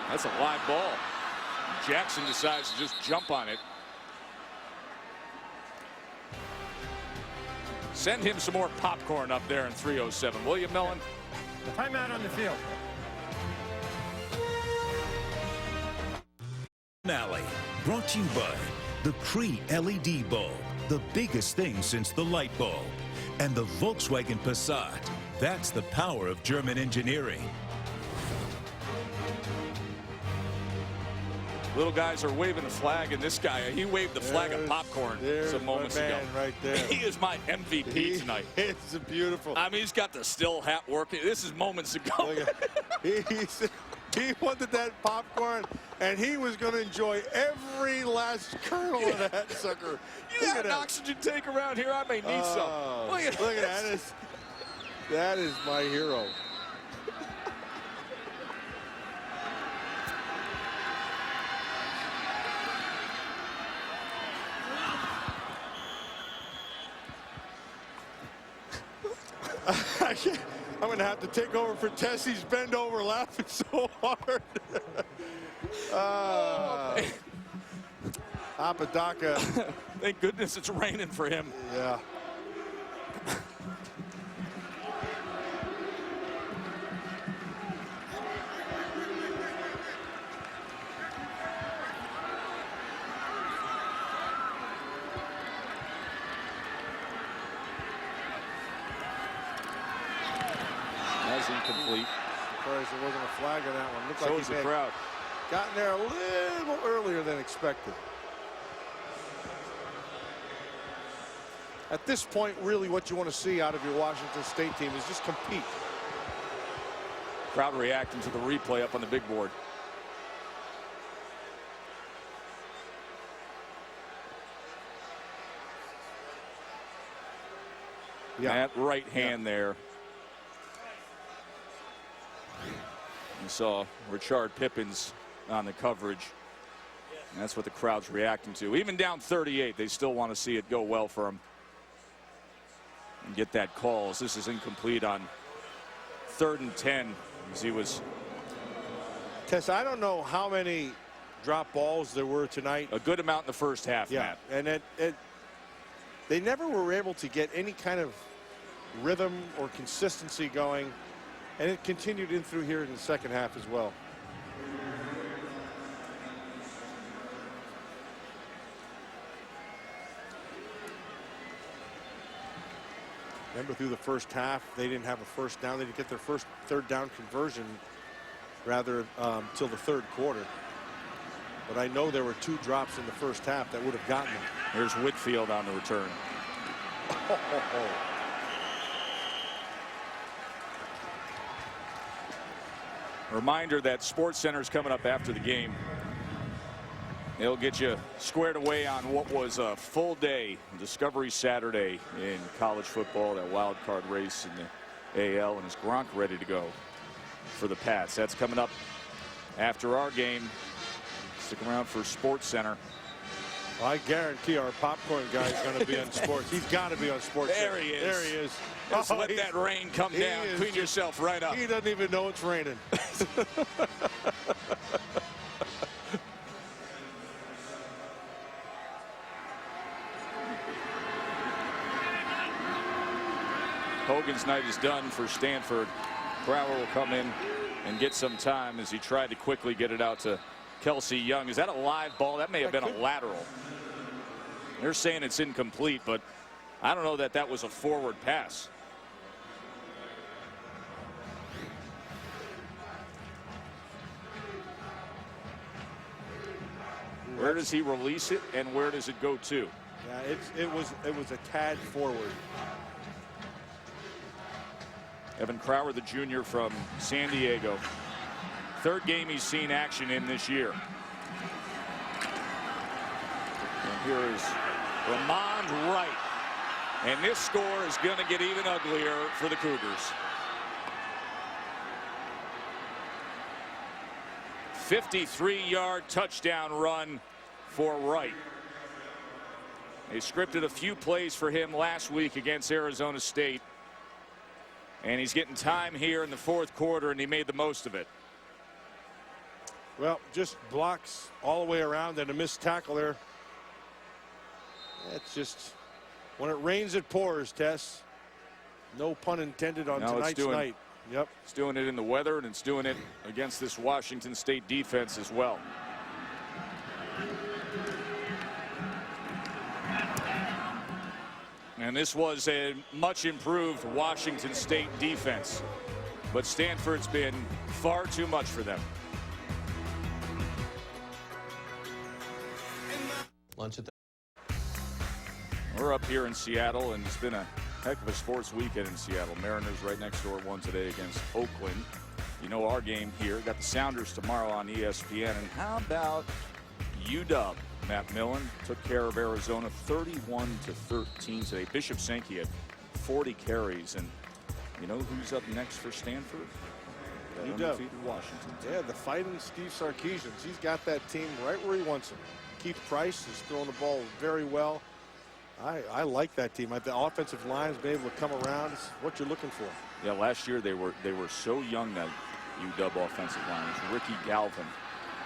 That's a live ball. Jackson decides to just jump on it. Send him some more popcorn up there in 307, will you, Millen? Timeout on the field. Finale, brought to you by the Cree LED bulb, the biggest thing since the light bulb, and the Volkswagen Passat. That's the power of German engineering. Little guys are waving the flag, and this guy, he waved the flag of popcorn some moments ago. Right there. He is my MVP tonight. It's beautiful. I mean, he's got the still hat working. This is moments ago. He wanted that popcorn, and he was going to enjoy every last kernel of that sucker. You got an oxygen tank around here? I may need some. Look at that. That is my hero. I'm going to have to take over for Tessie's bend over laughing so hard. Apodaca. Thank goodness it's raining for him. Yeah. That's incomplete. Surprised there wasn't a flag on that one. Looked So like was he the had crowd. gotten there a little earlier than expected. At this point, really what you want to see out of your Washington State team is just compete. Crowd reacting to the replay up on the big board. Yeah. That right hand there. You saw Richard Pippins on the coverage. And that's what the crowd's reacting to. Even down 38, they still want to see it go well for him. And get that call as this is incomplete on 3rd and 10 as he was. Tess, I don't know how many drop balls there were tonight. A good amount in the first half, yeah, Matt. And they never were able to get any kind of rhythm or consistency going. And it continued in through here in the second half as well. Remember, through the first half, they didn't have a first down. They didn't get their first third down conversion, rather, till the third quarter. But I know there were 2 drops in the first half that would have gotten them. There's Whitfield on the return. Reminder that SportsCenter is coming up after the game. They'll get you squared away on what was a full day, Discovery Saturday in college football, that wild card race in the AL, and is Gronk ready to go for the Pats? That's coming up after our game. Stick around for SportsCenter. Well, I guarantee our popcorn guy is going to be on sports. He's got to be on sports. There he is. There he is. Just let that rain come down. Clean yourself right up. He doesn't even know it's raining. Hogan's night is done for Stanford. Brower will come in and get some time as he tried to quickly get it out to Kelsey Young. Is that a live ball? That may have been a lateral. They're saying it's incomplete, but I don't know that that was a forward pass. Where does he release it, and where does it go to? Yeah, it was a tad forward. Evan Crower, the junior from San Diego. 3rd game he's seen action in this year. And here is Ramond Wright. And this score is going to get even uglier for the Cougars. 53-yard touchdown run for Wright. They scripted a few plays for him last week against Arizona State. And he's getting time here in the 4th quarter, and he made the most of it. Well, just blocks all the way around and a missed tackle there. That's just, when it rains, it pours, Tess. No pun intended on tonight's night. Yep. It's doing it in the weather, and it's doing it against this Washington State defense as well. And this was a much improved Washington State defense, but Stanford's been far too much for them. Lunch at the We're up here in Seattle, and it's been a heck of a sports weekend in Seattle. Mariners right next door won today against Oakland. You know our game here. Got the Sounders tomorrow on ESPN. And how about UW? Matt Millen took care of Arizona 31-13 today. Bishop Sankey had 40 carries. And you know who's up next for Stanford? UW. Washington. Yeah, the fighting Steve Sarkisians. He's got that team right where he wants them. Keith Price is throwing the ball very well. I like that team. The offensive line has been able to come around. It's what you're looking for. Yeah, last year they were so young, that UW offensive line. It was Ricky Galvin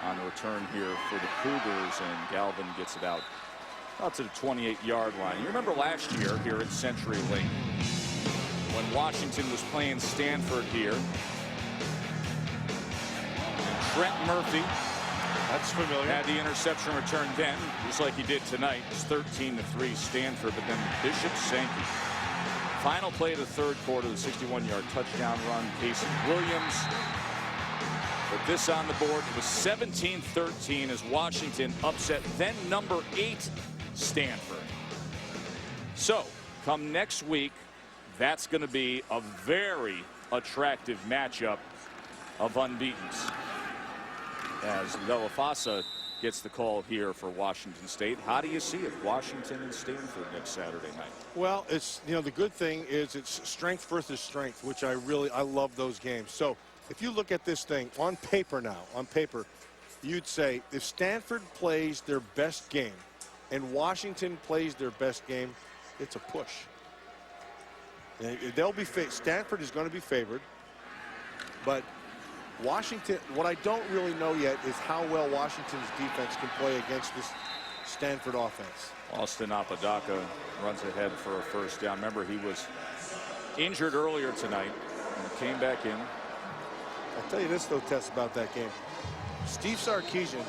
on the return here for the Cougars, and Galvin gets it out to the 28-yard line. You remember last year here at CenturyLink when Washington was playing Stanford here. Trent Murphy, that's familiar, had the interception return then, just like he did tonight. It's 13-3 Stanford, but then Bishop Sankey. Final play of the third quarter, the 61-yard touchdown run, Casey Williams. Put this on the board. It was 17-13 as Washington upset then number 8 Stanford. So come next week, that's going to be a very attractive matchup of unbeatens, as Velafasa gets the call here for Washington State. How do you see it, Washington and Stanford next Saturday night? Well, it's, you know, the good thing is it's strength versus strength, which I love those games. So if you look at this thing on paper now, you'd say if Stanford plays their best game and Washington plays their best game, it's a push. They'll be Stanford is going to be favored, but Washington, what I don't really know yet is how well Washington's defense can play against this Stanford offense. Austin Apodaca runs ahead for a first down. Remember, he was injured earlier tonight and came back in. I'll tell you this, though, Tess, about that game. Steve Sarkisian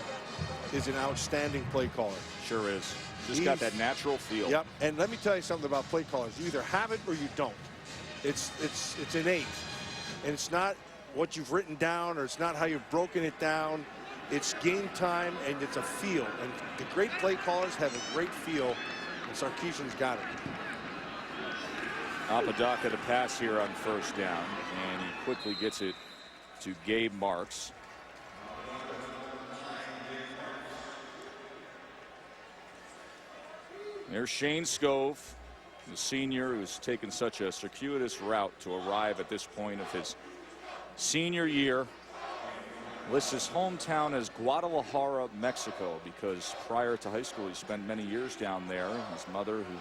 is an outstanding play caller. Sure is. Just got that natural feel. Yep. And let me tell you something about play callers. You either have it or you don't. It's innate. And it's not what you've written down, or it's not how you've broken it down. It's game time, and it's a feel. And the great play callers have a great feel, and Sarkisian's got it. Apodaca to pass here on first down, and he quickly gets it to Gabe Marks. There's Shane Skov, the senior who's taken such a circuitous route to arrive at this point of his senior year. Lists his hometown as Guadalajara, Mexico, because prior to high school he spent many years down there. His mother, who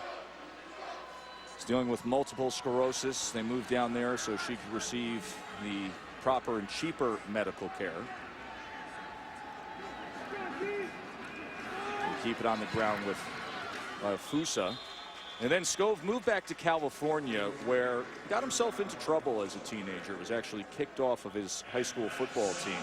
is dealing with multiple sclerosis, they moved down there so she could receive the proper and cheaper medical care. And keep it on the ground with Fusa. And then Skov moved back to California, where he got himself into trouble as a teenager. Was actually kicked off of his high school football team.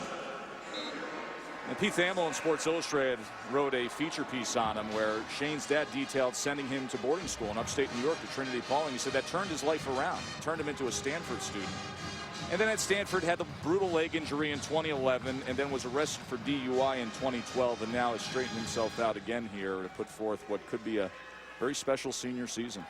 And Pete Thamel in Sports Illustrated wrote a feature piece on him where Shane's dad detailed sending him to boarding school in upstate New York to Trinity Pauling. He said that turned his life around, turned him into a Stanford student. And then at Stanford had the brutal leg injury in 2011 and then was arrested for DUI in 2012, and now has straightened himself out again here to put forth what could be a very special senior season.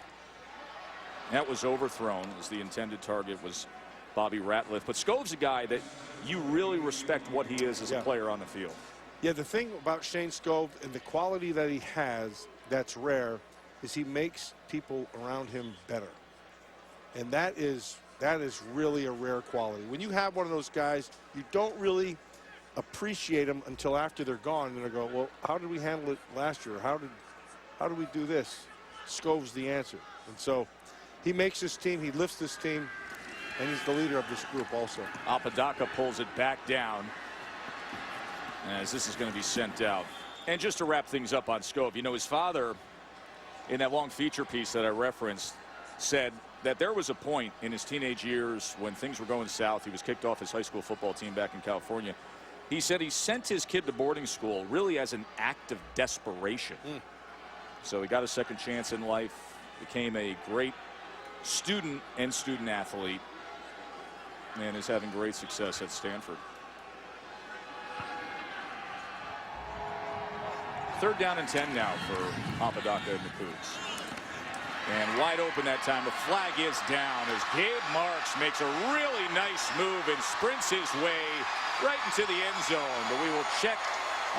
That was overthrown, as the intended target was Bobby Ratliff. But Skov's a guy that you really respect what he is as a player on the field. Yeah, the thing about Shane Skov and the quality that he has that's rare is he makes people around him better. And that is really a rare quality. When you have one of those guys, you don't really appreciate them until after they're gone, and they go, well, how did we handle it last year? How do we do this? Skov's the answer. And so he makes this team, he lifts this team, and he's the leader of this group also. Apodaca pulls it back down as this is going to be sent out. And just to wrap things up on Skov, you know, his father, in that long feature piece that I referenced, said that there was a point in his teenage years when things were going south. He was kicked off his high school football team back in California. He said he sent his kid to boarding school really as an act of desperation. So he got a second chance in life, became a great student and student athlete, and is having great success at Stanford. Third down and 10 now for Apodaca and the Cougs. And wide open that time. The flag is down as Gabe Marks makes a really nice move and sprints his way right into the end zone. But we will check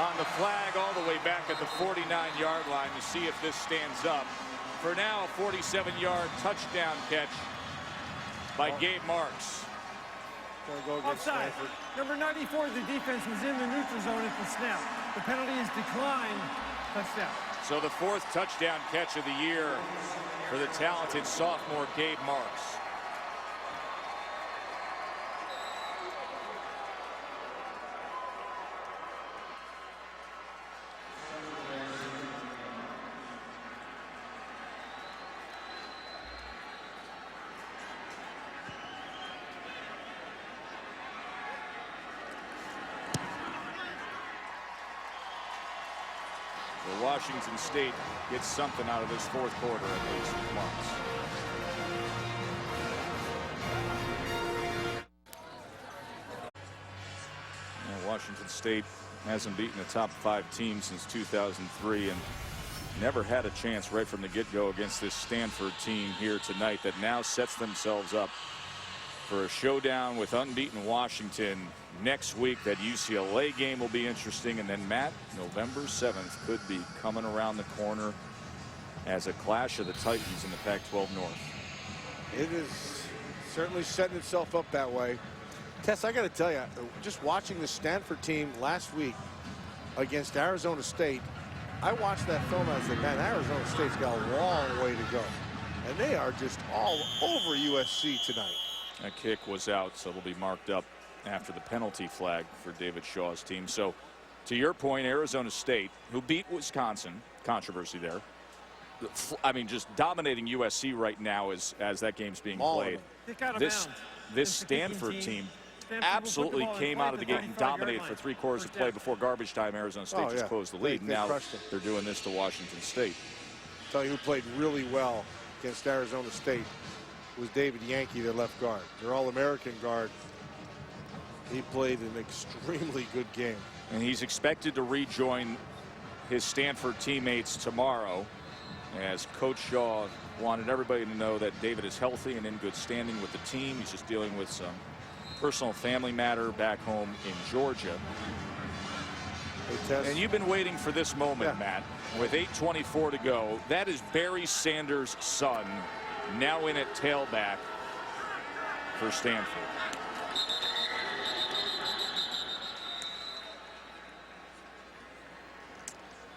on the flag all the way back at the 49-yard line to see if this stands up. For now, a 47-yard touchdown catch by Gabe Marks. Offside. Number 94 of the defense was in the neutral zone at the snap. The penalty is declined. Touchdown. So the fourth touchdown catch of the year for the talented sophomore Gabe Marks. Washington State gets something out of this fourth quarter at least with Marks. Washington State hasn't beaten a top 5 team since 2003 and never had a chance right from the get-go against this Stanford team here tonight that now sets themselves up for a showdown with unbeaten Washington next week. That UCLA game will be interesting, and then Matt, November 7th could be coming around the corner as a clash of the Titans in the Pac-12 North. It is certainly setting itself up that way. Tess, I got to tell you, just watching the Stanford team last week against Arizona State, I watched that film and I said, man, Arizona State's got a long way to go. And they are just all over USC tonight. That kick was out, so it'll be marked up after the penalty flag for David Shaw's team. So, to your point, Arizona State, who beat Wisconsin, controversy there. I mean, just dominating USC right now as that game's being played. This Stanford team absolutely came out of the gate and dominated for 3 quarters of play before garbage time. Arizona State just closed the lead. Now they're doing this to Washington State. I'll tell you who played really well against Arizona State was David Yankee, their left guard. Their All-American guard. He played an extremely good game. And he's expected to rejoin his Stanford teammates tomorrow, as Coach Shaw wanted everybody to know that David is healthy and in good standing with the team. He's just dealing with some personal family matter back home in Georgia. And you've been waiting for this moment, Matt, with 8:24 to go. That is Barry Sanders' son, now in at tailback for Stanford.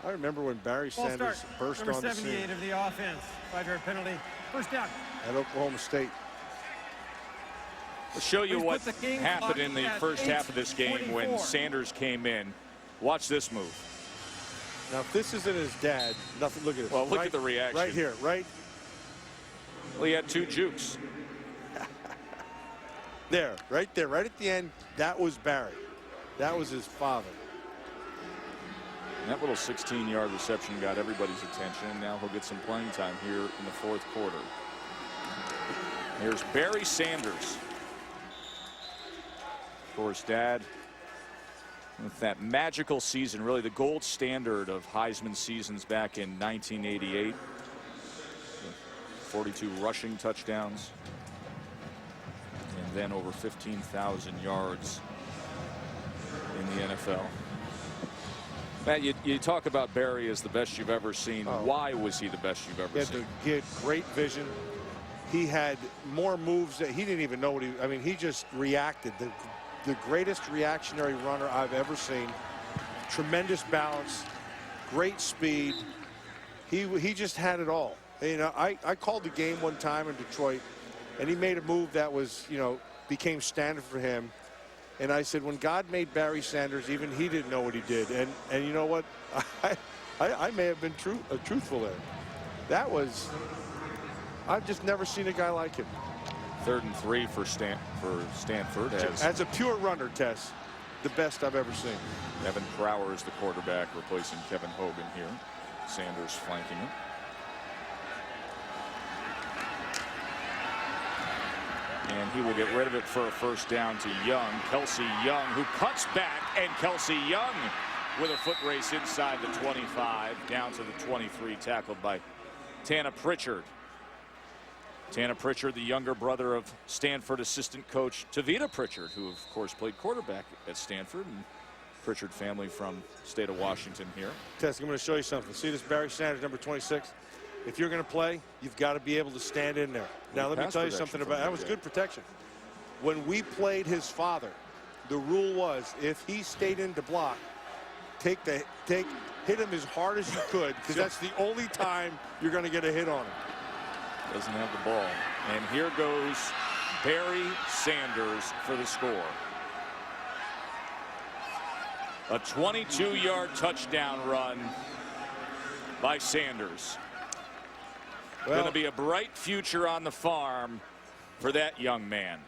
I remember when Barry Sanders burst on the scene. Number 78 of the offense. 5-yard penalty. First down. At Oklahoma State. I'll show you what happened in the first half of this game when Sanders came in. Watch this move. Now, if this isn't his dad, nothing. Look at it. Well, look at the reaction. Right here, right? Well, he had 2 jukes. There, right there, right at the end. That was Barry. That was his father. And that little 16-yard reception got everybody's attention, and now he'll get some playing time here in the fourth quarter. Here's Barry Sanders. Of course, Dad, with that magical season, really the gold standard of Heisman seasons back in 1988. 42 rushing touchdowns, and then over 15,000 yards in the NFL. Matt, you talk about Barry as the best you've ever seen. Why was he the best you've ever seen? He had great vision. He had more moves that he didn't even know what I mean, he just reacted. The greatest reactionary runner I've ever seen. Tremendous balance, great speed. He just had it all. You know, I called the game one time in Detroit, and he made a move that was, you know, became standard for him. And I said, when God made Barry Sanders, even he didn't know what he did. And you know what? I may have been truthful there. That was, I've just never seen a guy like him. 3rd and 3 for Stanford. As a pure runner, Tess, the best I've ever seen. Evan Crower is the quarterback, replacing Kevin Hogan here. Sanders flanking him. And he will get rid of it for a first down to Young. Kelsey Young, who cuts back, and Kelsey Young with a foot race inside the 25, down to the 23, tackled by Tana Pritchard. Tana Pritchard, the younger brother of Stanford assistant coach Tavita Pritchard, who of course played quarterback at Stanford, and Pritchard family from state of Washington here. Tess, I'm going to show you something. See this Barry Sanders, number 26? If you're going to play, you've got to be able to stand in there. Now, let me tell you something about that. Was good protection. When we played his father, the rule was if he stayed in to block, hit him as hard as you could, because that's the only time you're going to get a hit on him. Doesn't have the ball. And here goes Barry Sanders for the score. A 22-yard touchdown run by Sanders. Well, going to be a bright future on the farm for that young man.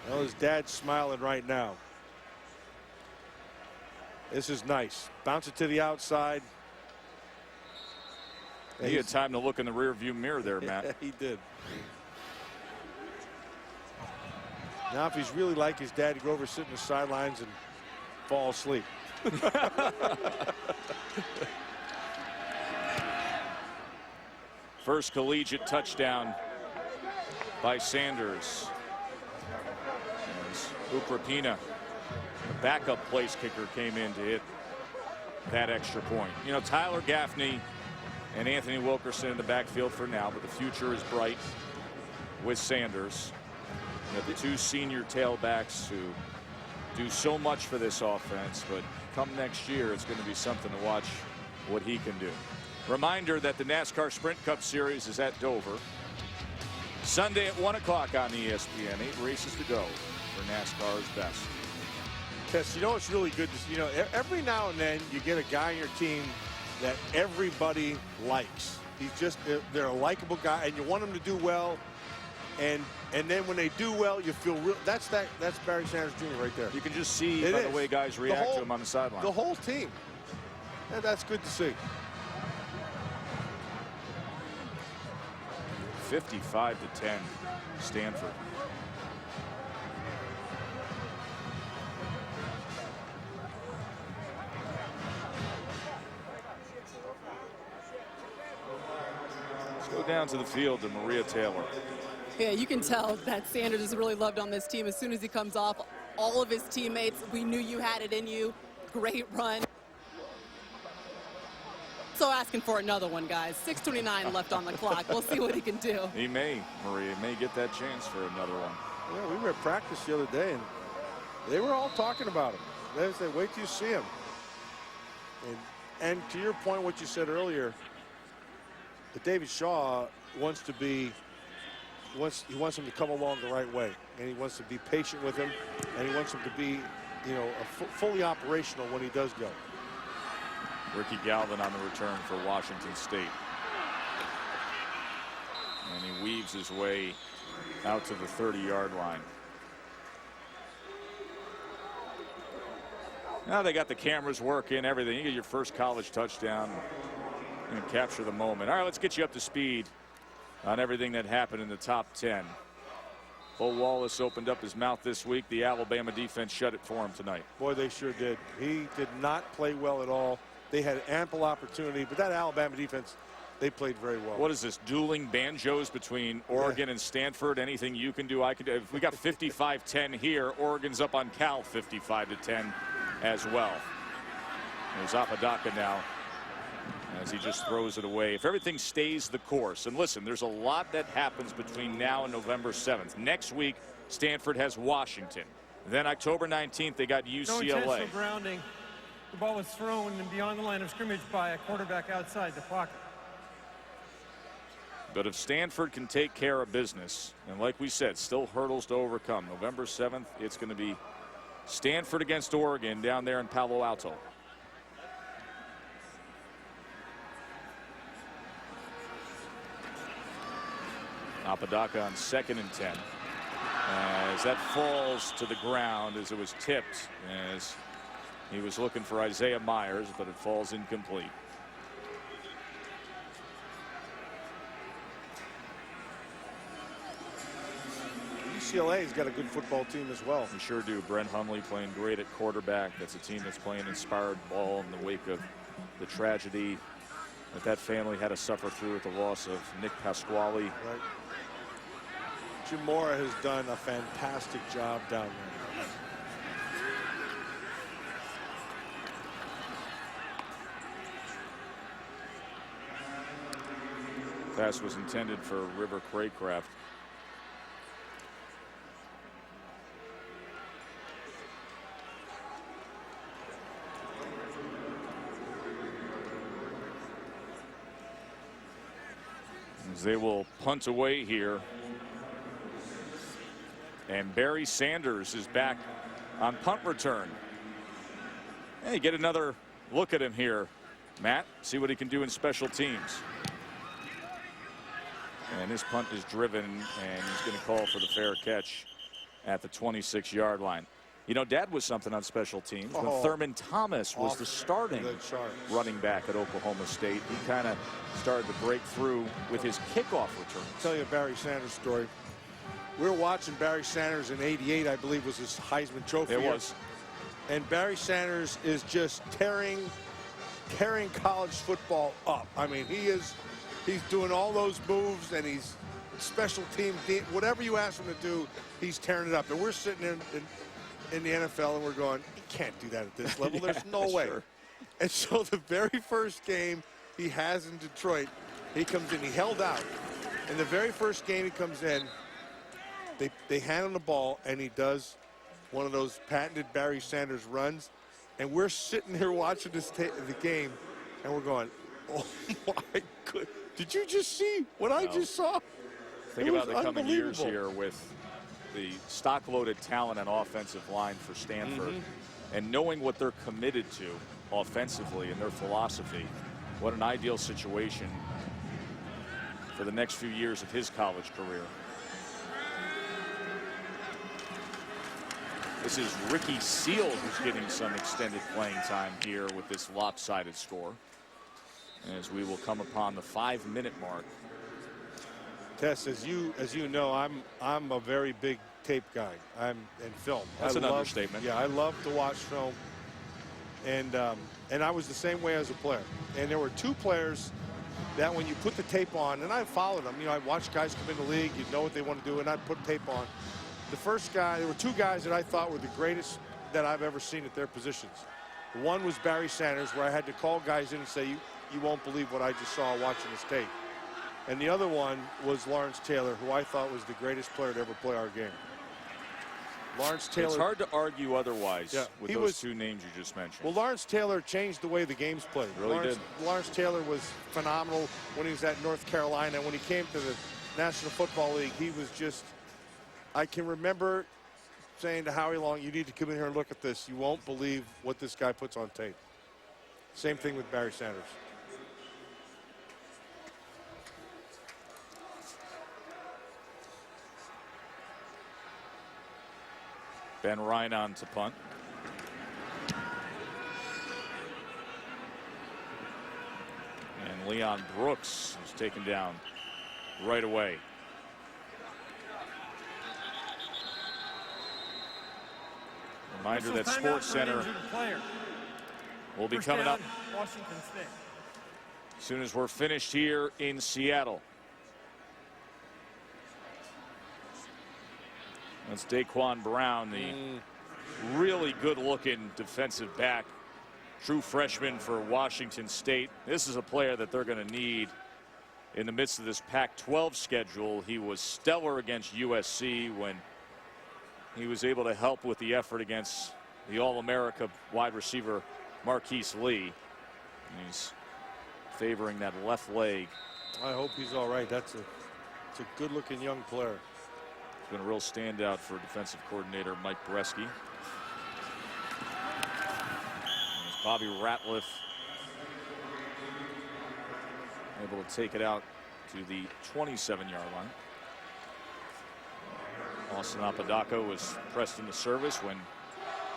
Well, his dad's smiling right now. This is nice. Bounce it to the outside. He had time to look in the rearview mirror there, Matt. Yeah, he did. Now, if he's really like his dad, he'd go over, sit in the sidelines, and fall asleep. First collegiate touchdown by Sanders. As Uprapina, the backup place kicker, came in to hit that extra point. You know, Tyler Gaffney and Anthony Wilkerson in the backfield for now, but the future is bright with Sanders. You know, the two senior tailbacks who do so much for this offense, but come next year, it's going to be something to watch what he can do. Reminder that the NASCAR Sprint Cup Series is at Dover. Sunday at 1 o'clock on ESPN. 8 races to go for NASCAR's best. Tess, you know what's really good to see? You know, every now and then you get a guy on your team that everybody likes. They're a likable guy, and you want him to do well. And then when they do well, you feel real. That's Barry Sanders Jr. right there. You can just see by the way guys react to him on the sideline. The whole team. And that's good to see. 55-10, Stanford. Let's go down to the field to Maria Taylor. Yeah, you can tell that Sanders is really loved on this team. As soon as he comes off, all of his teammates, we knew you had it in you. Great run. So asking for another one, guys. 6:29 left on the clock. We'll see what he can do. He may, Maria, may get that chance for another one. Yeah, we were at practice the other day, and they were all talking about him. They said, wait till you see him. And to your point, what you said earlier, that David Shaw wants to be, he wants him to come along the right way, and he wants to be patient with him, and he wants him to be, you know, fully operational when he does go. Ricky Galvin on the return for Washington State. And he weaves his way out to the 30-yard line. Now they got the cameras working, everything. You get your first college touchdown and capture the moment. All right, let's get you up to speed on everything that happened in the top 10. Bo Wallace opened up his mouth this week. The Alabama defense shut it for him tonight. Boy, they sure did. He did not play well at all. They had ample opportunity, but that Alabama defense, they played very well. What is this, dueling banjos between Oregon and Stanford? Anything you can do, I can do. If we got 55-10 here, Oregon's up on Cal 55-10 as well. There's Apodaca now as he just throws it away. If everything stays the course, and listen, there's a lot that happens between now and November 7th. Next week, Stanford has Washington. Then October 19th, they got UCLA. No intentional grounding. The ball was thrown and beyond the line of scrimmage by a quarterback outside the pocket. But if Stanford can take care of business, and like we said, still hurdles to overcome. November 7th, it's going to be Stanford against Oregon down there in Palo Alto. Apodaca on 2nd and 10. As that falls to the ground as it was tipped, as he was looking for Isaiah Myers, but it falls incomplete. UCLA's got a good football team as well. We sure do. Brent Hundley playing great at quarterback. That's a team that's playing inspired ball in the wake of the tragedy that family had to suffer through with the loss of Nick Pasquale. Right. Jim Mora has done a fantastic job down there. Pass was intended for River Craycraft. As they will punt away here. And Barry Sanders is back on punt return. Hey, get another look at him here, Matt. See what he can do in special teams. And his punt is driven, and he's going to call for the fair catch at the 26-yard line. You know, Dad was something on special teams when Thurman Thomas was the starting running back at Oklahoma State. He kind of started to break through with his kickoff return. I'll tell you a Barry Sanders story. We were watching Barry Sanders in '88, I believe was his Heisman Trophy. It was. And Barry Sanders is just tearing college football up. I mean, he's doing all those moves, and he's special team, whatever you ask him to do, he's tearing it up. And we're sitting in the NFL, and we're going, he can't do that at this level. Yeah, there's no way. Sure. And so the very first game he has in Detroit, he comes in, he held out. In the very first game he comes in, they hand him the ball, and he does one of those patented Barry Sanders runs. And we're sitting here watching the game, and we're going, oh my God. Did you just see what I just saw? Think about the coming years here with the stock-loaded talent and offensive line for Stanford, and knowing what they're committed to offensively and their philosophy. What an ideal situation for the next few years of his college career. This is Ricky Seal who's getting some extended playing time here with this lopsided score, as we will come upon the 5-minute mark. Tess, as you know, I'm a very big tape guy. I'm in film. That's an understatement. Yeah, I love to watch film, and I was the same way as a player. And there were two players that when you put the tape on, and I followed them. You know, I watched guys come in the league. You know what they want to do, and I'd put tape on. The first guy, there were two guys that I thought were the greatest that I've ever seen at their positions. One was Barry Sanders, where I had to call guys in and say, you won't believe what I just saw watching this tape. And the other one was Lawrence Taylor, who I thought was the greatest player to ever play our game. Lawrence Taylor. It's hard to argue otherwise with those two names you just mentioned. Well, Lawrence Taylor changed the way the game's played. Really did. Lawrence Taylor was phenomenal when he was at North Carolina. When he came to the National Football League, he was just, I can remember saying to Howie Long, you need to come in here and look at this. You won't believe what this guy puts on tape. Same thing with Barry Sanders. Ben Ryan on to punt. And Leon Brooks is taken down right away. Reminder that Sports Center will be coming up Washington State. as soon as we're finished here in Seattle. That's Daquan Brown, the really good-looking defensive back, true freshman for Washington State. This is a player that they're going to need in the midst of this Pac-12 schedule. He was stellar against USC when he was able to help with the effort against the All-America wide receiver Marquise Lee. And he's favoring that left leg. I hope he's all right. It's a good-looking young player. It's been a real standout for defensive coordinator Mike Bresky. There's Bobby Ratliff able to take it out to the 27-yard line. Austin Apodaca was pressed into service when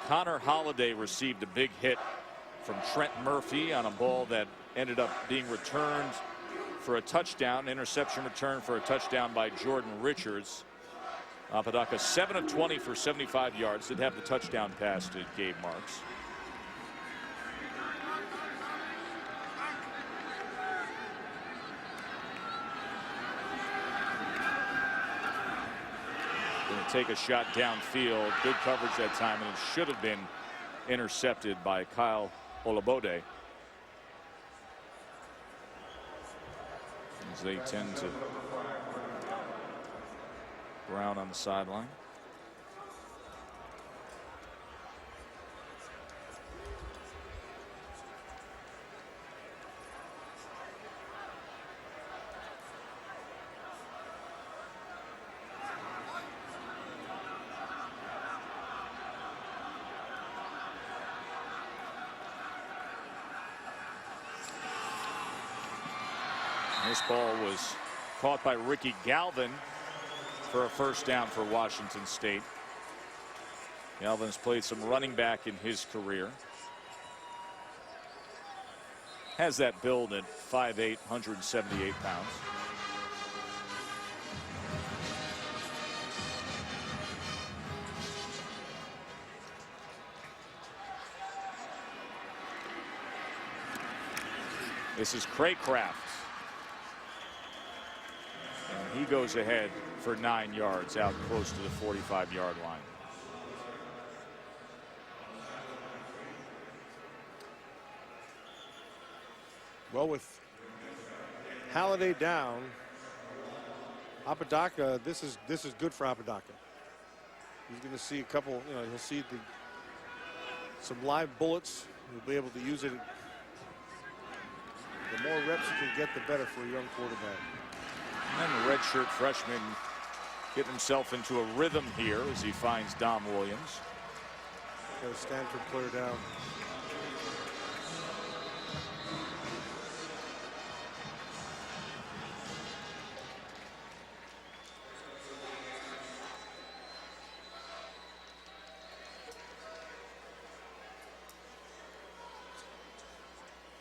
Connor Holiday received a big hit from Trent Murphy on a ball that ended up being returned for a touchdown. Interception return for a touchdown by Jordan Richards. Apodaca 7 of 20 for 75 yards. Did have the touchdown pass to Gabe Marks. Going to take a shot downfield. Good coverage that time, and it should have been intercepted by Kyle Olabode. As they tend to Brown on the sideline. This ball was caught by Ricky Galvin for a first down for Washington State. Galvin's played some running back in his career. Has that build at 5'8", 178 pounds. This is Craycraft. And he goes ahead for 9 yards out close to the 45-yard line. Well, with Holiday down, Apodaca, this is good for Apodaca. He's going to see a couple, he'll see some live bullets. He'll be able to use it. The more reps he can get, the better for a young quarterback. And the redshirt freshman getting himself into a rhythm here as he finds Dom Williams. Got a Stanford player down.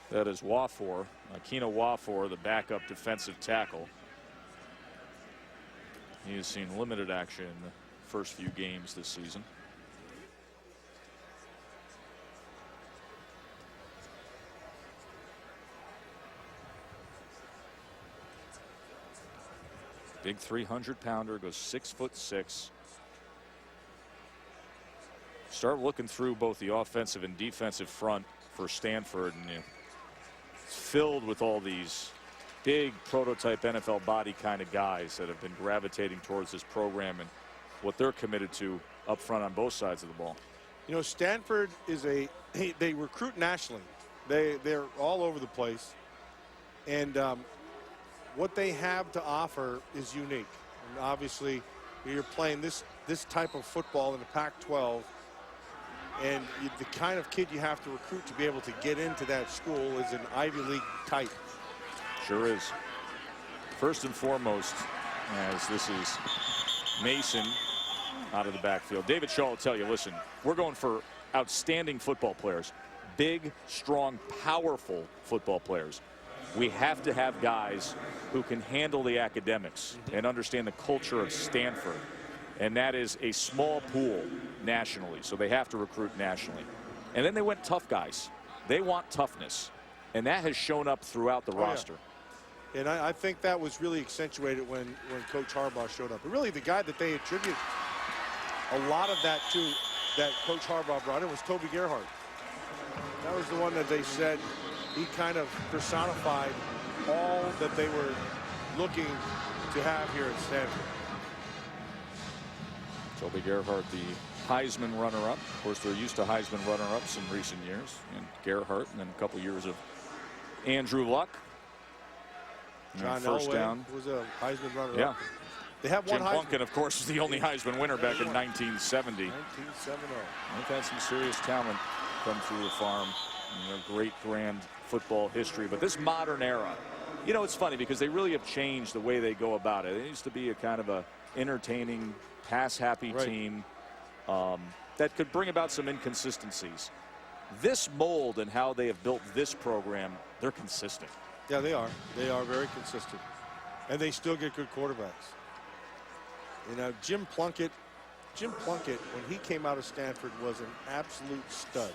That is Wafor, Akina Wafor, the backup defensive tackle. He has seen limited action in the first few games this season. Big 300-pounder, goes 6'6". Start looking through both the offensive and defensive front for Stanford, and it's filled with all these big prototype NFL body kind of guys that have been gravitating towards this program and what they're committed to up front on both sides of the ball. Stanford is they recruit nationally. They're all over the place, and what they have to offer is unique. And obviously, you're playing this type of football in the Pac-12, and the kind of kid you have to recruit to be able to get into that school is an Ivy League type. Sure is. First and foremost, as this is Mason out of the backfield. David Shaw will tell you, listen, we're going for outstanding football players. Big, strong, powerful football players. We have to have guys who can handle the academics and understand the culture of Stanford. And that is a small pool nationally, so they have to recruit nationally. And then they went tough guys. They want toughness, and that has shown up throughout the roster. Yeah. And I think that was really accentuated when Coach Harbaugh showed up. And really, the guy that they attribute a lot of that to, that Coach Harbaugh brought in, was Toby Gerhart. That was the one that they said he kind of personified all that they were looking to have here at Stanford. Toby Gerhart, the Heisman runner-up. Of course, they're used to Heisman runner-ups in recent years. And Gerhart, and then a couple years of Andrew Luck. John first Elway down was a Heisman runner-up. Yeah. They have one Jim Plunkin, of course, is the only Heisman winner back in 1970. 1970. They've had some serious talent come through the farm in their great grand football history. But this modern era, You know, it's funny because they really have changed the way they go about it. It used to be a kind of a entertaining, pass-happy team that could bring about some inconsistencies. This mold and how they have built this program, they're consistent. Yeah, they are. They are very consistent. And they still get good quarterbacks. You know, Jim Plunkett, when he came out of Stanford, was an absolute stud.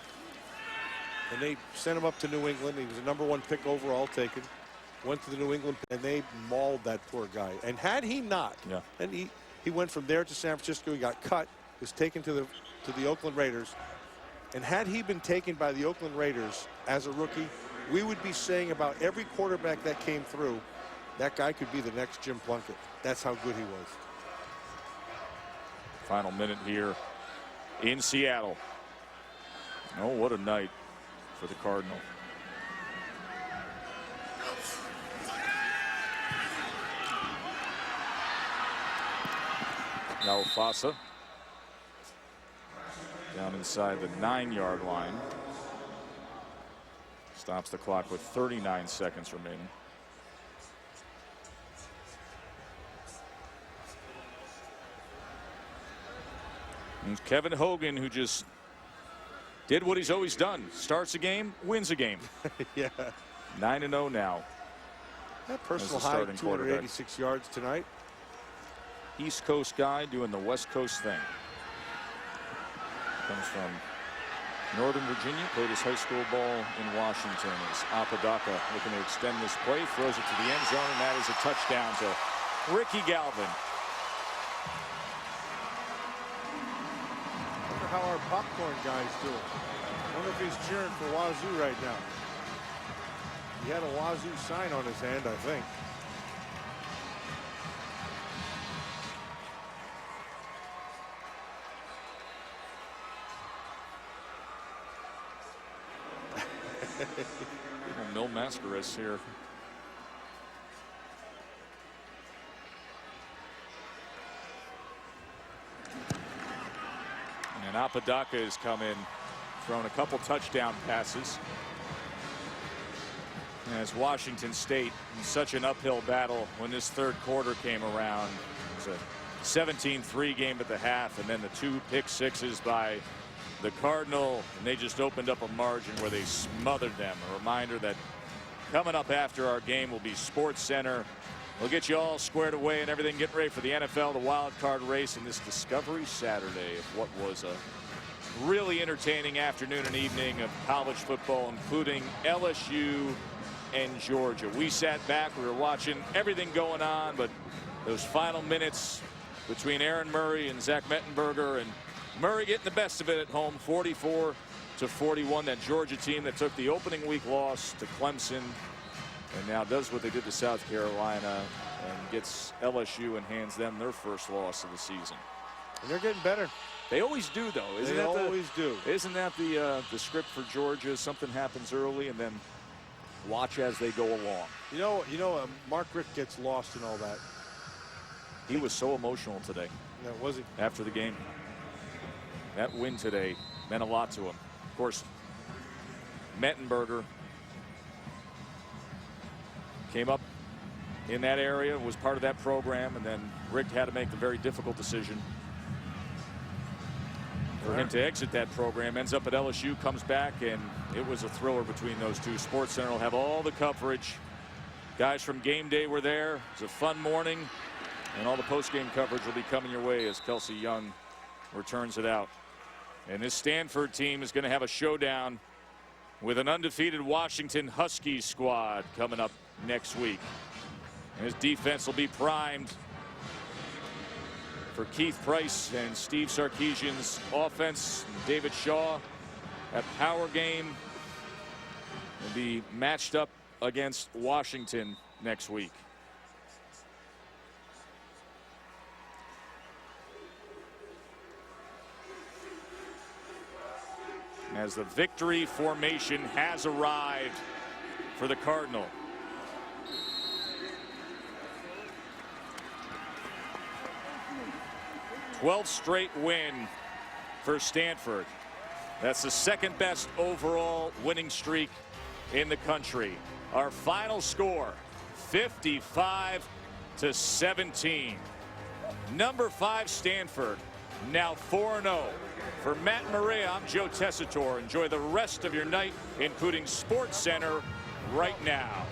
And they sent him up to New England. He was a #1 pick overall taken. Went to the New England, and they mauled that poor guy. And had he not, and he went from there to San Francisco. He got cut, was taken to the Oakland Raiders. And had he been taken by the Oakland Raiders as a rookie, we would be saying about every quarterback that came through, that guy could be the next Jim Plunkett. That's how good he was. Final minute here in Seattle. Oh, what a night for the Cardinal. Now Fasa down inside the 9-yard line. Stops the clock with 39 seconds remaining. And Kevin Hogan, who just did what he's always done. Starts a game, wins a game. Yeah. 9-0 now. That personal high, 286 yards tonight. East Coast guy doing the West Coast thing. Comes from Northern Virginia, played his high school ball in Washington. As Apodaca looking to extend this play, throws it to the end zone, and that is a touchdown to Ricky Galvin. Wonder how our popcorn guy's doing. Wonder if he's cheering for Wazoo right now. He had a Wazoo sign on his hand, I think. Mil Mascaris here. And Apodaca has come in, thrown a couple touchdown passes. As Washington State in such an uphill battle when this third quarter came around. It was a 17-3 game at the half, and then the 2 pick sixes by the Cardinal, and they just opened up a margin where they smothered them. A reminder that coming up after our game will be Sports Center. We'll get you all squared away and everything, getting ready for the NFL, the wild card race, and this Discovery Saturday of what was a really entertaining afternoon and evening of college football, including LSU and Georgia. We sat back, we were watching everything going on, but those final minutes between Aaron Murray and Zach Mettenberger, and Murray getting the best of it at home, 44-41. That Georgia team that took the opening week loss to Clemson and now does what they did to South Carolina and gets LSU and hands them their first loss of the season. And they're getting better. They always do, though. Isn't they that always do. Isn't that the script for Georgia? Something happens early and then watch as they go along. You know, Mark Richt gets lost in all that. He was so emotional today. Yeah, was he? After the game. That win today meant a lot to him. Of course, Mettenberger came up in that area, was part of that program, and then Rick had to make the very difficult decision for him to exit that program. Ends up at LSU, comes back, and it was a thriller between those two. Sports Center will have all the coverage. Guys from Game Day were there. It was a fun morning, and all the post-game coverage will be coming your way as Kelsey Young returns it out. And this Stanford team is going to have a showdown with an undefeated Washington Huskies squad coming up next week. And his defense will be primed for Keith Price and Steve Sarkisian's offense. David Shaw, that power game, will be matched up against Washington next week. As the victory formation has arrived for the Cardinal. #12 straight win for Stanford. That's the second best overall winning streak in the country. Our final score, 55-17. Number 5 Stanford now 4-0. For Matt Maria, I'm Joe Tessitore. Enjoy the rest of your night, including SportsCenter right now.